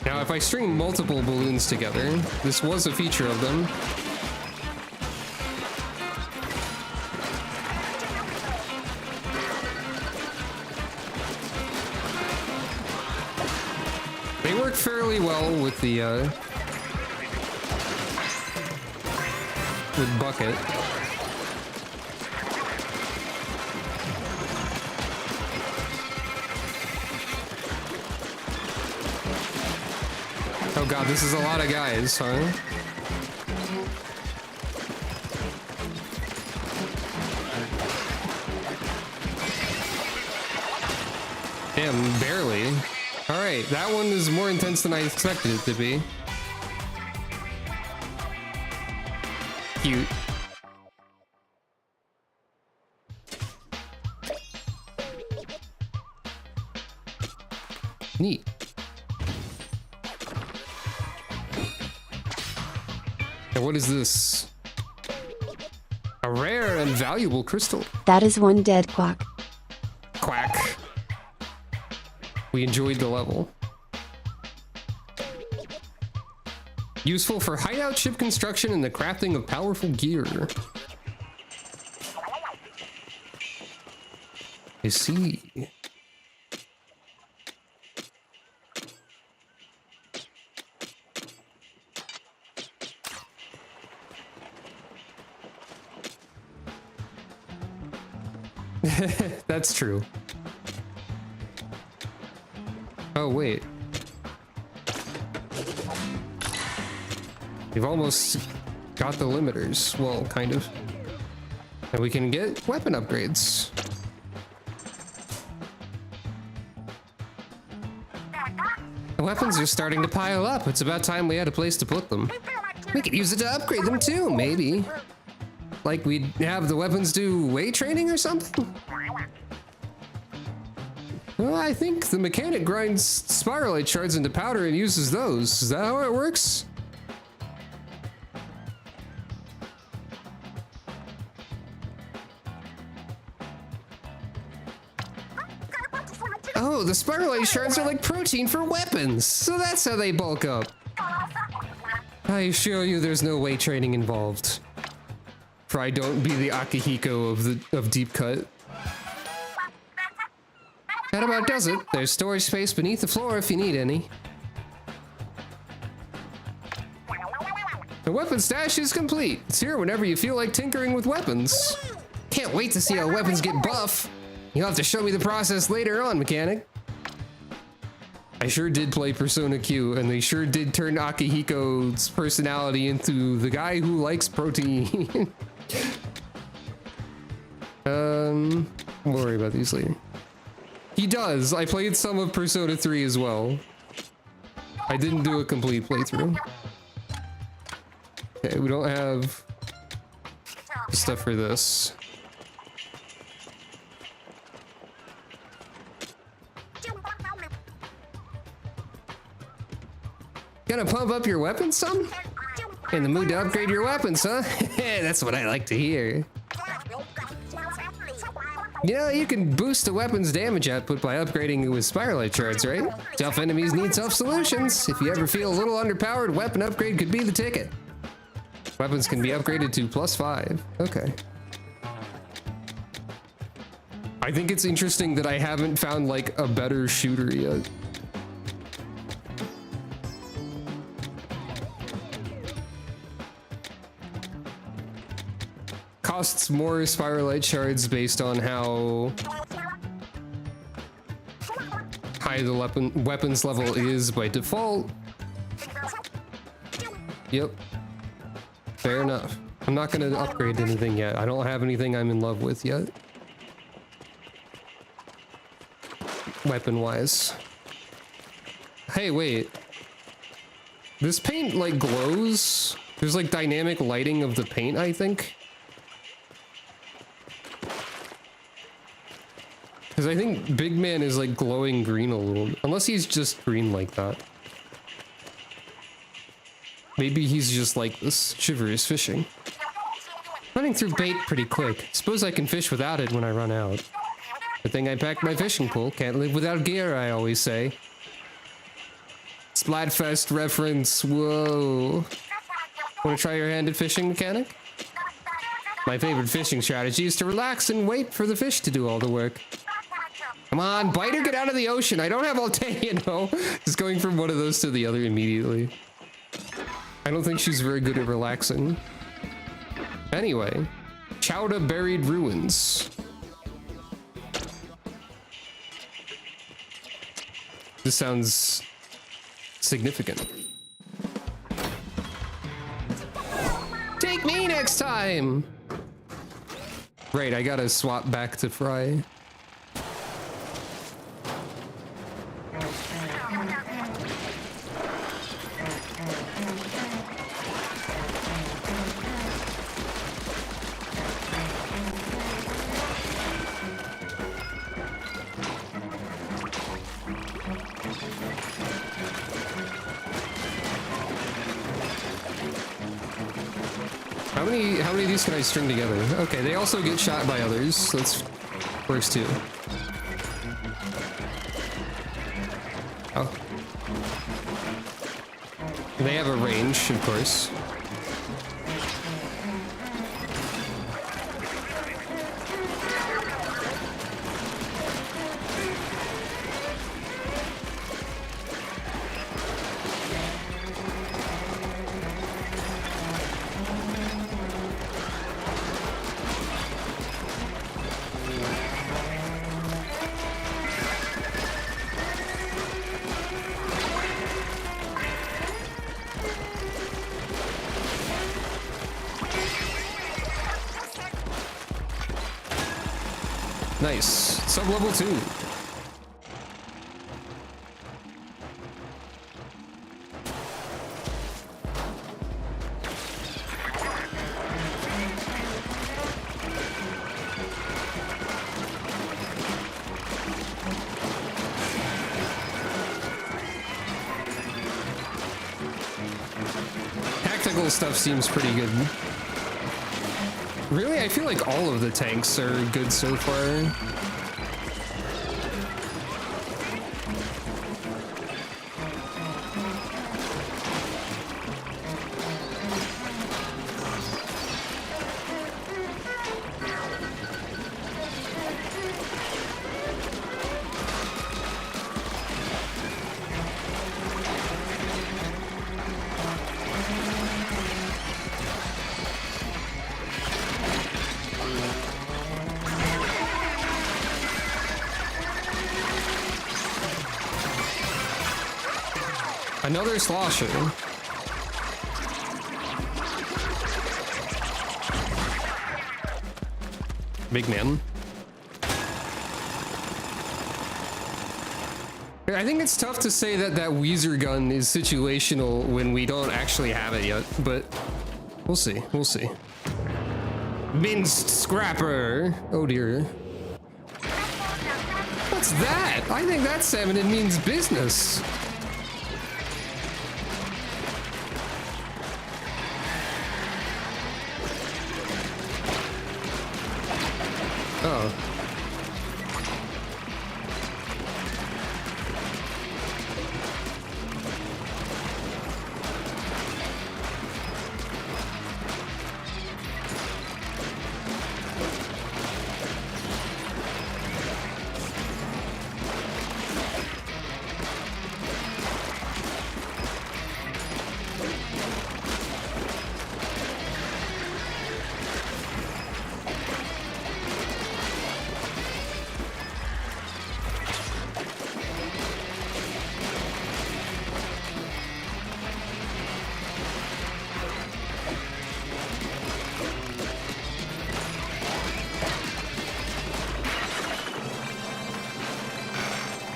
Now, if I string multiple balloons together, this was a feature of them. They work fairly well with the, with Bucket. Oh god, this is a lot of guys, huh? Damn, barely. Alright, that one is more intense than I expected it to be. Cute. Neat. And what is this? A rare and valuable crystal. That is one dead quack. Quack. We enjoyed the level. Useful for hideout ship construction and the crafting of powerful gear. I see. That's true. Oh, wait. We've almost got the limiters. Well, kind of. And we can get weapon upgrades. The weapons are starting to pile up. It's about time we had a place to put them. We could use it to upgrade them too, maybe. Like we'd have the weapons do weight training or something? Well, I think the mechanic grinds spiralite shards into powder and uses those. Is that how it works? Oh, the spiralite shards are like protein for weapons. So that's how they bulk up. I assure you there's no weight training involved. For I don't be the Akihiko of Deep Cut. That about does it. There's storage space beneath the floor if you need any. The weapon stash is complete. It's here whenever you feel like tinkering with weapons. Can't wait to see how weapons get buff. You'll have to show me the process later on, mechanic. I sure did play Persona Q, and they sure did turn Akihiko's personality into the guy who likes protein. We'll worry about these later. He does. I played some of Persona 3 as well. I didn't do a complete playthrough. Okay, we don't have stuff for this. Gonna pump up your weapons some? In the mood to upgrade your weapons, huh? That's what I like to hear. You know, you can boost a weapon's damage output by upgrading it with Spiralite shards, right? Tough enemies need tough solutions. If you ever feel a little underpowered, weapon upgrade could be the ticket. Weapons can be upgraded to +5. Okay. I think it's interesting that I haven't found like a better shooter yet. Costs more Spiralite shards based on how high the weapons level is by default. Yep. Fair enough. I'm not gonna upgrade anything yet. I don't have anything I'm in love with yet. Weapon-wise. Hey, wait. This paint, like, glows? There's, like, dynamic lighting of the paint, I think. Because I think Big Man is, like, glowing green a little. Unless he's just green like that. Maybe he's just like this. Shiver is fishing. Running through bait pretty quick. Suppose I can fish without it when I run out. Good thing I packed my fishing pole. Can't live without gear, I always say. Splatfest reference. Whoa. Want to try your hand at fishing, mechanic? My favorite fishing strategy is to relax and wait for the fish to do all the work. Come on, bite or get out of the ocean. I don't have all day, you know. Just going from one of those to the other immediately. I don't think she's very good at relaxing. Anyway, Chowda Buried Ruins. This sounds significant. Take me next time! Right, I gotta swap back to Fry. How many of these can I string together? Okay, they also get shot by others, so that's works too. Oh. They have a range, of course. Nice. Sub-level 2. Tactical stuff seems pretty good. Really? I feel like all of the tanks are good so far. Another slosher. Big man. I think it's tough to say that that Weezer gun is situational when we don't actually have it yet, but we'll see. We'll see. Minced scrapper. Oh dear. What's that? I think that salmon means business. Oh.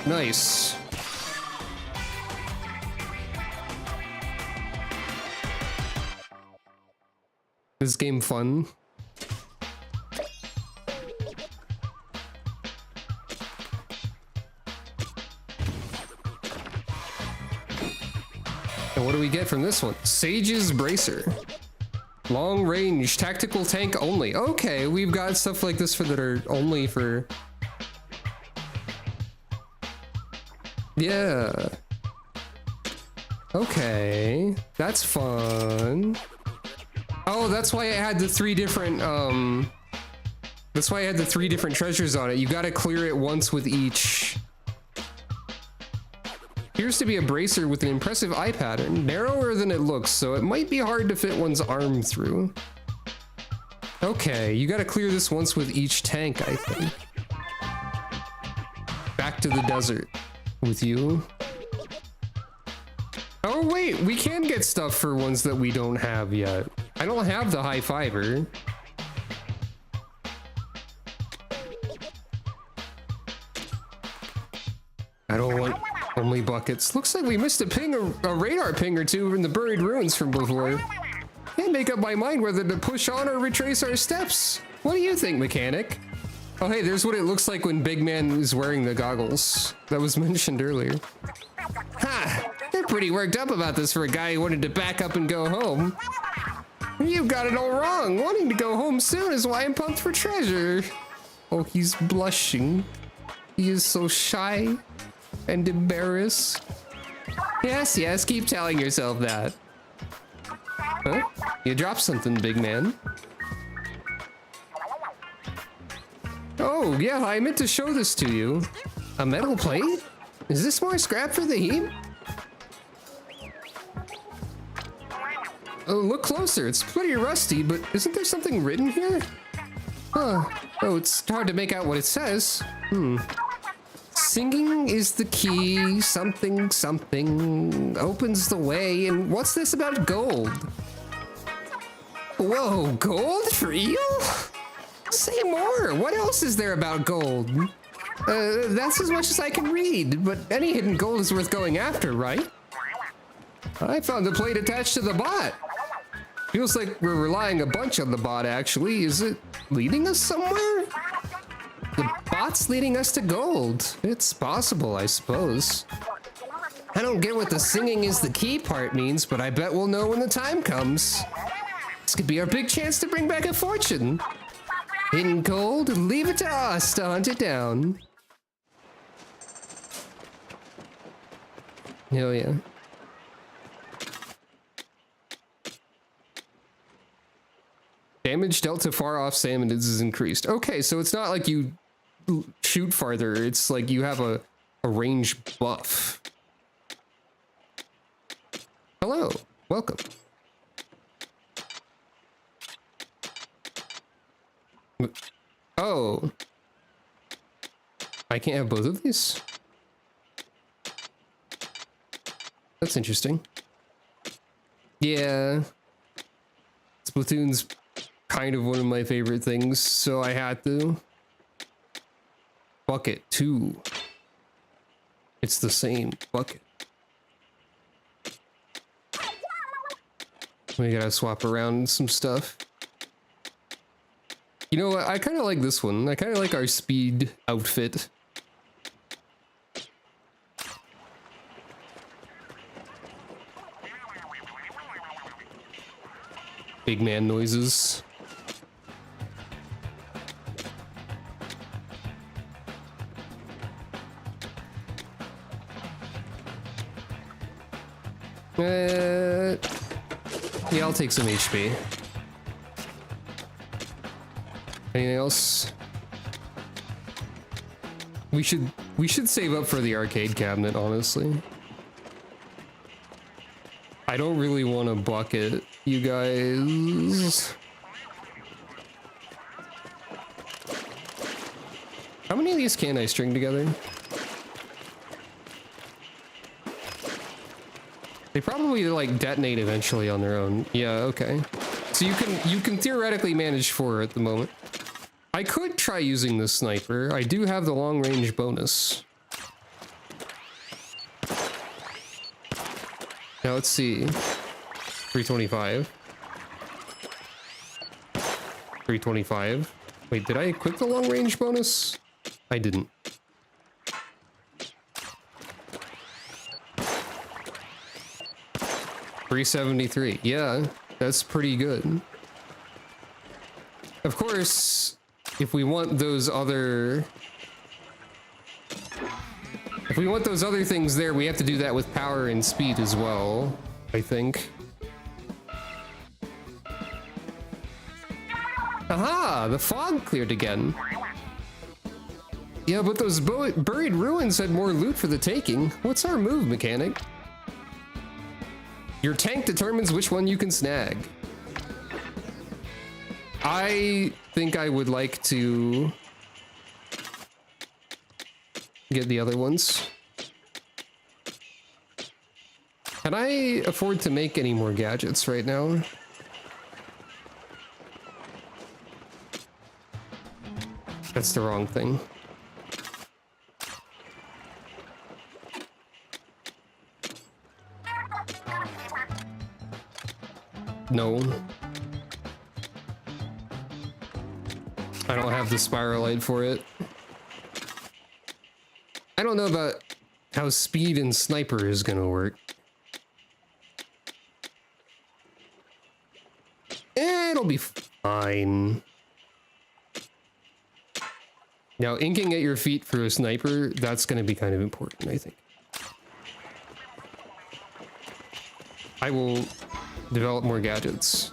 Nice. This game fun. And what do we get from this one? Sage's Bracer. Long range tactical tank only. Okay, we've got stuff like this for that are only for... Yeah. Okay. That's fun. Oh, that's why it had the three different, that's why I had the three different treasures on it. You gotta clear it once with each. Appears to be a bracer with an impressive eye pattern. Narrower than it looks, so it might be hard to fit one's arm through. Okay, you gotta clear this once with each tank, I think. Back to the desert. With you. Oh wait, we can get stuff for ones that we don't have yet. I don't have the high fiber. I don't want only buckets. Looks like we missed a ping, a radar ping or two in the buried ruins from before. Can't make up my mind whether to push on or retrace our steps. What do you think, mechanic? Oh hey, there's what it looks like when Big Man is wearing the goggles. That was mentioned earlier. Ha! They're pretty worked up about this for a guy who wanted to back up and go home. You've got it all wrong. Wanting to go home soon is why I'm pumped for treasure. Oh, he's blushing. He is so shy and embarrassed. Yes, yes, keep telling yourself that. Huh? You dropped something, big man. Oh, yeah, I meant to show this to you. A metal plate? Is this more scrap for the heap? Oh, look closer. It's pretty rusty, but isn't there something written here? Huh. Oh, it's hard to make out what it says. Singing is the key, something, something, opens the way, and what's this about gold? Whoa, gold for you? Say more. What else is there about gold? That's as much as I can read, but any hidden gold is worth going after, right? I found the plate attached to the bot. Feels like we're relying a bunch on the bot, actually. Is it leading us somewhere? The bot's leading us to gold. It's possible, I suppose. I don't get what the singing is the key part means, but I bet we'll know when the time comes. This could be our big chance to bring back a fortune. Hidden gold, leave it to us to hunt it down. Hell yeah. Damage dealt to far off salmon is increased. Okay, so it's not like you shoot farther, it's like you have a range buff. Hello, welcome. Oh. I can't have both of these? That's interesting. Yeah. Splatoon's kind of one of my favorite things, so I had to. Bucket 2. It's the same bucket. We gotta swap around some stuff. You know what? I kind of like this one. I kind of like our speed outfit. Big man noises. Yeah, I'll take some HP. Anything else? We should save up for the arcade cabinet, honestly. I don't really want to bucket, you guys. How many of these can I string together? They probably like detonate eventually on their own. Yeah, okay. So you can theoretically manage 4 at the moment. I could try using the sniper. I do have the long range bonus. Now let's see. 325. 325. Wait, did I equip the long range bonus? I didn't. $373. Yeah, that's pretty good. Of course, if we want those other things there, we have to do that with power and speed as well, I think. Aha! The fog cleared again. Yeah, but those buried ruins had more loot for the taking. What's our move, mechanic? Your tank determines which one you can snag. I think I would like to get the other ones. Can I afford to make any more gadgets right now? That's the wrong thing. No. I don't have the spiralite for it. I don't know about how speed and sniper is gonna work. It'll be fine. Now, inking at your feet for a sniper, that's gonna be kind of important, I think. I will develop more gadgets.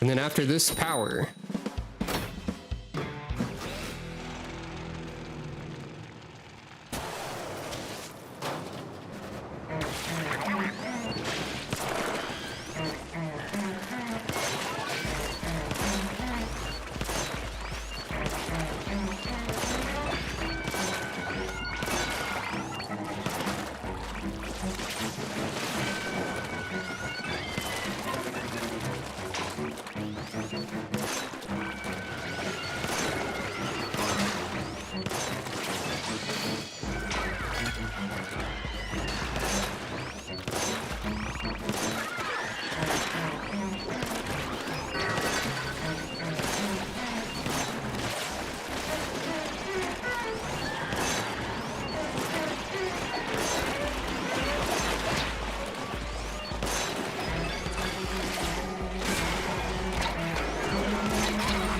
And then after this, power.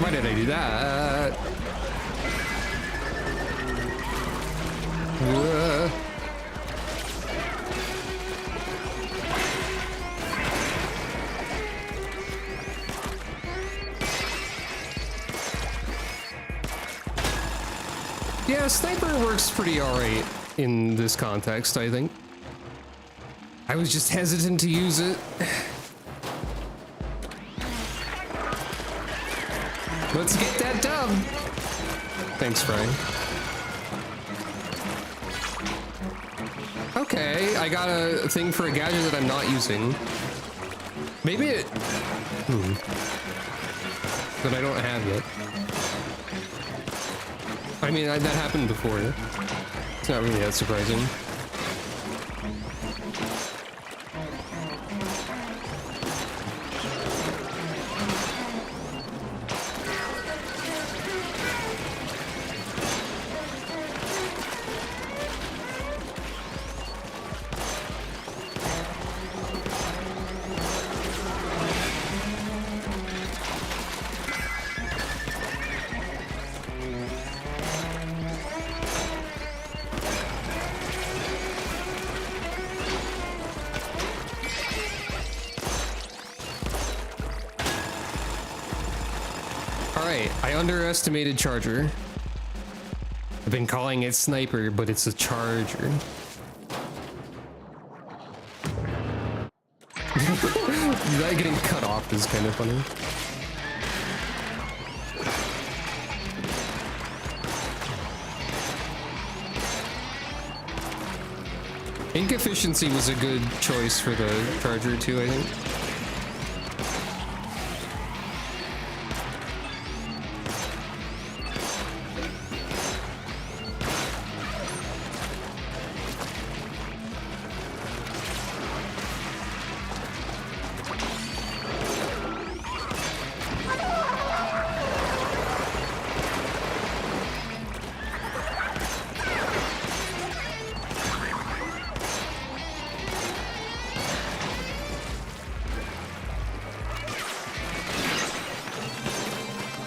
Why did I do that? Yeah, sniper works pretty alright in this context, I think. I was just hesitant to use it. Let's get that dub. Thanks, Fry. Okay, I got a thing for a gadget that I'm not using. Maybe it... That I don't have yet. I mean, that happened before. It's not really that surprising. Alright, I underestimated Charger. I've been calling it Sniper, but it's a Charger. That getting cut off is kind of funny. Ink efficiency was a good choice for the Charger too, I think.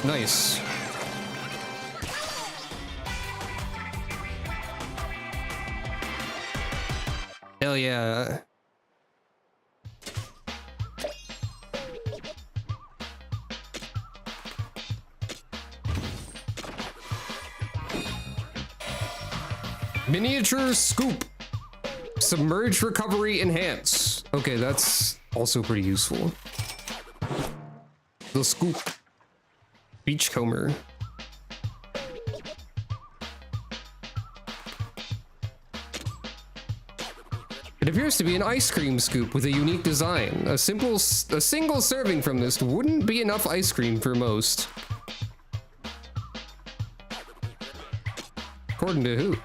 Nice. Hell yeah. Miniature scoop. Submerged recovery enhance. Okay, that's also pretty useful. The scoop. Beachcomber. It appears to be an ice cream scoop with a unique design. A single serving from this wouldn't be enough ice cream for most. According to who?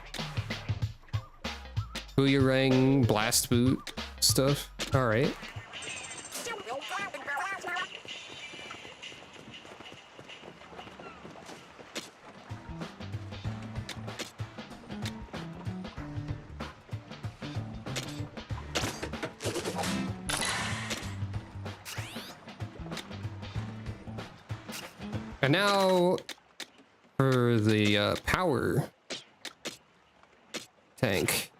Booyarang, blast boot stuff. All right. And now for the power tank.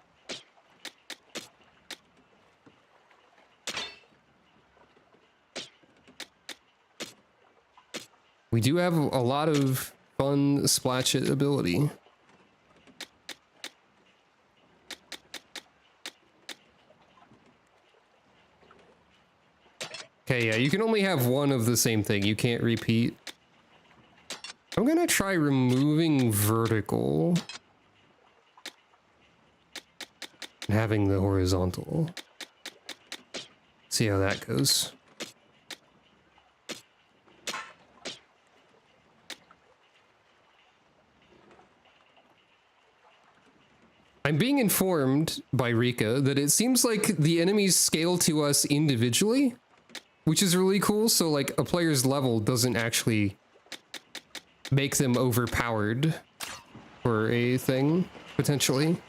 We do have a lot of fun splash it ability. Okay, yeah, you can only have one of the same thing. You can't repeat. I'm gonna try removing vertical and having the horizontal. See how that goes. I'm being informed by Rika that it seems like the enemies scale to us individually, which is really cool. So like a player's level doesn't actually make them overpowered for a thing, potentially.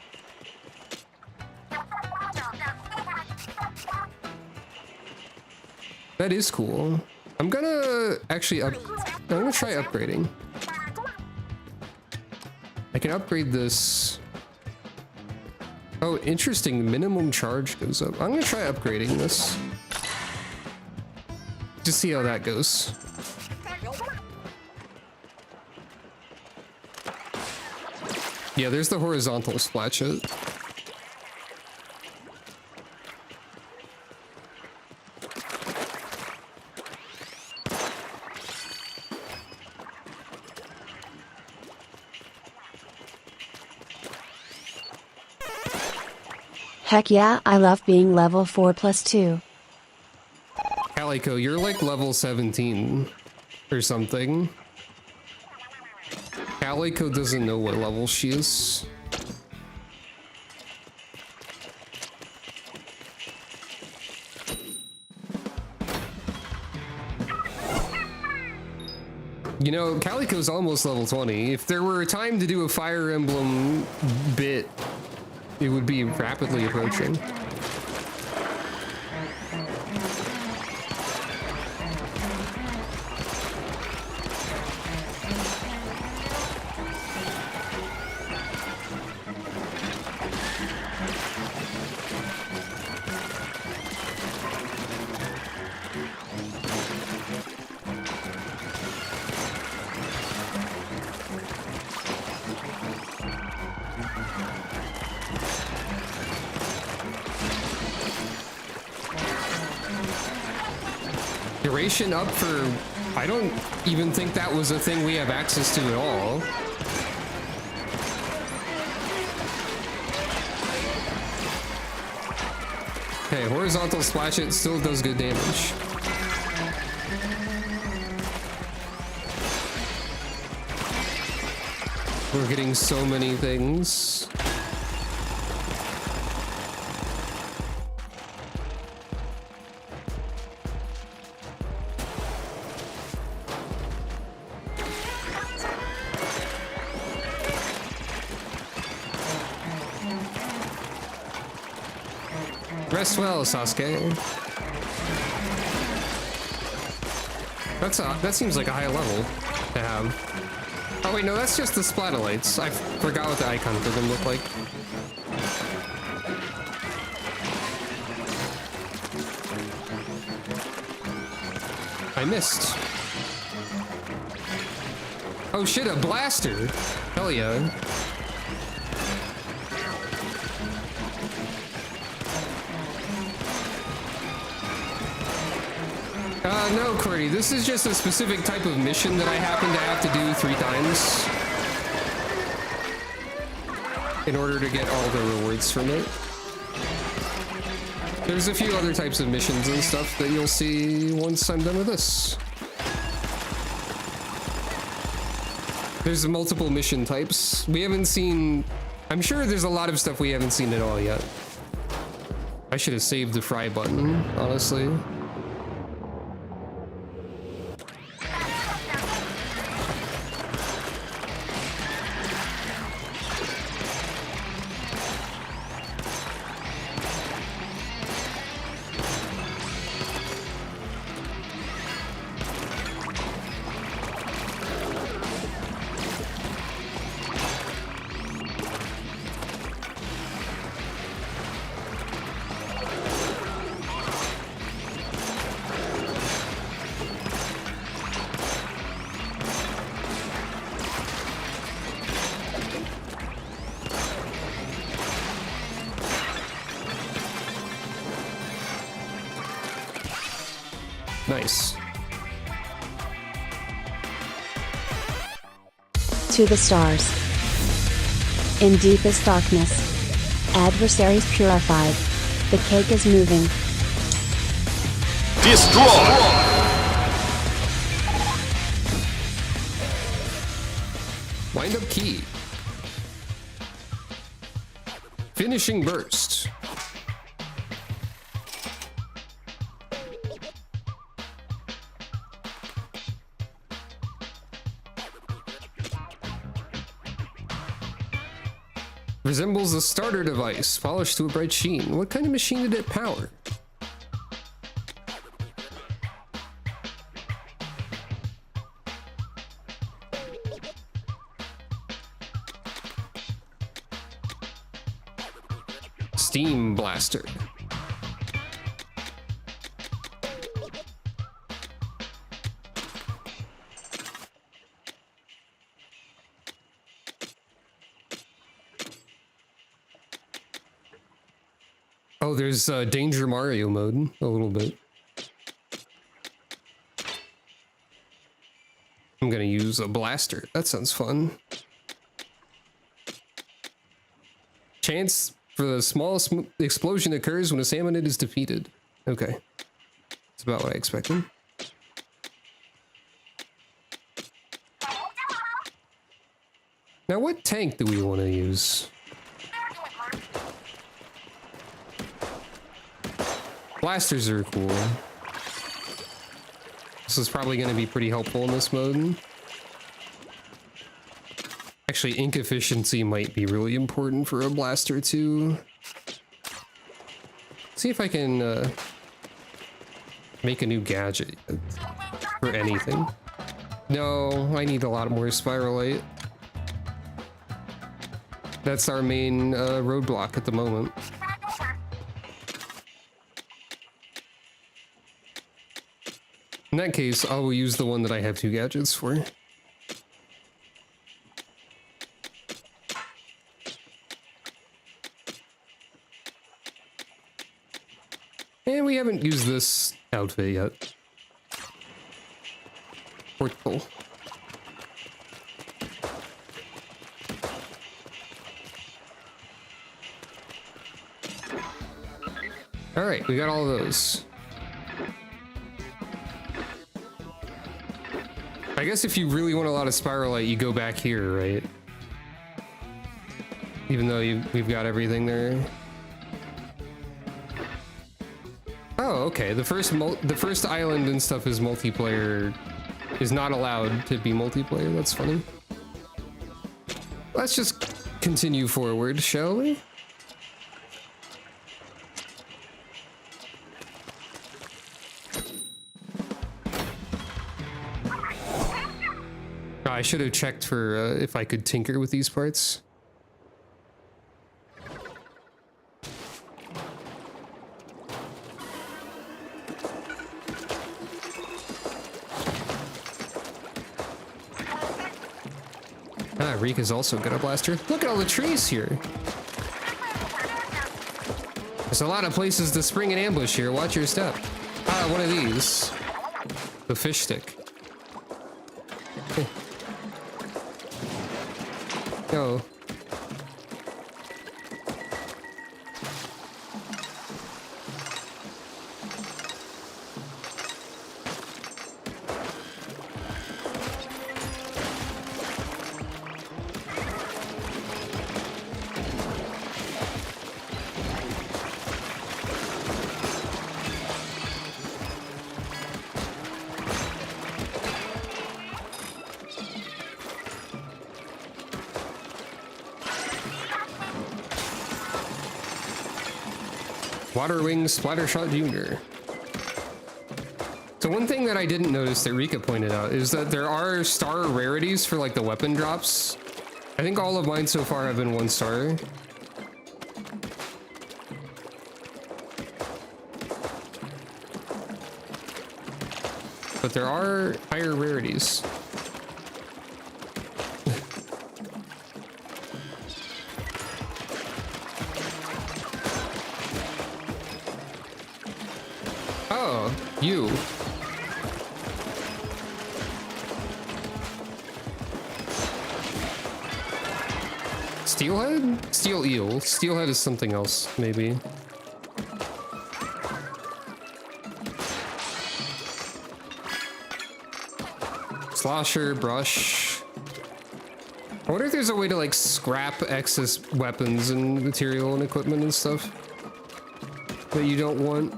That is cool. I'm gonna actually I'm gonna try upgrading. I can upgrade this. Oh, interesting. Minimum charge goes up. I'm gonna try upgrading this. Just see how that goes. Yeah, there's the horizontal splash it. Heck yeah, I love being level 4 plus 2. Calico, you're like level 17 or something. Calico doesn't know what level she is. You know, Calico's almost level 20. If there were a time to do a Fire Emblem bit, it would be rapidly approaching. Duration up for... I don't even think that was a thing we have access to at all. Okay, horizontal splash it still does good damage. We're getting so many things. Rest well, Sasuke. That seems like a high level to have. Oh wait, no, that's just the Splatolites. I forgot what the icon for them looked like. I missed. Oh shit, a blaster! Hell yeah. No, Cordy, this is just a specific type of mission that I happen to have to do 3 times in order to get all the rewards from it. There's a few other types of missions and stuff that you'll see once I'm done with this. There's multiple mission types. We haven't seen... I'm sure there's a lot of stuff we haven't seen at all yet. I should have saved the fry button, honestly. Nice. To the stars. In deepest darkness. Adversaries purified. The cake is moving. Destroy! Wind up key. Finishing burst. Resembles a starter device, polished to a bright sheen. What kind of machine did it power? Steam blaster. Oh, there's Danger Mario mode, a little bit. I'm gonna use a blaster. That sounds fun. Chance For the smallest explosion occurs when a salmonid is defeated. Okay. That's about what I expected. Now, what tank do we want to use? Blasters are cool. This is probably going to be pretty helpful in this mode. Actually, ink efficiency might be really important for a blaster too. See if I can make a new gadget for anything. No, I need a lot more spiralite. That's our main roadblock at the moment. In that case, I will use the one that I have 2 gadgets for. And we haven't used this outfit yet. Portable. Alright, we got all of those. I guess if you really want a lot of spiralite, you go back here, right? Even though we've got everything there. Oh, okay. The first island and stuff is multiplayer. Is not allowed to be multiplayer. That's funny. Let's just continue forward, shall we? I should have checked for if I could tinker with these parts. Ah, Rika's also got a blaster. Look at all the trees here. There's a lot of places to spring an ambush here. Watch your step. Ah, one of these. The fish stick. Go. Waterwing Splattershot Jr. So one thing that I didn't notice that Rika pointed out is that there are star rarities for like the weapon drops. I think all of mine so far have been 1 star. But there are higher rarities. Oh, you. Steelhead? Steel eel. Steelhead is something else, maybe. Slosher, brush. I wonder if there's a way to like scrap excess weapons and material and equipment and stuff that you don't want.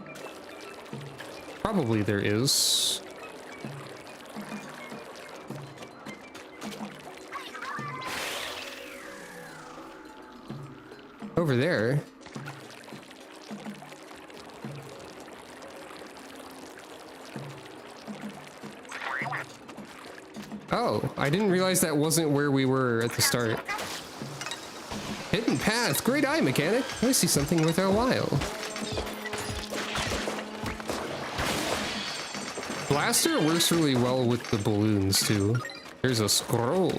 Probably there is. Over there. Oh, I didn't realize that wasn't where we were at the start. Hidden path. Great eye, mechanic. I see something worth our while. Blaster works really well with the balloons, too. There's a scroll.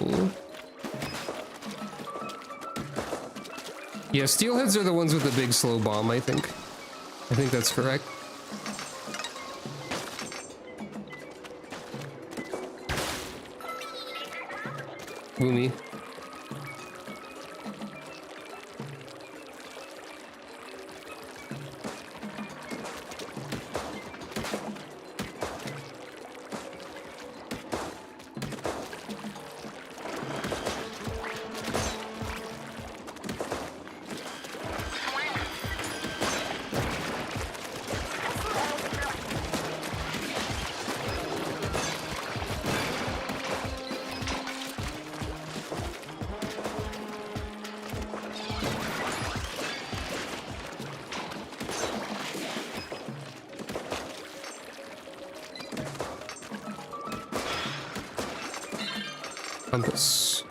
Yeah, steelheads are the ones with the big slow bomb, I think. I think that's correct. Boomy. Compass.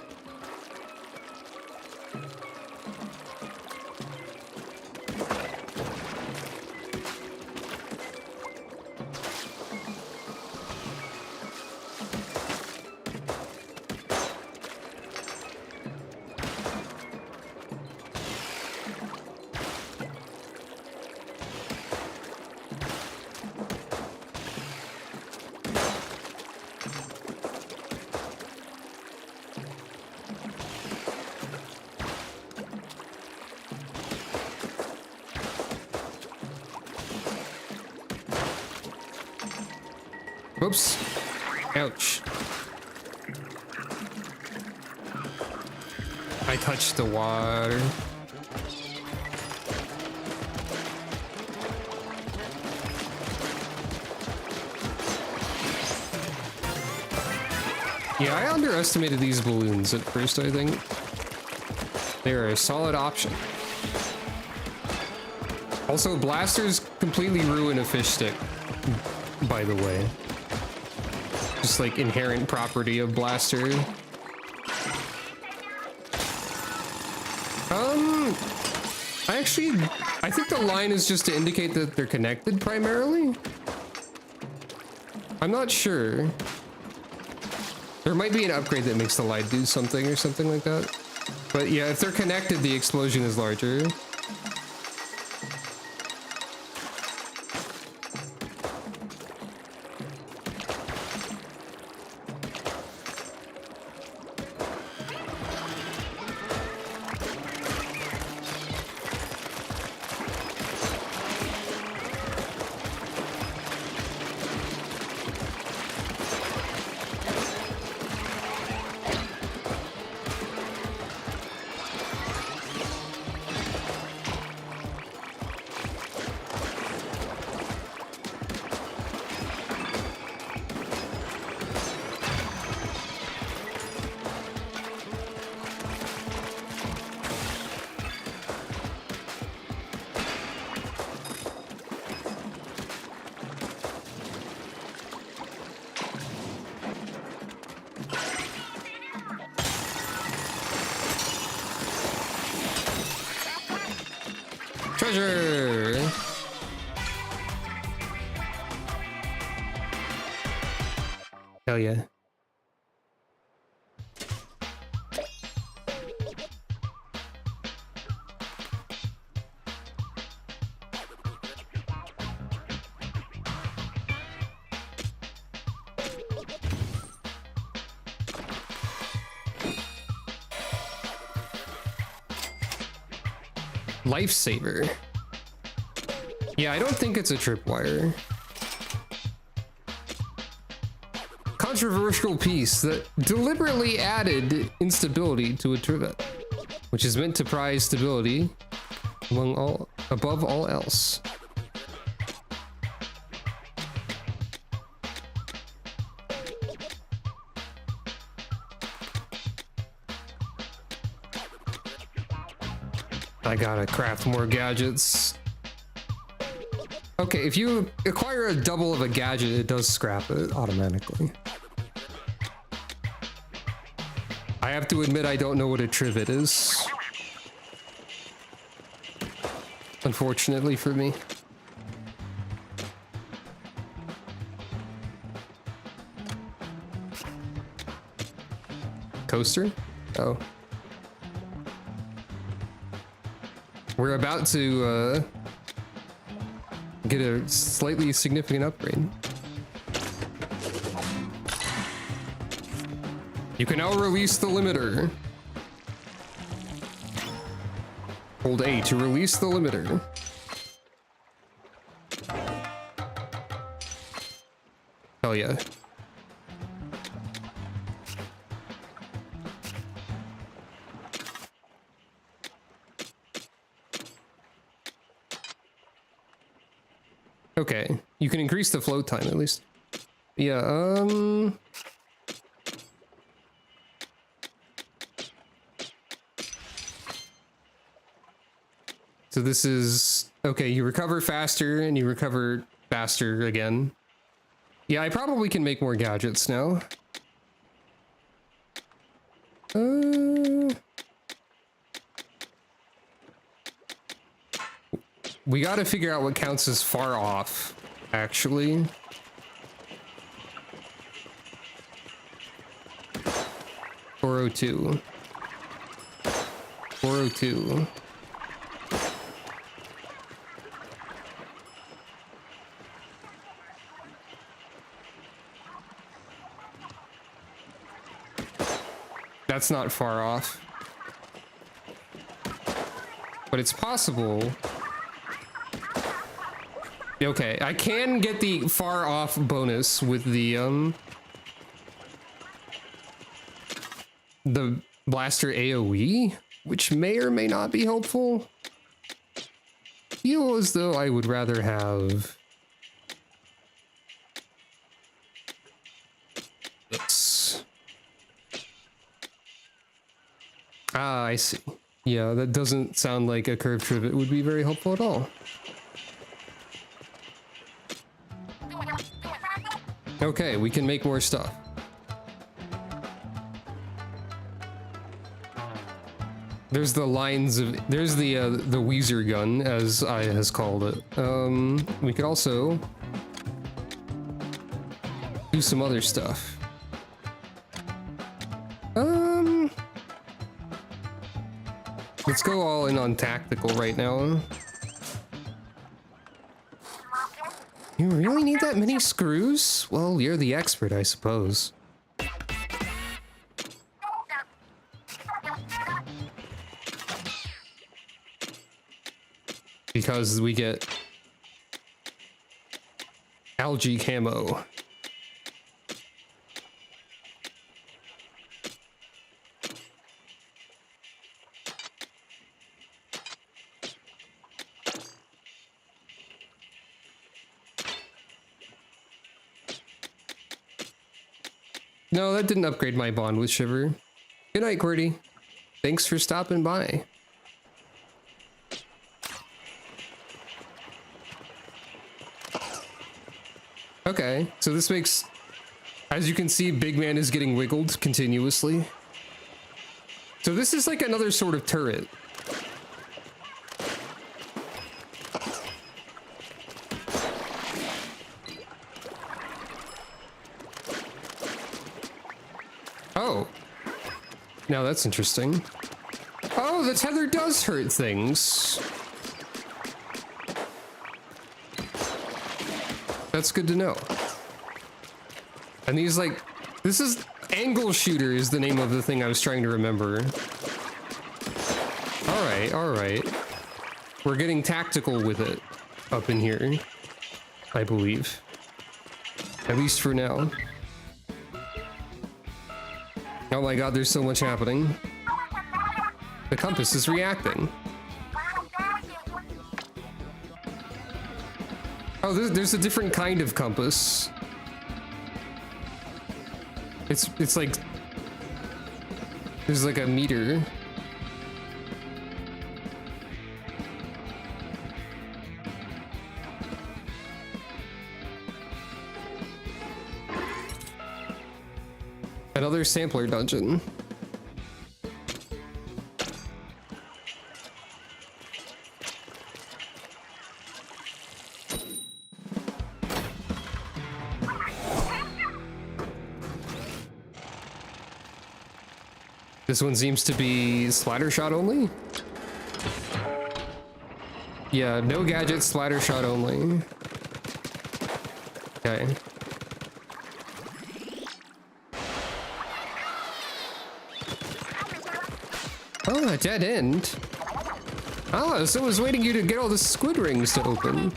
Whoops. Ouch. I touched the water. Yeah, I underestimated these balloons at first, I think. They're a solid option. Also, blasters completely ruin a fish stick, by the way. Just like inherent property of blaster. I think the line is just to indicate that they're connected primarily. I'm not sure. There might be an upgrade that makes the light do something or something like that. But yeah, if they're connected, the explosion is larger. Treasure! Hell yeah. Lifesaver. Yeah, I don't think it's a tripwire. Controversial piece that deliberately added instability to a trivet, which is meant to prize stability above all else. I gotta craft more gadgets. Okay, if you acquire a double of a gadget, it does scrap it automatically. I have to admit I don't know what a trivet is. Unfortunately for me. Coaster? Oh. We're about to get a slightly significant upgrade. You can now release the limiter. Hold A to release the limiter. Hell yeah. Okay, you can increase the float time at least. Yeah, so this is, okay, you recover faster and you recover faster again. Yeah, I probably can make more gadgets now. We gotta figure out what counts as far off, actually. $402. 402. That's not far off. But it's possible. Okay, I can get the far off bonus with the blaster AoE, which may or may not be helpful. Feel as though I would rather have this. Ah, I see. Yeah, that doesn't sound like a curved trivet would be very helpful at all. Okay, we can make more stuff. There's the lines of, there's the Weezer gun, as I has called it. We could also do some other stuff. Let's go all in on tactical right now. You really need that many screws? Well, you're the expert, I suppose. Because we get algae camo. No, that didn't upgrade my bond with Shiver. Good night, QWERTY. Thanks for stopping by. Okay, so this makes... As you can see, Big Man is getting wiggled continuously. So this is like another sort of turret. Oh. Now that's interesting. Oh, the tether does hurt things. That's good to know. And these, like, this is angle shooter is the name of the thing I was trying to remember. All right. We're getting tactical with it up in here, I believe. At least for now. Oh my god, there's so much happening. The compass is reacting. Oh, there's a different kind of compass. It's like... There's like a meter. Another sampler dungeon. This one seems to be splatter shot only. Yeah, no gadget, splatter shot only. Okay. Oh, a dead end. Oh, someone's waiting you to get all the squid rings to open.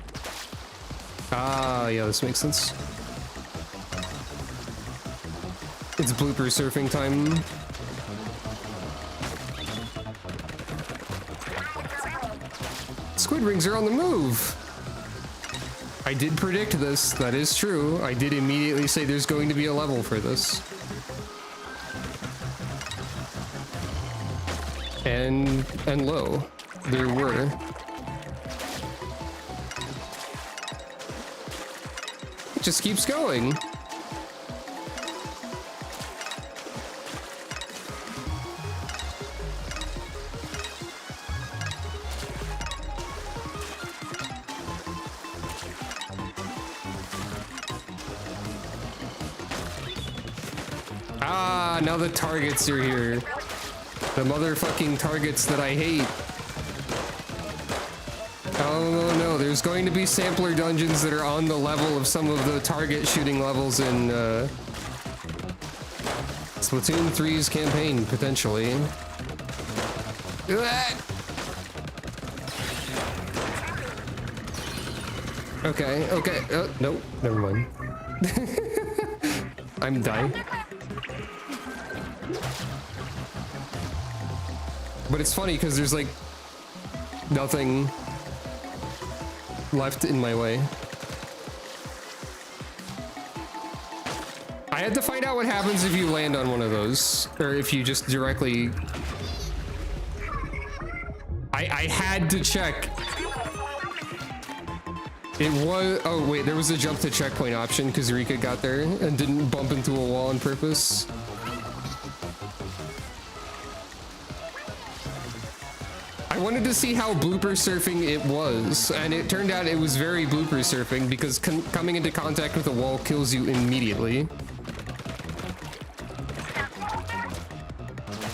Ah, yeah, this makes sense. It's blooper surfing time. Squid rings are on the move. I did predict this, that is true. I did immediately say there's going to be a level for this. And lo, there were. It just keeps going. Ah, now the targets are here. The motherfucking targets that I hate. Oh no, there's going to be sampler dungeons that are on the level of some of the target shooting levels in Splatoon 3's campaign, potentially. Okay, okay. Nope, never mind. I'm dying. But it's funny because there's like nothing left in my way. I had to find out what happens if you land on one of those, or if you just directly... I had to check. It was... Oh wait, there was a jump to checkpoint option because Rika got there and didn't bump into a wall on purpose. I wanted to see how blooper surfing it was, and it turned out it was very blooper surfing because coming into contact with a wall kills you immediately.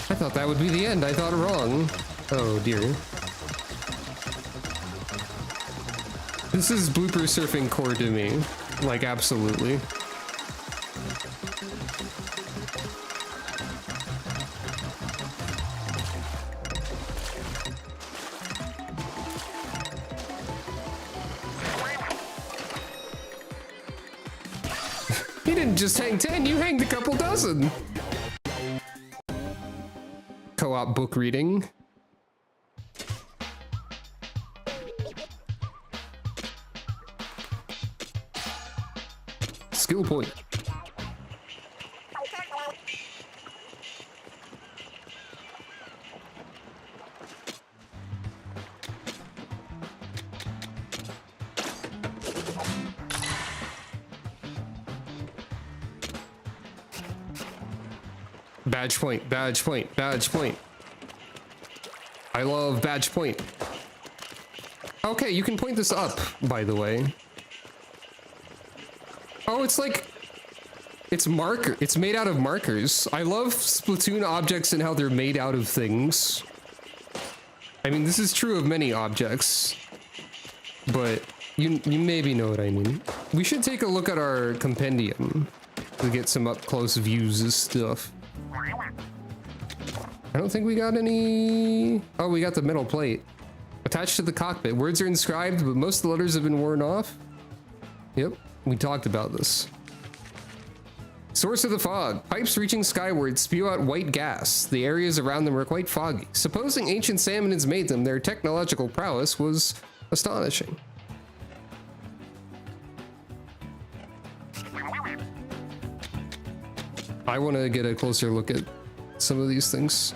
I thought that would be the end. I thought wrong. Oh dear. This is blooper surfing core to me. Like, absolutely. You didn't just hang 10, you hanged a couple dozen. Co-op book reading. Skill point. Badge point, badge point, badge point. I love badge point. Okay, you can point this up, by the way. Oh, it's like... It's marker. It's made out of markers. I love Splatoon objects and how they're made out of things. I mean, this is true of many objects. But you maybe know what I mean. We should take a look at our compendium to get some up-close views of stuff. I don't think we got any... Oh, we got the metal plate. Attached to the cockpit. Words are inscribed, but most of the letters have been worn off. Yep, we talked about this. Source of the fog. Pipes reaching skyward spew out white gas. The areas around them are quite foggy. Supposing ancient Samnids made them, their technological prowess was astonishing. I want to get a closer look at some of these things.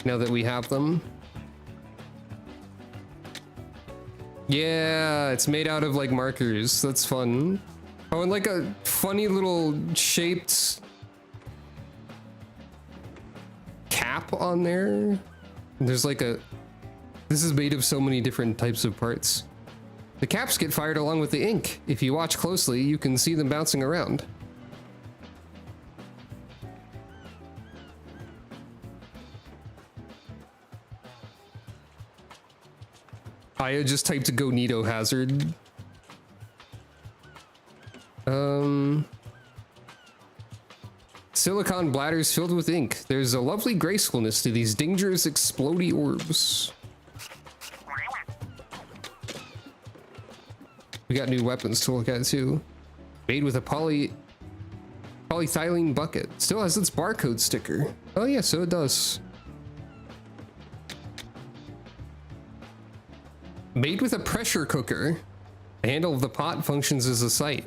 Now that we have them. Yeah, it's made out of like markers. That's fun. Oh, and like a funny little shaped cap on there. There's like a... This is made of so many different types of parts. The caps get fired along with the ink. If you watch closely, you can see them bouncing around. I just typed Gonito hazard. Silicon bladders filled with ink. There's a lovely gracefulness to these dangerous explodey orbs. We got new weapons to look at too. Made with a polyethylene bucket. Still has its barcode sticker. Oh yeah, so it does. Made with a pressure cooker. The handle of the pot functions as a sight.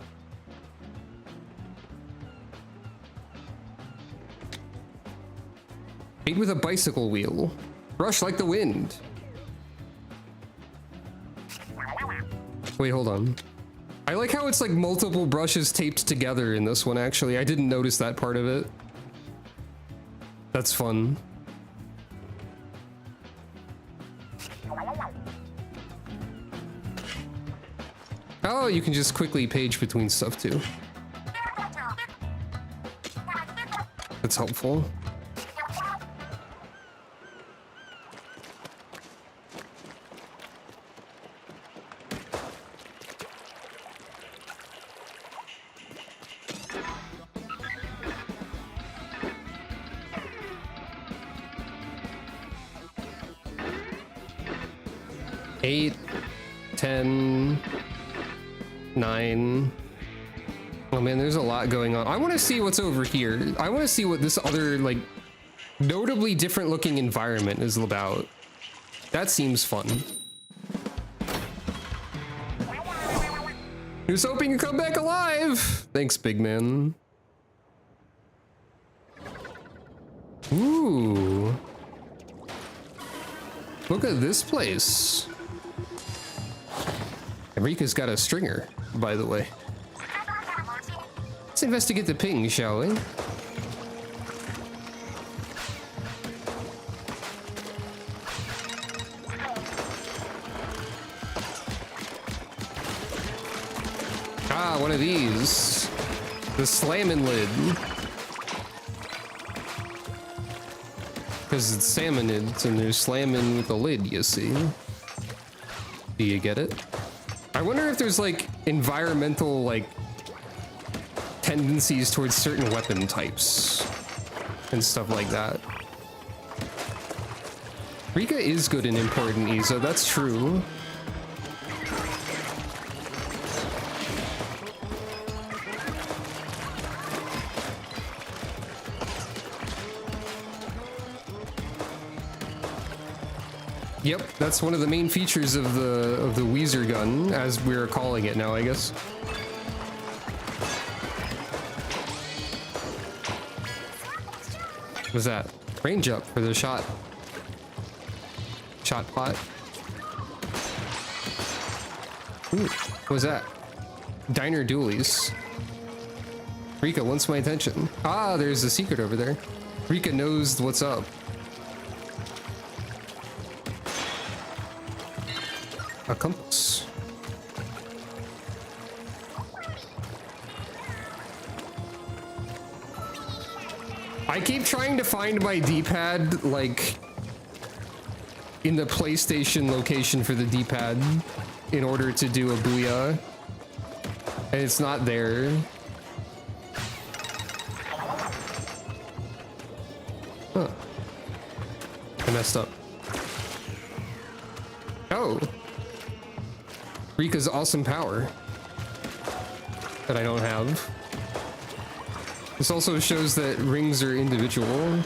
Made with a bicycle wheel. Brush like the wind. Wait, hold on. I like how it's like multiple brushes taped together in this one, actually. I didn't notice that part of it. That's fun. Oh, you can just quickly page between stuff too. That's helpful. Eight, 10, 9. Oh man, there's a lot going on. I want to see what's over here. I want to see what this other, like, notably different looking environment is about. That seems fun. He was hoping to come back alive! Thanks, big man. Ooh. Look at this place. Enrica's got a stringer, by the way. Let's investigate the ping, shall we? Ah, one of these. The slamming lid. Because it's salmonids and they're slamming with the lid, you see. Do you get it? I wonder if there's like environmental like tendencies towards certain weapon types and stuff like that. Rika is good in important ESO, that's true. Yep, that's one of the main features of the Weezer gun, as we're calling it now, I guess. What's that? Range up for the shot. Shot pot. Ooh, what was that? Diner dualies. Rika wants my attention. Ah, there's a secret over there. Rika knows what's up. A compass. I keep trying to find my D-pad, like, in the PlayStation location for the D-pad in order to do a booyah. And it's not there. Huh. I messed up. Oh. Rika's awesome power that I don't have. This also shows that rings are individual.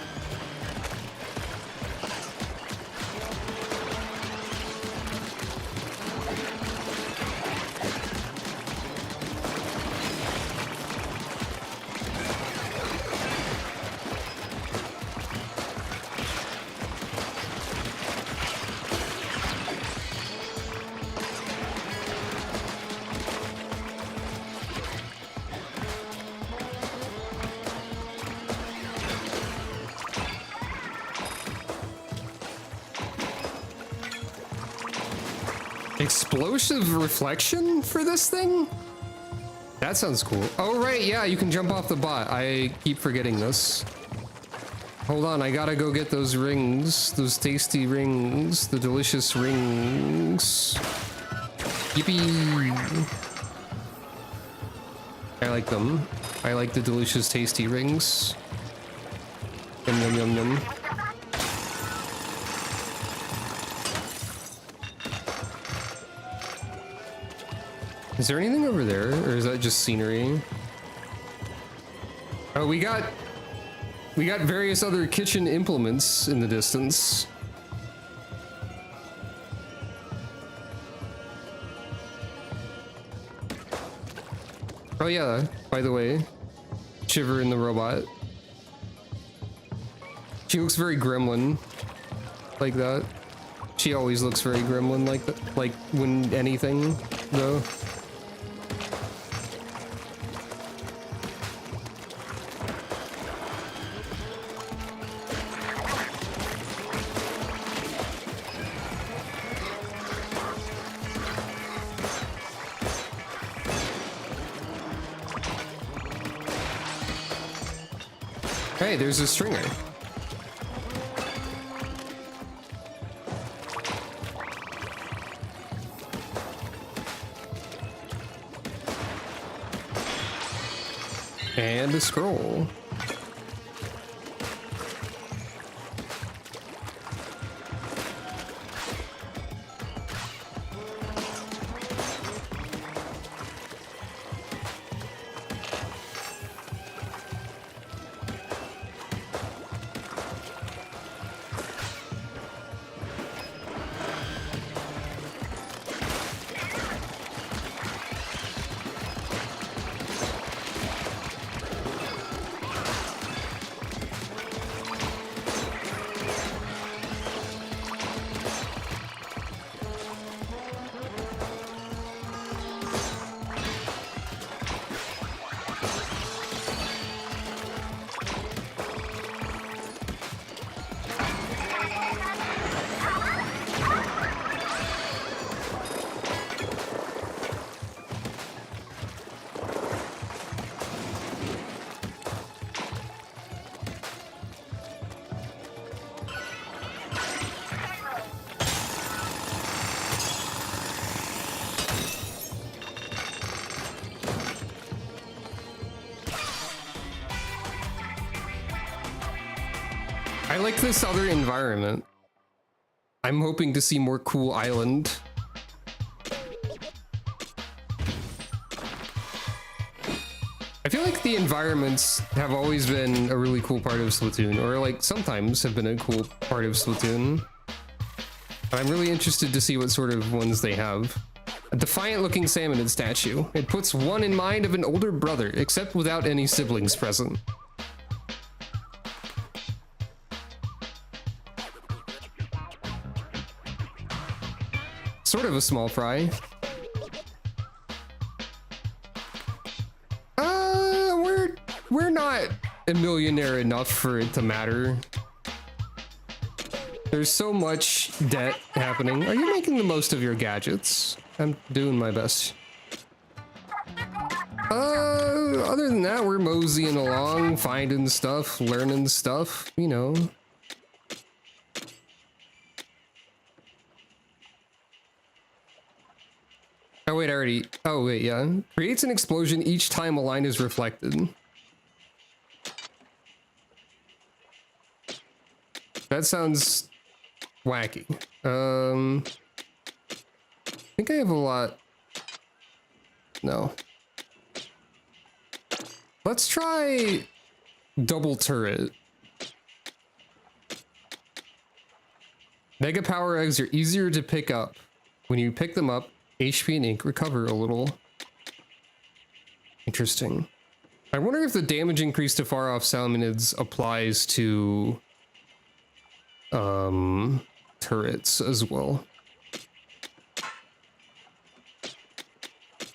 Explosive reflection for this thing? That sounds cool. Oh, right, yeah, you can jump off the bot. I keep forgetting this. Hold on, I gotta go get those rings. Those tasty rings. The delicious rings. Yippee! I like them. I like the delicious tasty rings. Yum yum yum yum. Is there anything over there, or is that just scenery? Oh, we got various other kitchen implements in the distance. Oh yeah, by the way, Shiver in the robot. She looks very gremlin, like that. She always looks very gremlin like that, like when anything, though. Hey, there's a stringer. And a scroll. I like this other environment. I'm hoping to see more cool island. I feel like the environments have always been a really cool part of Splatoon, or like sometimes have been a cool part of Splatoon. I'm really interested to see what sort of ones they have. A defiant looking salmonid statue. It puts one in mind of an older brother, except without any siblings present. Sort of a small fry. We're not a millionaire enough for it to matter. There's so much debt happening. Are you making the most of your gadgets? I'm doing my best. Other than that, we're moseying along, finding stuff, learning stuff, you know. Oh wait, I already... Oh wait, yeah. Creates an explosion each time a line is reflected. That sounds wacky. I think I have a lot... No. Let's try double turret. Mega power eggs are easier to pick up. When you pick them up, HP and ink recover a little. Interesting. I wonder if the damage increase to far off salmonids applies to turrets as well.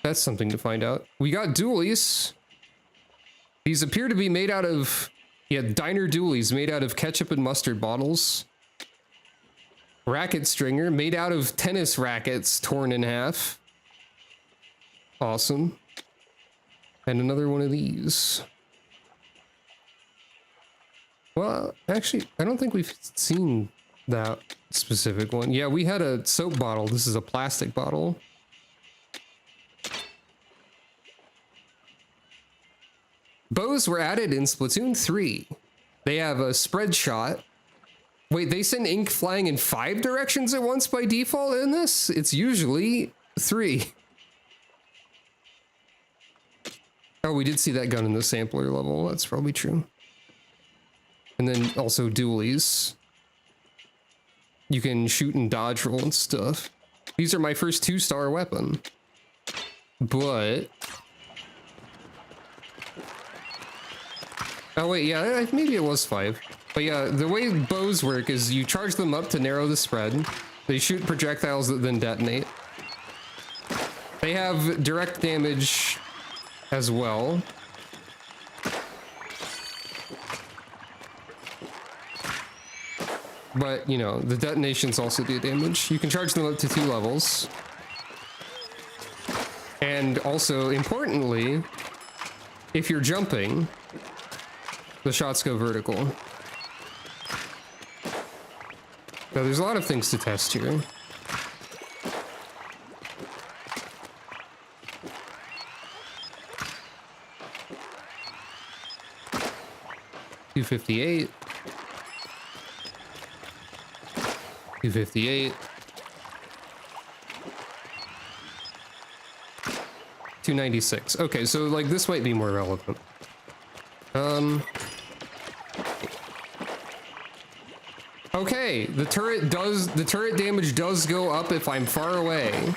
That's something to find out. We got dualies. These appear to be made out of, yeah, diner dualies made out of ketchup and mustard bottles. Racket stringer made out of tennis rackets torn in half. Awesome. And another one of these. Well, actually, I don't think we've seen that specific one. Yeah, we had a soap bottle. This is a plastic bottle. Bows were added in Splatoon 3. They have a spread shot. Wait, they send ink flying in 5 directions at once by default in this? It's usually 3. Oh, we did see that gun in the sampler level. That's probably true. And then also dualies. You can shoot and dodge roll and stuff. These are my first 2-star weapon. But... Oh wait, yeah, maybe it was 5. But yeah, the way bows work is you charge them up to narrow the spread. They shoot projectiles that then detonate. They have direct damage as well. But, you know, the detonations also do damage. You can charge them up to 2 levels. And also, importantly, if you're jumping, The shots go vertical. Now, there's a lot of things to test here. $258. $258. $296. Okay, so like this might be more relevant. Okay, the turret damage does go up if I'm far away.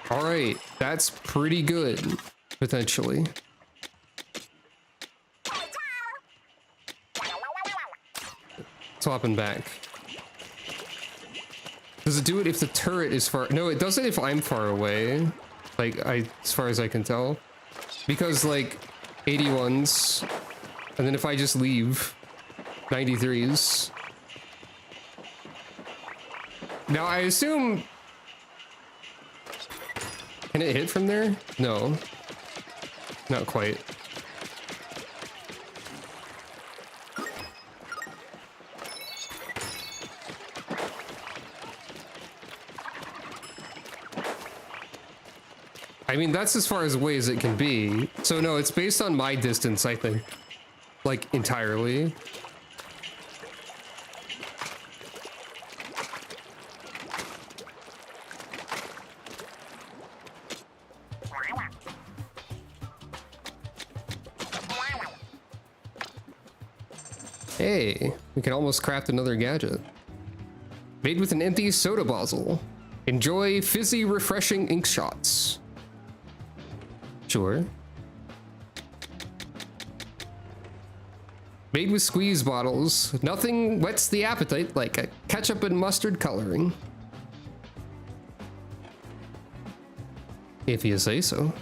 All right, that's pretty good, potentially. Swapping back. Does it do it if the turret is far? No, it does it if I'm far away. Like, as far as I can tell. Because, like, 81s, and then if I just leave, 93s. Now, I assume... Can it hit from there? No. Not quite. I mean, that's as far away as it can be. So no, it's based on my distance, I think. Like, entirely. Hey, we can almost craft another gadget. Made with an empty soda bottle. Enjoy fizzy, refreshing ink shots. Sure. Made with squeeze bottles. Nothing whets the appetite like a ketchup and mustard coloring. If you say so.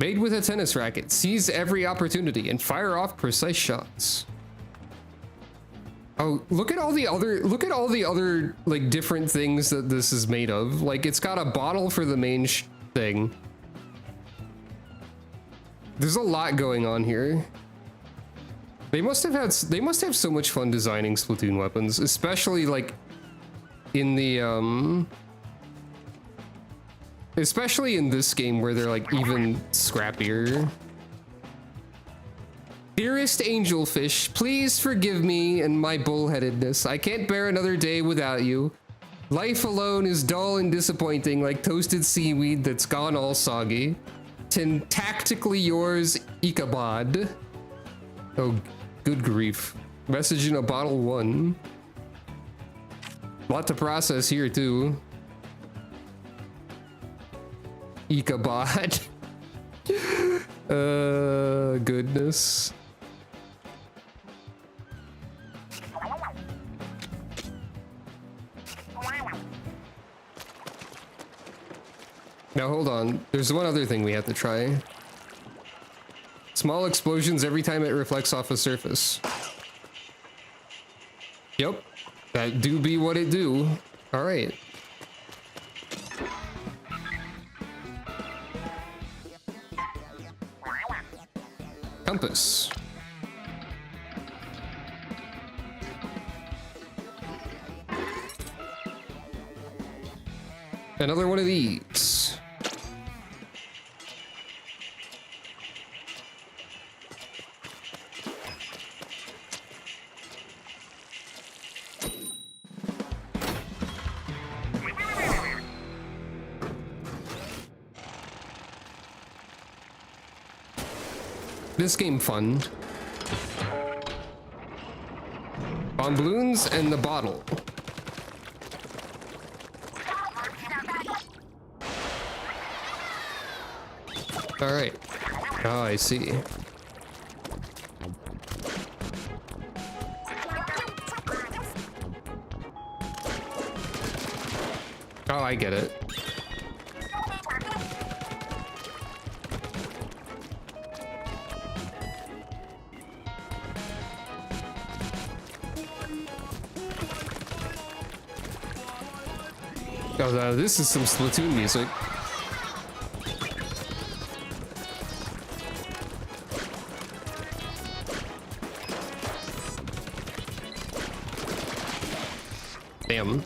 Made with a tennis racket. Seize every opportunity and fire off precise shots. Oh, look at all the other like different things that this is made of. Like, it's got a bottle for the main thing. There's a lot going on here. They must have so much fun designing Splatoon weapons, especially like in the especially in this game where they're like even scrappier. Dearest angelfish, please forgive me and my bullheadedness. I can't bear another day without you. Life alone is dull and disappointing, like toasted seaweed that's gone all soggy. Tactically yours, Ichabod. Oh, good grief. Message in a bottle 1. Lot to process here, too. Ichabod. Goodness. Now hold on, there's one other thing we have to try. Small explosions every time it reflects off a surface. Yep, that do be what it do. All right. Compass. Another one of these. This game fun. Bomb balloons and the bottle. All right. Oh, I see. Oh, I get it. Oh, this is some Splatoon music. Damn.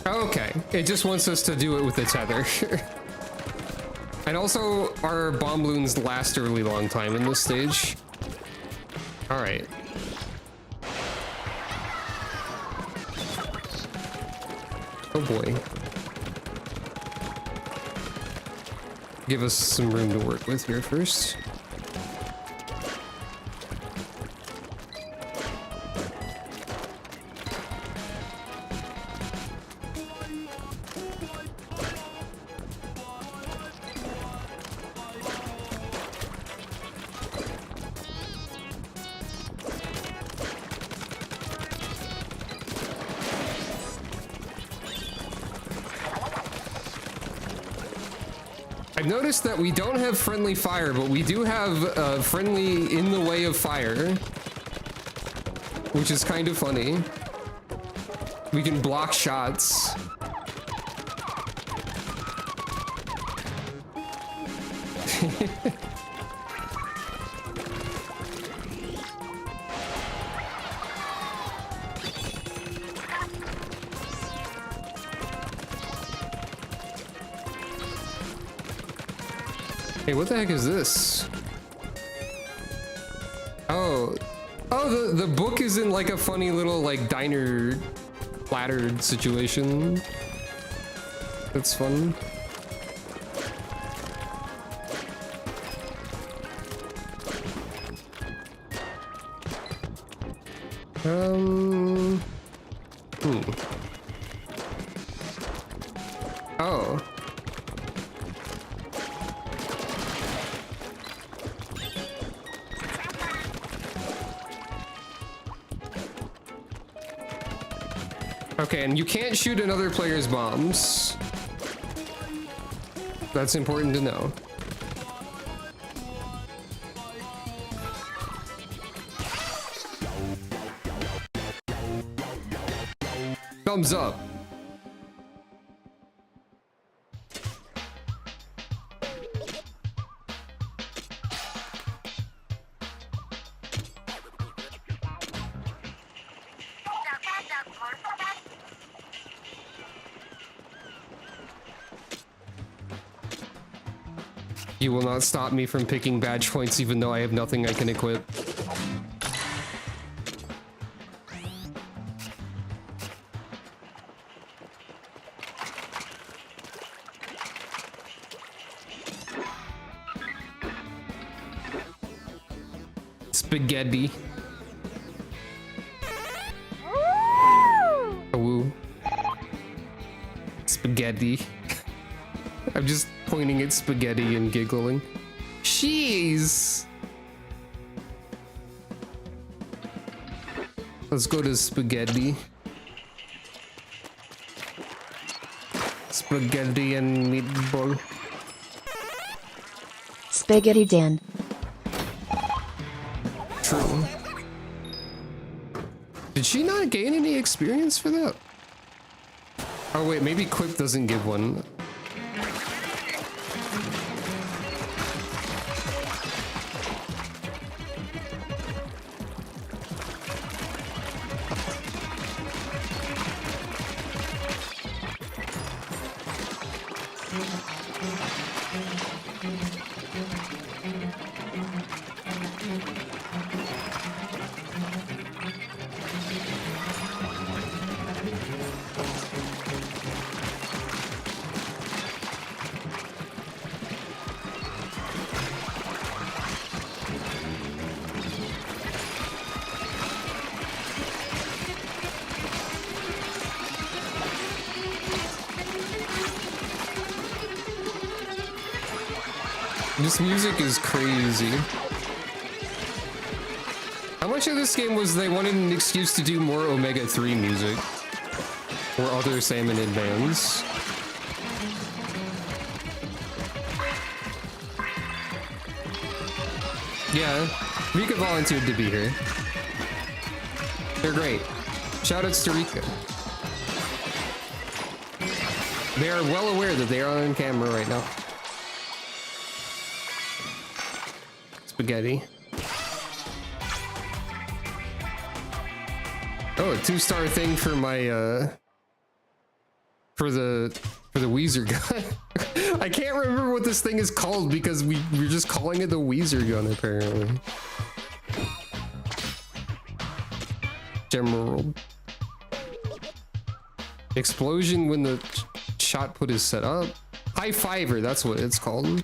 Okay, it just wants us to do it with the tether. And also, our bomb balloons last a really long time in this stage. Alright. Oh boy. Give us some room to work with here first. I've noticed that we don't have friendly fire, but we do have friendly in the way of fire, which is kind of funny. We can block shots. Hey, what the heck is this? Oh, the book is in like a funny little like diner plattered situation. That's fun. Oh. Okay, and you can't shoot another player's bombs. That's important to know. Thumbs up. You will not stop me from picking badge points even though I have nothing I can equip. Spaghetti. Woo. Spaghetti. I'm just pointing at spaghetti and giggling. Jeez. Let's go to spaghetti. Spaghetti and meatball. Spaghetti Dan. True. Did she not gain any experience for that? Oh wait, maybe Quip doesn't give one. This music is crazy. How much of this game was they wanted an excuse to do more Omega 3 music? Or other Salmon bands? Yeah, Rika volunteered to be here. They're great. Shoutouts to Rika. They are well aware that they are on camera right now. Spaghetti. Oh, a 2-star thing for my for the Weezer gun. I can't remember what this thing is called because we're just calling it the Weezer gun apparently. Gemerald. Explosion when the shot put is set up. High fiver, that's what it's called.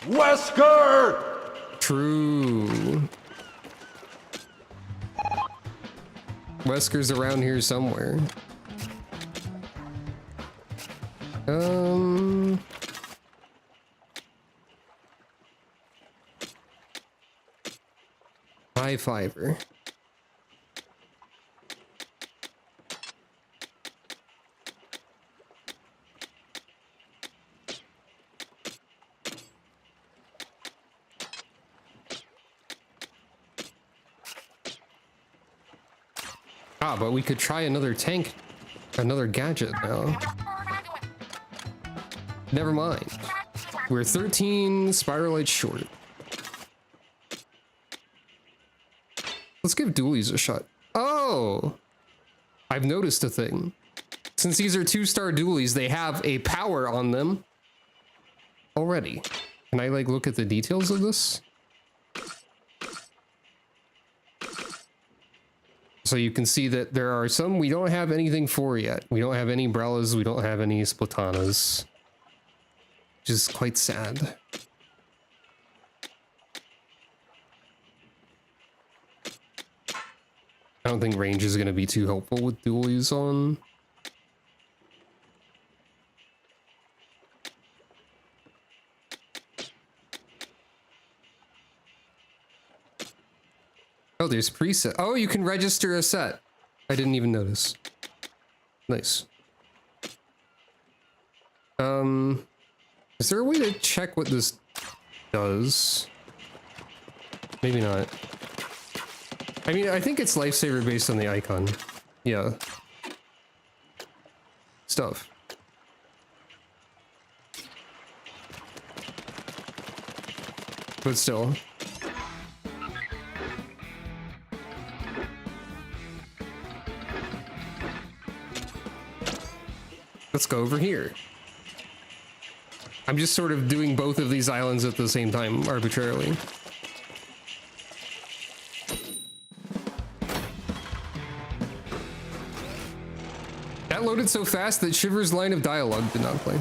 Wesker! True. Wesker's around here somewhere. High fiver. Ah, but we could try another tank, another gadget now. Never mind. We're 13 spiralites short. Let's give dualies a shot. Oh! I've noticed a thing. Since these are 2-star dualies, they have a power on them already. Can I, like, look at the details of this? So you can see that there are some we don't have anything for yet. We don't have any Brellas, we don't have any Splatanas. Which is quite sad. I don't think range is going to be too helpful with dualies on. Oh, there's preset. Oh, you can register a set. I didn't even notice. Nice. Is there a way to check what this does? Maybe not. I mean, I think it's lifesaver based on the icon. Yeah. Stuff. But still. Let's go over here. I'm just sort of doing both of these islands at the same time, arbitrarily. That loaded so fast that Shiver's line of dialogue did not play.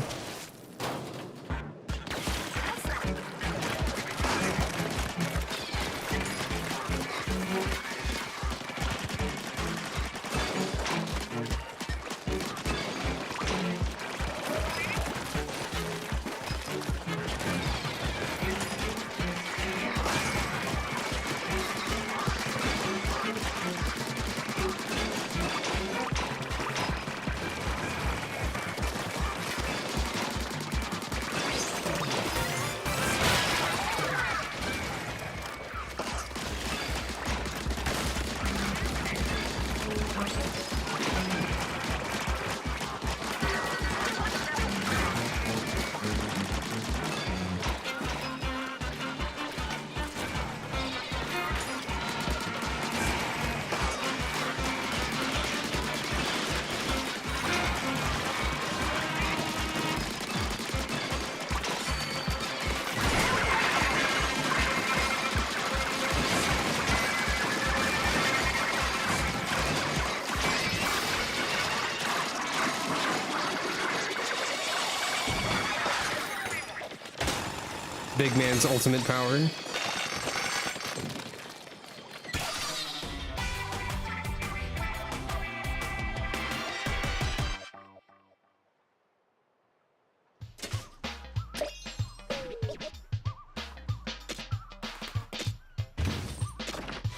Big man's ultimate power.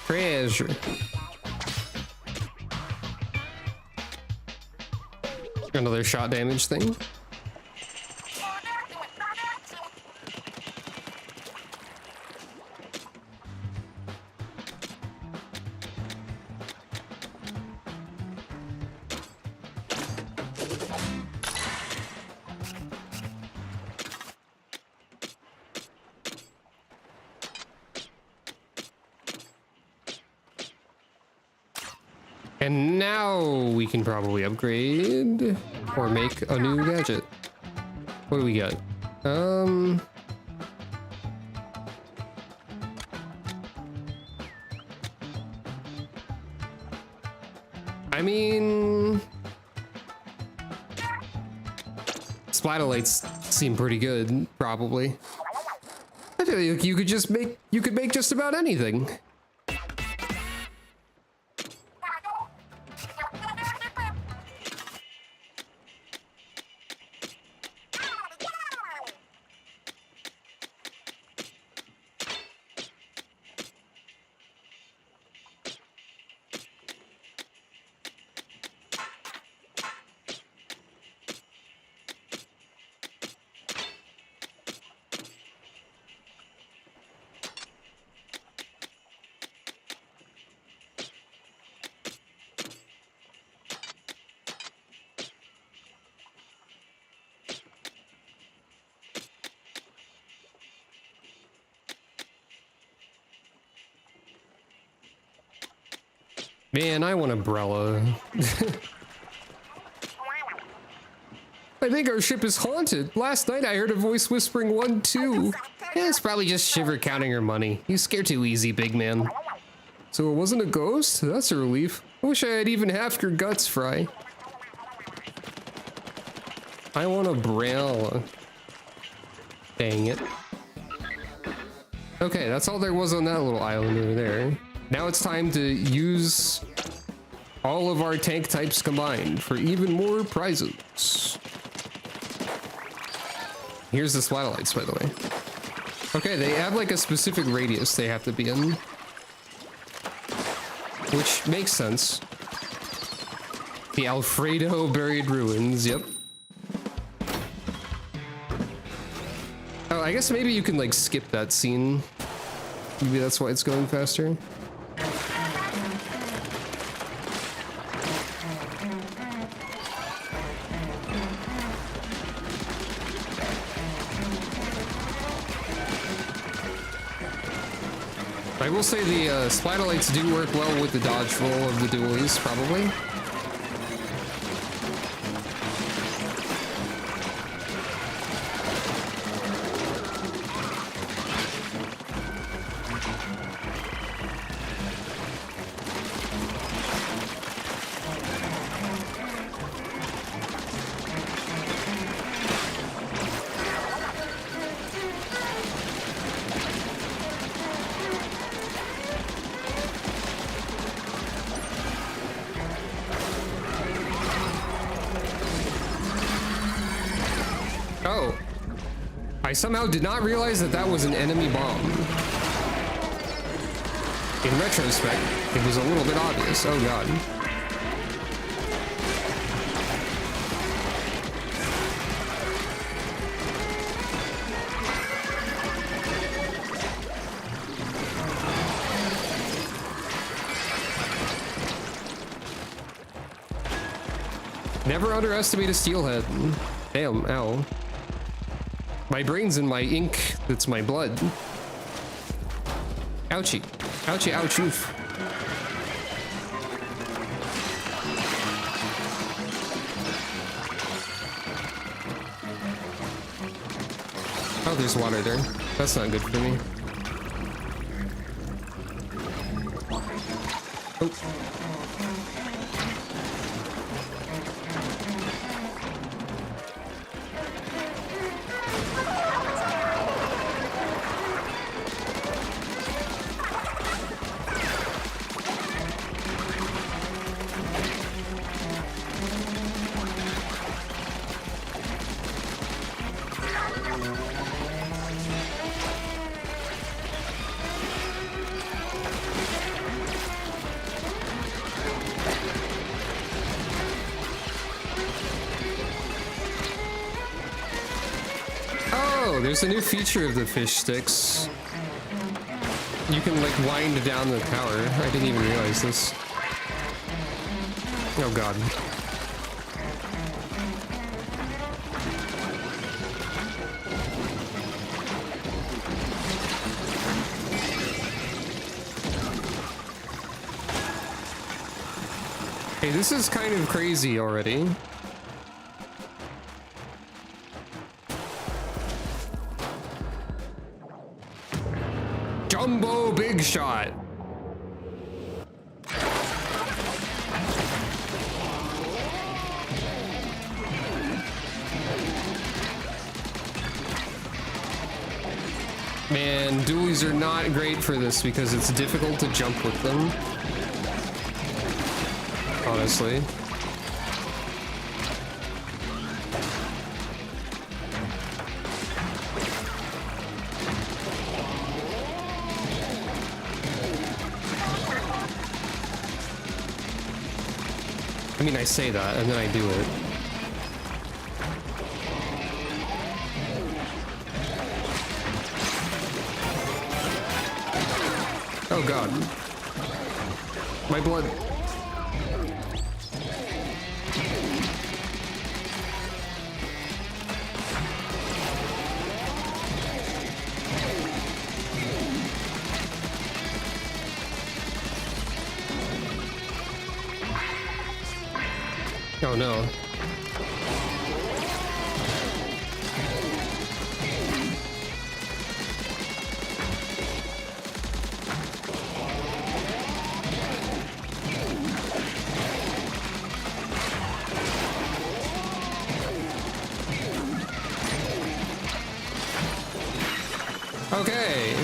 Treasure. Another shot damage thing. And now we can probably upgrade or make a new gadget. What do we got? I mean, Splatolites seem pretty good, probably. I feel like you could make just about anything. Man, I want umbrella. I think our ship is haunted. Last night I heard a voice whispering 1, 2. Yeah, it's probably just Shiver counting her money. You scare too easy, big man. So it wasn't a ghost? That's a relief. I wish I had even half your guts, Fry. I want umbrella. Dang it. Okay, that's all there was on that little island over there. Now it's time to use all of our tank types combined for even more prizes. Here's the Splatolites, by the way. Okay, they have like a specific radius they have to be in, which makes sense. The Alfredo buried ruins, yep. Oh, I guess maybe you can like skip that scene. Maybe that's why it's going faster. I will say the Splatolites do work well with the dodge roll of the dualies, probably. Oh, I somehow did not realize that that was an enemy bomb. In retrospect, it was a little bit obvious. Oh god. Never underestimate a steelhead. Damn, ow. My brain's in my ink, that's my blood. Ouchie. Ouchie, ouch, oof. Oh, there's water there. That's not good for me. Oh. there's a new feature of the fish sticks. You can like wind down the tower. I didn't even realize this. Oh god. Hey, this is kind of crazy already. Jumbo big shot. Man, dualies are not great for this because it's difficult to jump with them. Honestly. I mean, I say that and then I do it. Oh god. My blood. Oh no. Okay.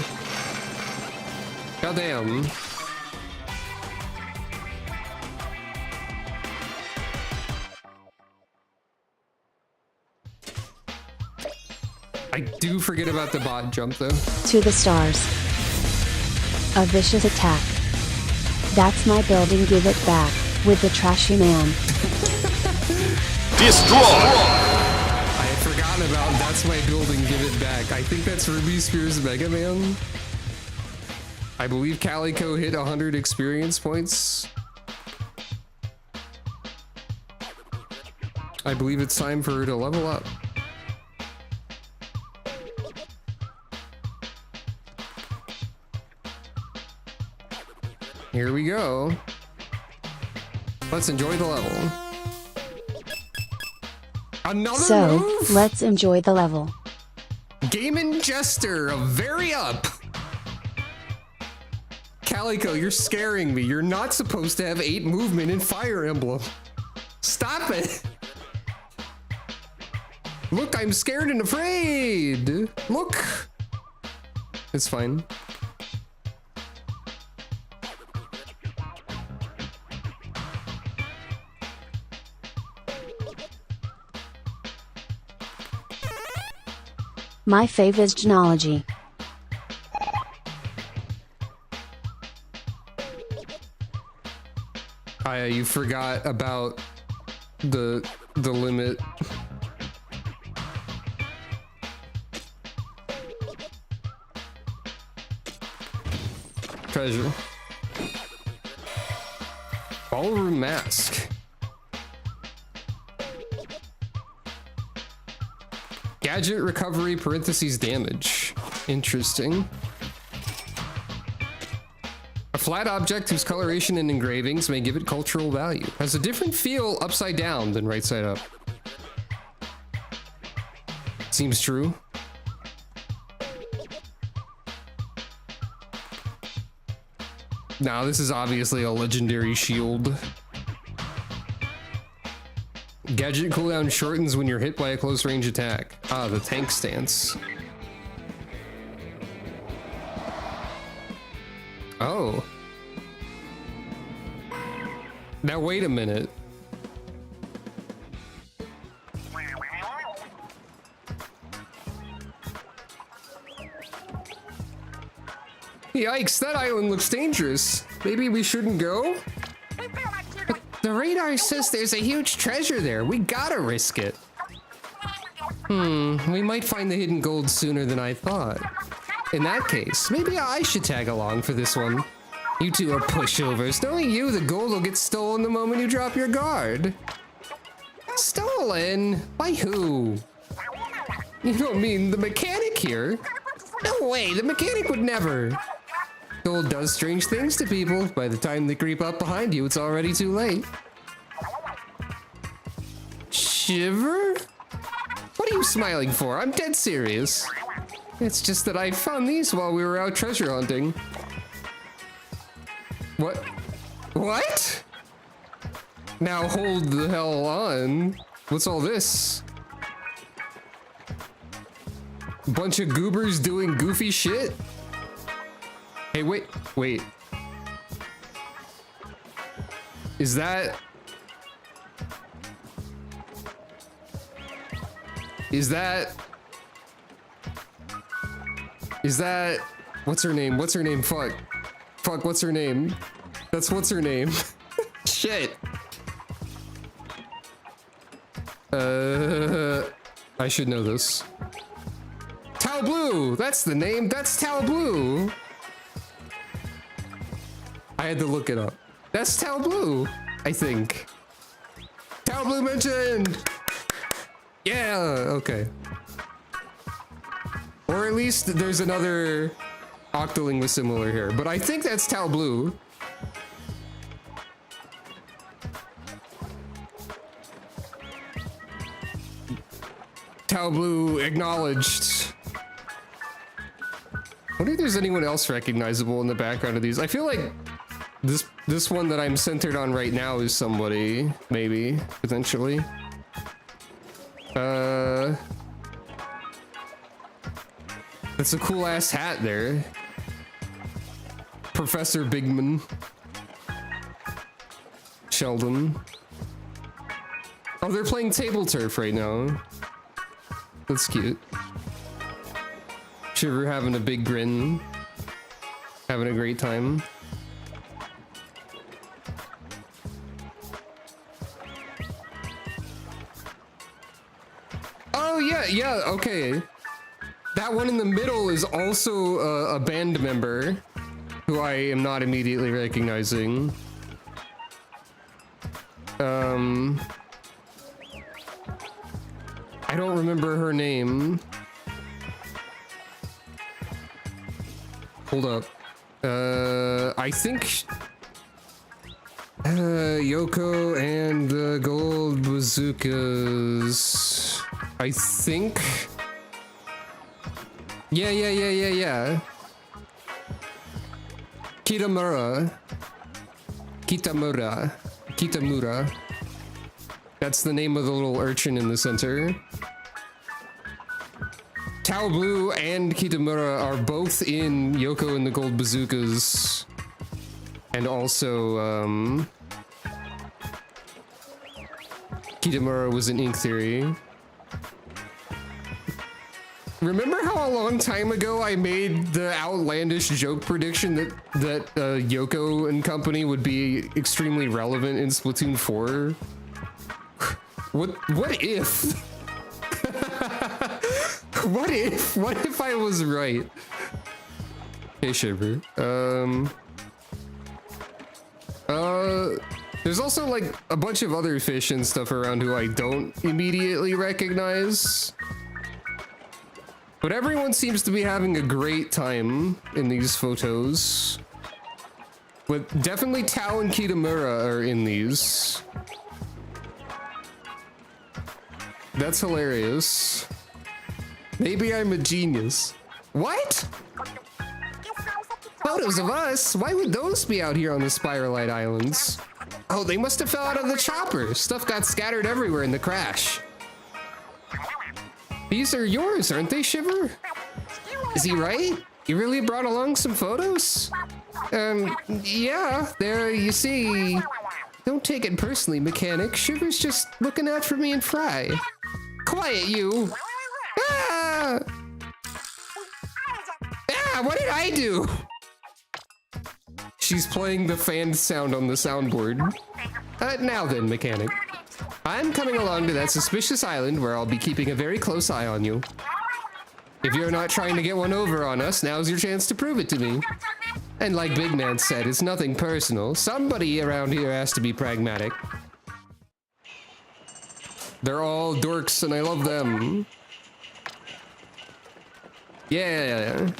Goddamn. I do forget about the bot jump though. To the stars. A vicious attack. That's my building, give it back, with the trashy man. Destroy! I had forgotten about that's my building, give it back. I think that's Ruby Spears Mega Man. I believe Calico hit 100 experience points. I believe it's time for her to level up. Here we go. Let's enjoy the level. Another move? Let's enjoy the level. Game Jester of Very Up. Calico, you're scaring me. You're not supposed to have 8 movement in Fire Emblem. Stop it. Look, I'm scared and afraid. Look. It's fine. My fave is genealogy. You forgot about the limit. Treasure. Ballroom mask. Gadget recovery parentheses damage. Interesting. A flat object whose coloration and engravings may give it cultural value. Has a different feel upside down than right side up. Seems true. Now, this is obviously a legendary shield. Gadget cooldown shortens when you're hit by a close range attack. Ah, the tank stance. Oh. Now wait a minute. Yikes, that island looks dangerous. Maybe we shouldn't go? But the radar says there's a huge treasure there. We gotta risk it. We might find the hidden gold sooner than I thought. In that case, maybe I should tag along for this one. You two are pushovers. Knowing you, the gold will get stolen the moment you drop your guard. Stolen? By who? You don't mean the mechanic here? No way, the mechanic would never. Gold does strange things to people. By the time they creep up behind you, it's already too late. Shiver? What are you smiling for? I'm dead serious. It's just that I found these while we were out treasure hunting. What? What? Now hold the hell on. What's all this? Bunch of goobers doing goofy shit? Hey, wait. Is that... What's her name? Fuck, what's her name? That's what's her name. Shit. I should know this. Tal Blue! That's the name! That's Tal Blue! I had to look it up. That's Tal Blue, I think. Tal Blue mentioned! Yeah, okay. Or at least there's another Octoling with similar hair, but I think that's Tal Blue. Tal Blue acknowledged. I wonder if there's anyone else recognizable in the background of these. I feel like this one that I'm centered on right now is somebody, maybe, potentially. That's a cool ass hat there. Professor Bigman. Sheldon. Oh, they're playing table turf right now. That's cute. Shiver having a big grin. Having a great time. Oh, yeah, okay. That one in the middle is also a band member who I am not immediately recognizing. I don't remember her name. Hold up. I think Yoko and the Gold Bazookas. I think. Yeah. Kitamura. That's the name of the little urchin in the center. Tal Blue and Kitamura are both in Yoko and the Gold Bazookas. And also, Kitamura was in Ink Theory. Remember how a long time ago I made the outlandish joke prediction that Yoko and company would be extremely relevant in Splatoon 4? What if? What if I was right? Hey, Shiver. There's also like a bunch of other fish and stuff around who I don't immediately recognize. But everyone seems to be having a great time in these photos. But definitely Tao and Kitamura are in these. That's hilarious. Maybe I'm a genius. What? Photos of us? Why would those be out here on the Spiralite Islands? Oh, they must have fell out of the chopper. Stuff got scattered everywhere in the crash. These are yours, aren't they, Shiver? Is he right? You really brought along some photos? Yeah, there, you see. Don't take it personally, mechanic. Shiver's just looking out for me and Fry. Quiet, you! Ah! Ah, what did I do? She's playing the fan sound on the soundboard. Now then, mechanic. I'm coming along to that suspicious island where I'll be keeping a very close eye on you. If you're not trying to get one over on us, now's your chance to prove it to me. And like Big Man said, it's nothing personal. Somebody around here has to be pragmatic. They're all dorks and I love them. Yeah.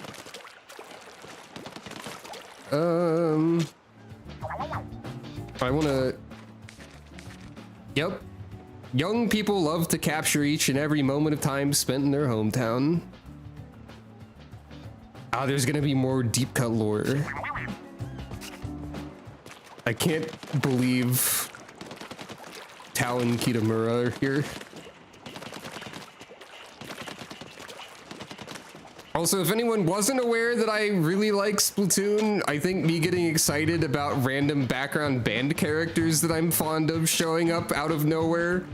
I wanna... Yep. Young people love to capture each and every moment of time spent in their hometown. Ah, there's gonna be more deep cut lore. I can't believe Tao and Kitamura are here. Also, if anyone wasn't aware that I really like Splatoon, I think me getting excited about random background band characters that I'm fond of showing up out of nowhere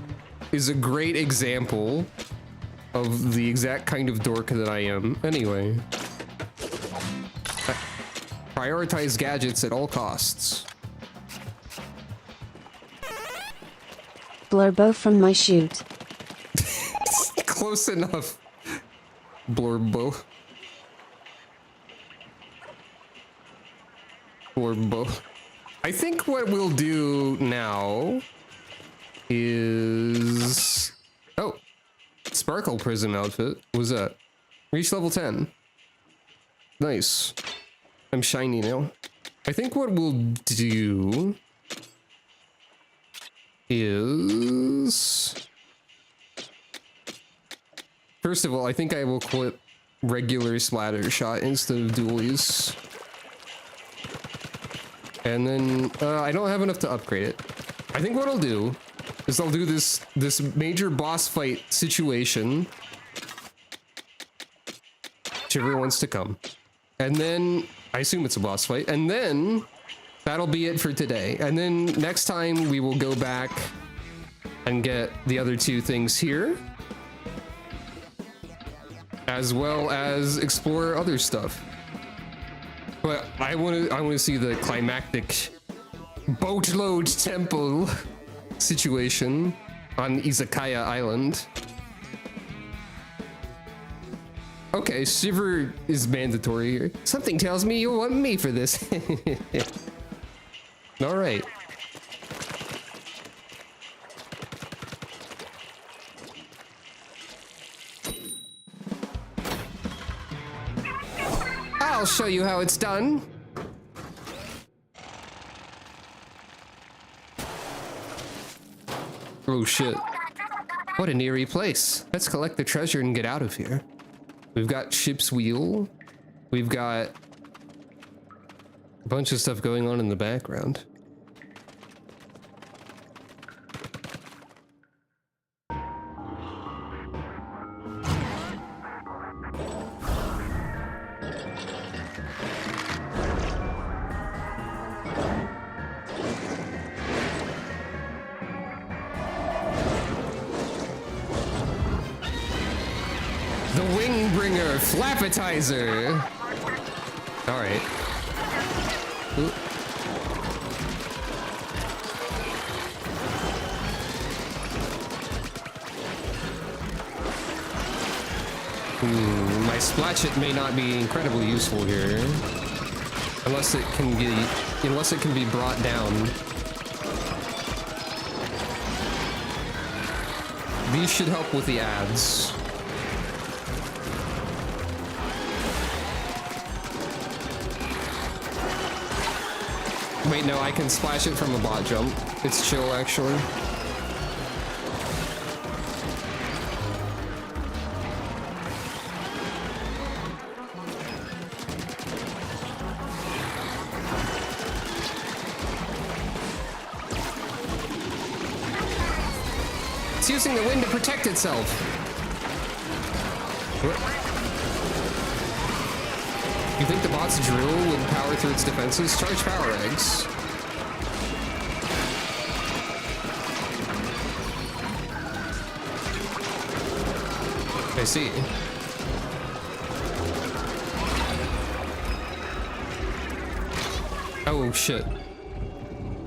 is a great example of the exact kind of dork that I am. Anyway. Prioritize gadgets at all costs. Blurbo from my chute. Close enough. Blurbo. Blurbo. I think what we'll do now is... Oh. Sparkle Prism outfit. What was that? Reach level 10. Nice. I'm shiny now. I think what we'll do is... First of all, I think I will quit regular splatter shot instead of dualies. And then, I don't have enough to upgrade it. I think what I'll do is I'll do this major boss fight situation. Whichever wants to come. And then, I assume it's a boss fight. And then, that'll be it for today. And then next time we will go back and get the other two things here. As well as explore other stuff. But I want to see the climactic boatload temple situation on Izakaya Island. Okay, Shiver is mandatory here. Something tells me you want me for this. All right. I'll show you how it's done. Oh shit. What an eerie place. Let's collect the treasure and get out of here. We've got ship's wheel. We've got a bunch of stuff going on in the background. Flappetizer. All right. Ooh. My Splatchit may not be incredibly useful here, unless it can be brought down. These should help with the ads. Wait, no, I can splash it from a bot jump. It's chill, actually. It's using the wind to protect itself. What? You think the bot's drill would power through its defenses? Charge power eggs. I see. Oh shit.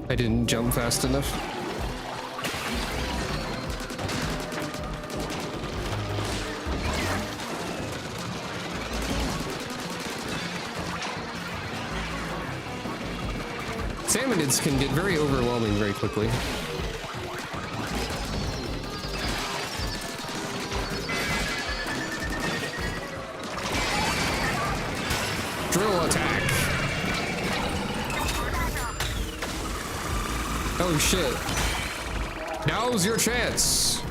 I didn't jump fast enough. Salmonids can get very overwhelming very quickly. Drill attack. Oh shit. Now's your chance.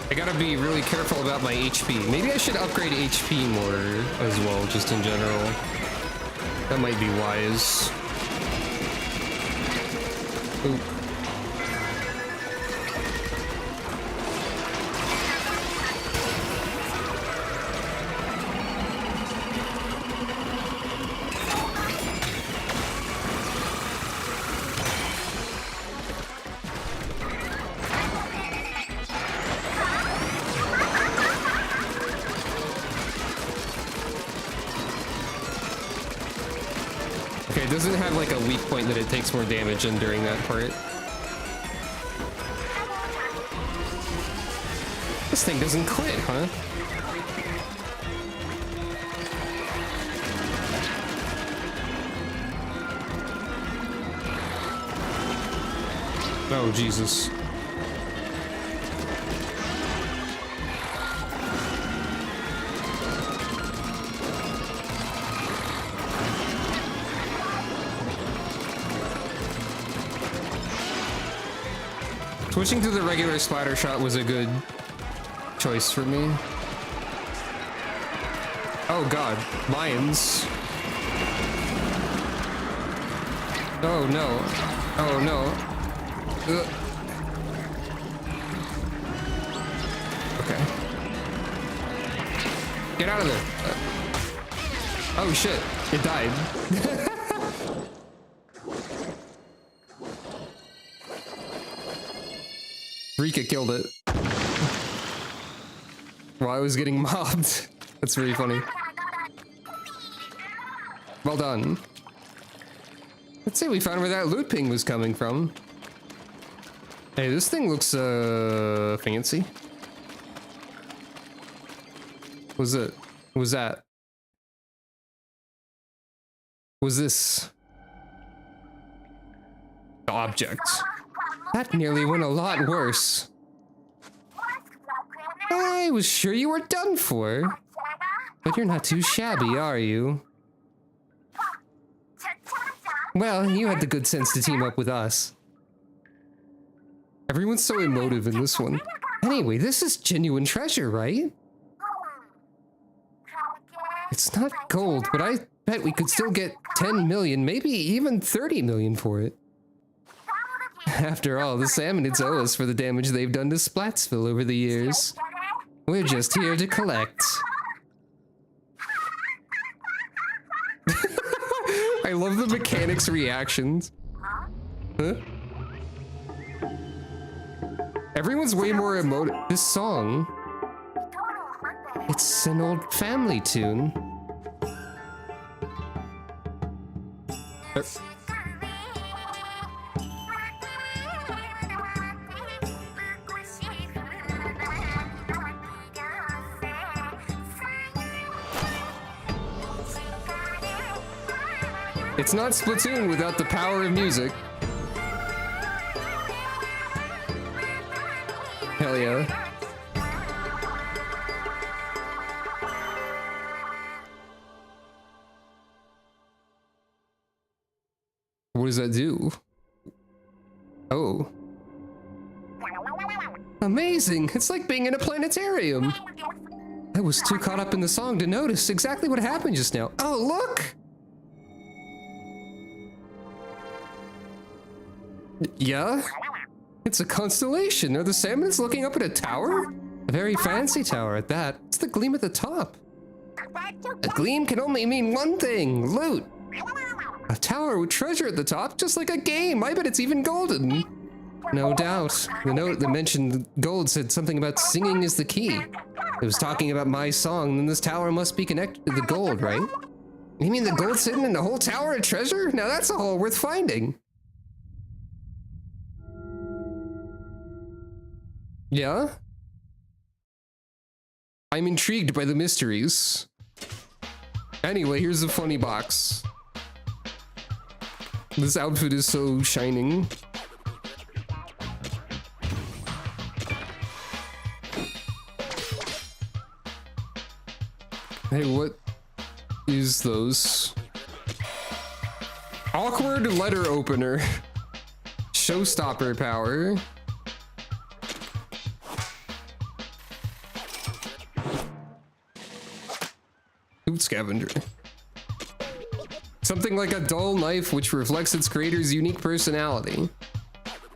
I gotta be really careful about my HP. Maybe I should upgrade HP more as well, just in general. That might be wise. Oop. Okay, it doesn't have like a weak point that it takes more damage in during that part. This thing doesn't quit, huh? Oh, Jesus. Switching to the regular splatter shot was a good choice for me. Oh god, lions. Oh no. Oh no. Ugh. Okay. Get out of there. Oh shit, it died. Rika killed it while I was getting mobbed. That's really funny. Well done. Let's say we found where that loot ping was coming from. Hey, this thing looks fancy. Was it? Was that? Was this? The object. That nearly went a lot worse. I was sure you were done for. But you're not too shabby, are you? Well, you had the good sense to team up with us. Everyone's so emotive in this one. Anyway, this is genuine treasure, right? It's not gold, but I bet we could still get 10 million, maybe even 30 million for it. After all, the Salmonids owe us for the damage they've done to Splatsville over the years. We're just here to collect. I love the mechanics' reactions. Huh? Everyone's way more emotive. This song, it's an old family tune. It's not Splatoon without the power of music. Hell Hell yeah. What does that do? Oh. Amazing! It's like being in a planetarium! I was too caught up in the song to notice exactly what happened just now. Oh, look! Yeah? It's a constellation. Are the salmons looking up at a tower? A very fancy tower at that. It's the gleam at the top. A gleam can only mean one thing. Loot. A tower with treasure at the top, just like a game. I bet it's even golden. No doubt. The note that mentioned gold said something about singing is the key. It was talking about my song, then this tower must be connected to the gold, right? You mean the gold's hidden in the whole tower of treasure? Now that's a hole worth finding. Yeah? I'm intrigued by the mysteries. Anyway, here's a funny box. This outfit is so shining. Hey, what is those? Awkward letter opener. Showstopper power. Loot scavenger. Something like a dull knife which reflects its creator's unique personality.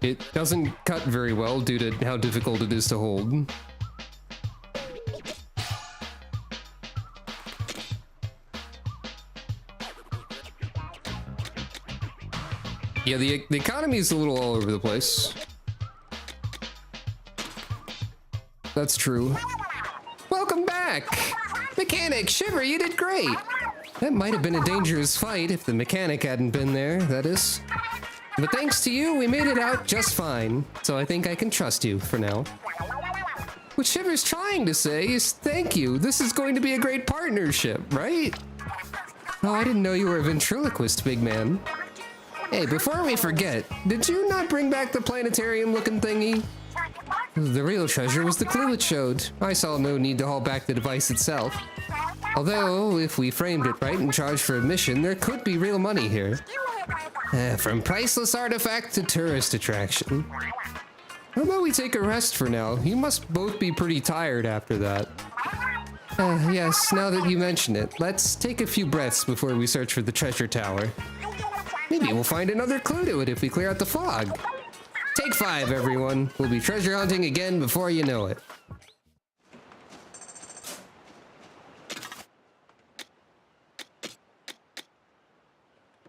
It doesn't cut very well due to how difficult it is to hold. Yeah, the economy is a little all over the place. That's true. Welcome back! Mechanic, Shiver, you did great! That might have been a dangerous fight if the mechanic hadn't been there, that is. But thanks to you, we made it out just fine. So I think I can trust you for now. What Shiver's trying to say is thank you. This is going to be a great partnership, right? Oh, I didn't know you were a ventriloquist, big man. Hey, before we forget, did you not bring back the planetarium-looking thingy? The real treasure was the clue it showed. I saw no need to haul back the device itself. Although, if we framed it right and charged for admission, there could be real money here. From priceless artifact to tourist attraction. How about we take a rest for now? You must both be pretty tired after that. Yes, now that you mention it, let's take a few breaths before we search for the treasure tower. Maybe we'll find another clue to it if we clear out the fog. Take 5, everyone. We'll be treasure hunting again before you know it.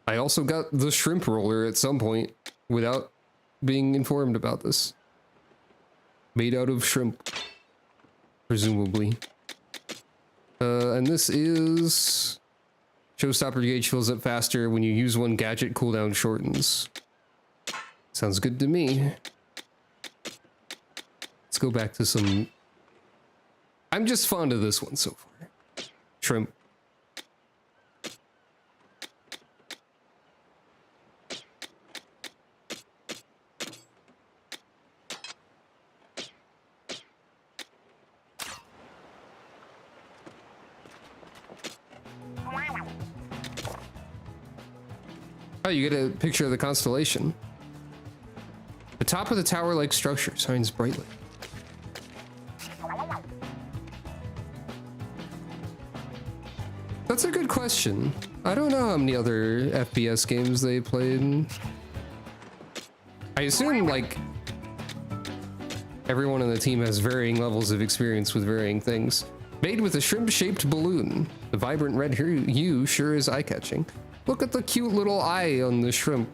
I also got the shrimp roller at some point without being informed about this. Made out of shrimp, presumably. And this is... Showstopper gauge fills up faster. When you use one gadget, cooldown shortens. Sounds good to me. Let's go back to some... I'm just fond of this one so far. Shrimp. Oh, you get a picture of the constellation. The top of the tower-like structure shines brightly. That's a good question. I don't know how many other FPS games they played. I assume, like, everyone on the team has varying levels of experience with varying things. Made with a shrimp-shaped balloon. The vibrant red hue sure is eye-catching. Look at the cute little eye on the shrimp.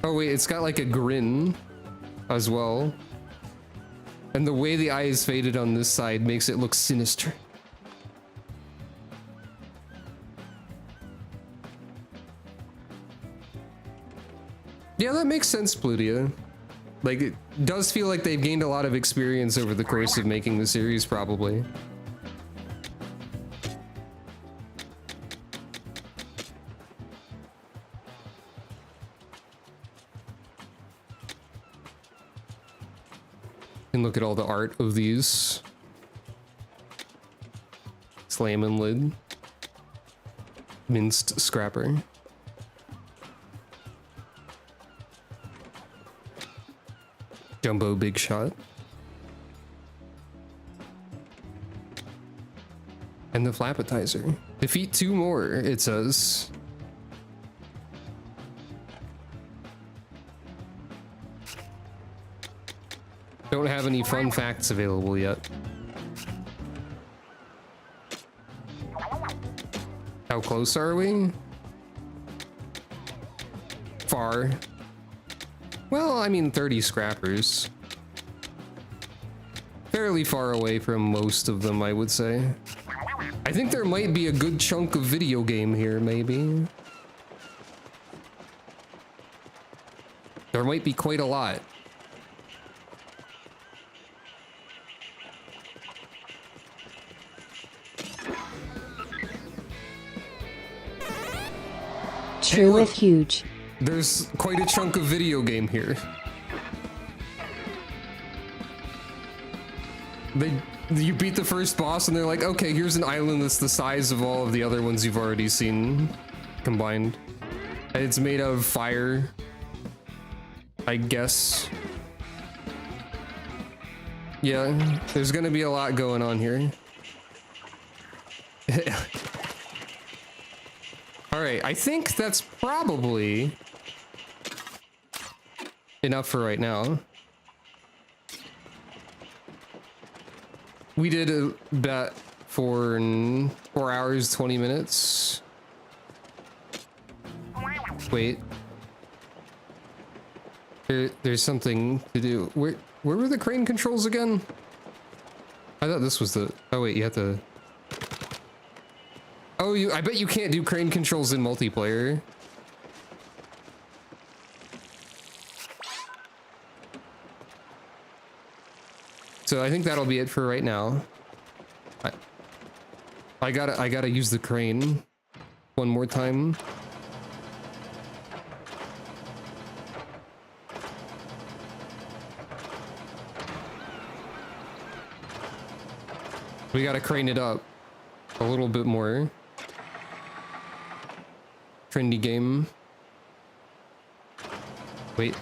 Oh wait, it's got like a grin as well. And the way the eye is faded on this side makes it look sinister. Yeah, that makes sense, Plutia. Like, it does feel like they've gained a lot of experience over the course of making the series, probably. And look at all the art of these. Slamming lid. Minced scrapper. Jumbo big shot. And the flapatizer. Defeat 2 more, it says. Don't have any fun facts available yet. How close are we? Far. Well, I mean 30 scrappers. Fairly far away from most of them, I would say. I think there might be a good chunk of video game here, maybe. There might be quite a lot. True with huge. There's quite a chunk of video game here. You beat the first boss and they're like, okay, here's an island that's the size of all of the other ones you've already seen combined. And it's made of fire, I guess. Yeah, there's gonna be a lot going on here. Alright, I think that's probably enough for right now. We did a bet for 4 hours, 20 minutes. Wait. There's something to do. Where were the crane controls again? I thought this was the... Oh wait, you have to... Oh, I bet you can't do crane controls in multiplayer. So I think that'll be it for right now. I gotta use the crane one more time. We gotta crane it up a little bit more. Trendy game. Wait.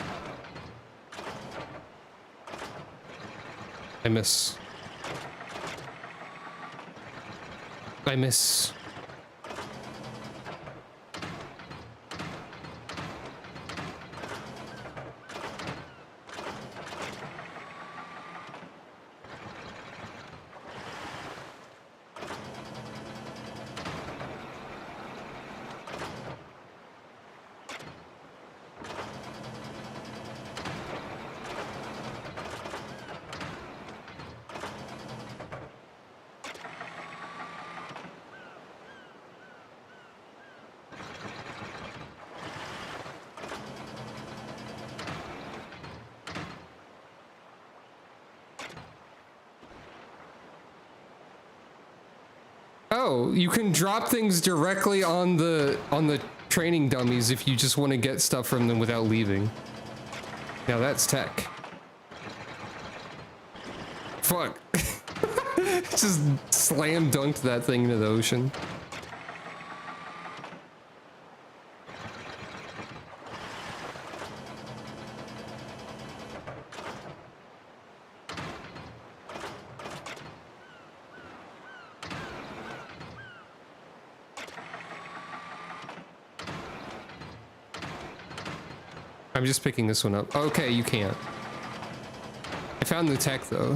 I miss. I miss. Oh, you can drop things directly on the training dummies if you just want to get stuff from them without leaving. Now that's tech. Fuck. Just slam dunked that thing into the ocean. I'm just picking this one up. Okay, you can't. I found the tech though.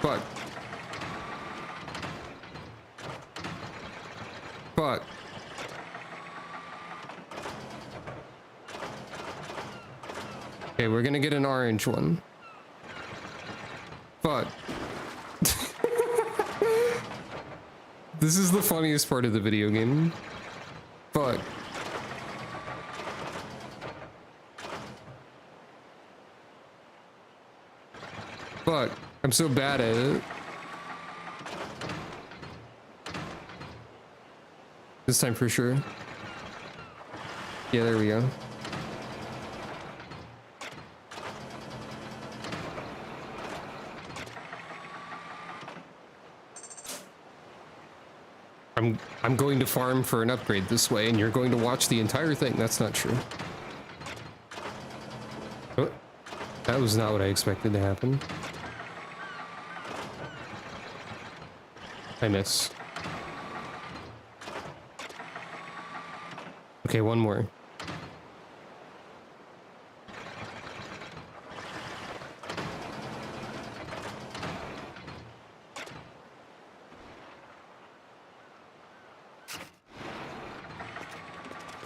Fuck. Fuck. Okay, we're gonna get an orange one. Fuck. This is the funniest part of the video game. Fuck. Fuck, I'm so bad at it. This time for sure. Yeah, there we go. I'm going to farm for an upgrade this way, and you're going to watch the entire thing. That's not true. Oh, that was not what I expected to happen. I miss. Okay, one more.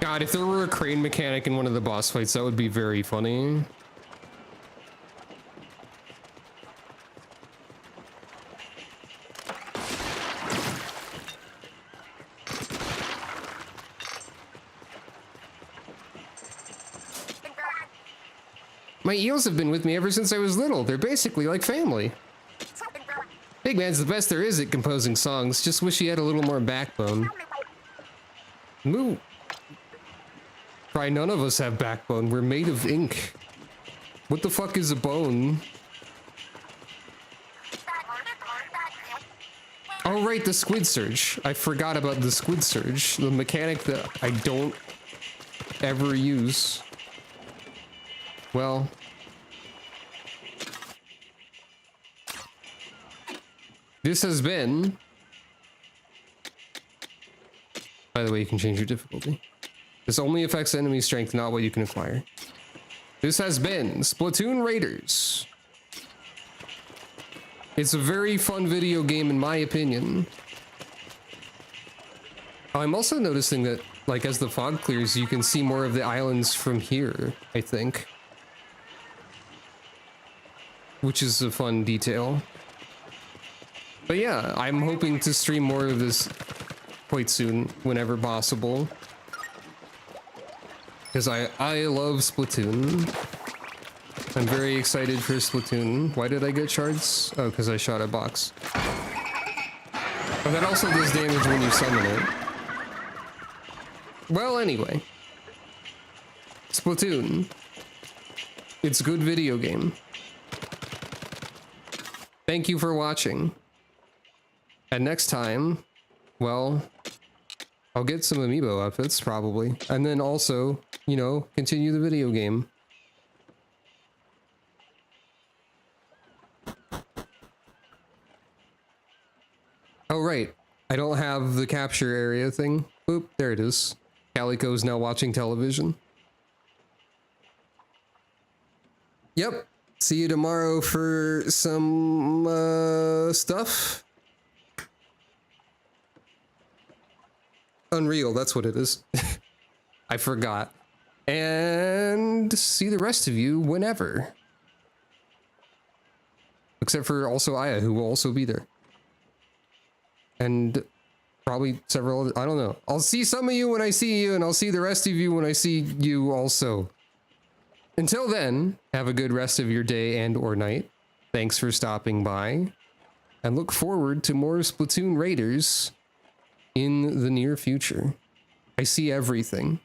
God, if there were a crane mechanic in one of the boss fights, that would be very funny. My eels have been with me ever since I was little. They're basically like family. Big Man's the best there is at composing songs. Just wish he had a little more backbone. Moo. Probably none of us have backbone. We're made of ink. What the fuck is a bone? Oh right, the squid surge. I forgot about the squid surge. The mechanic that I don't ever use. Well, this has been... By the way, you can change your difficulty. This only affects enemy strength, not what you can acquire. This has been Splatoon Raiders. It's a very fun video game in my opinion. I'm also noticing that, like, as the fog clears, you can see more of the islands from here, I think. Which is a fun detail. But yeah, I'm hoping to stream more of this quite soon, whenever possible. Because I love Splatoon. I'm very excited for Splatoon. Why did I get shards? Oh, because I shot a box. But that also does damage when you summon it. Well, anyway. Splatoon. It's a good video game. Thank you for watching. And next time, well, I'll get some amiibo outfits, probably. And then also, you know, continue the video game. Oh, right. I don't have the capture area thing. Boop, there it is. Calico's now watching television. Yep. See you tomorrow for some stuff. Unreal, that's what it is. I forgot. And see the rest of you whenever. Except for also Aya, who will also be there. And probably several other, I don't know. I'll see some of you when I see you, and I'll see the rest of you when I see you also. Until then, have a good rest of your day and or night. Thanks for stopping by. And look forward to more Splatoon Raiders in the near future. I see everything.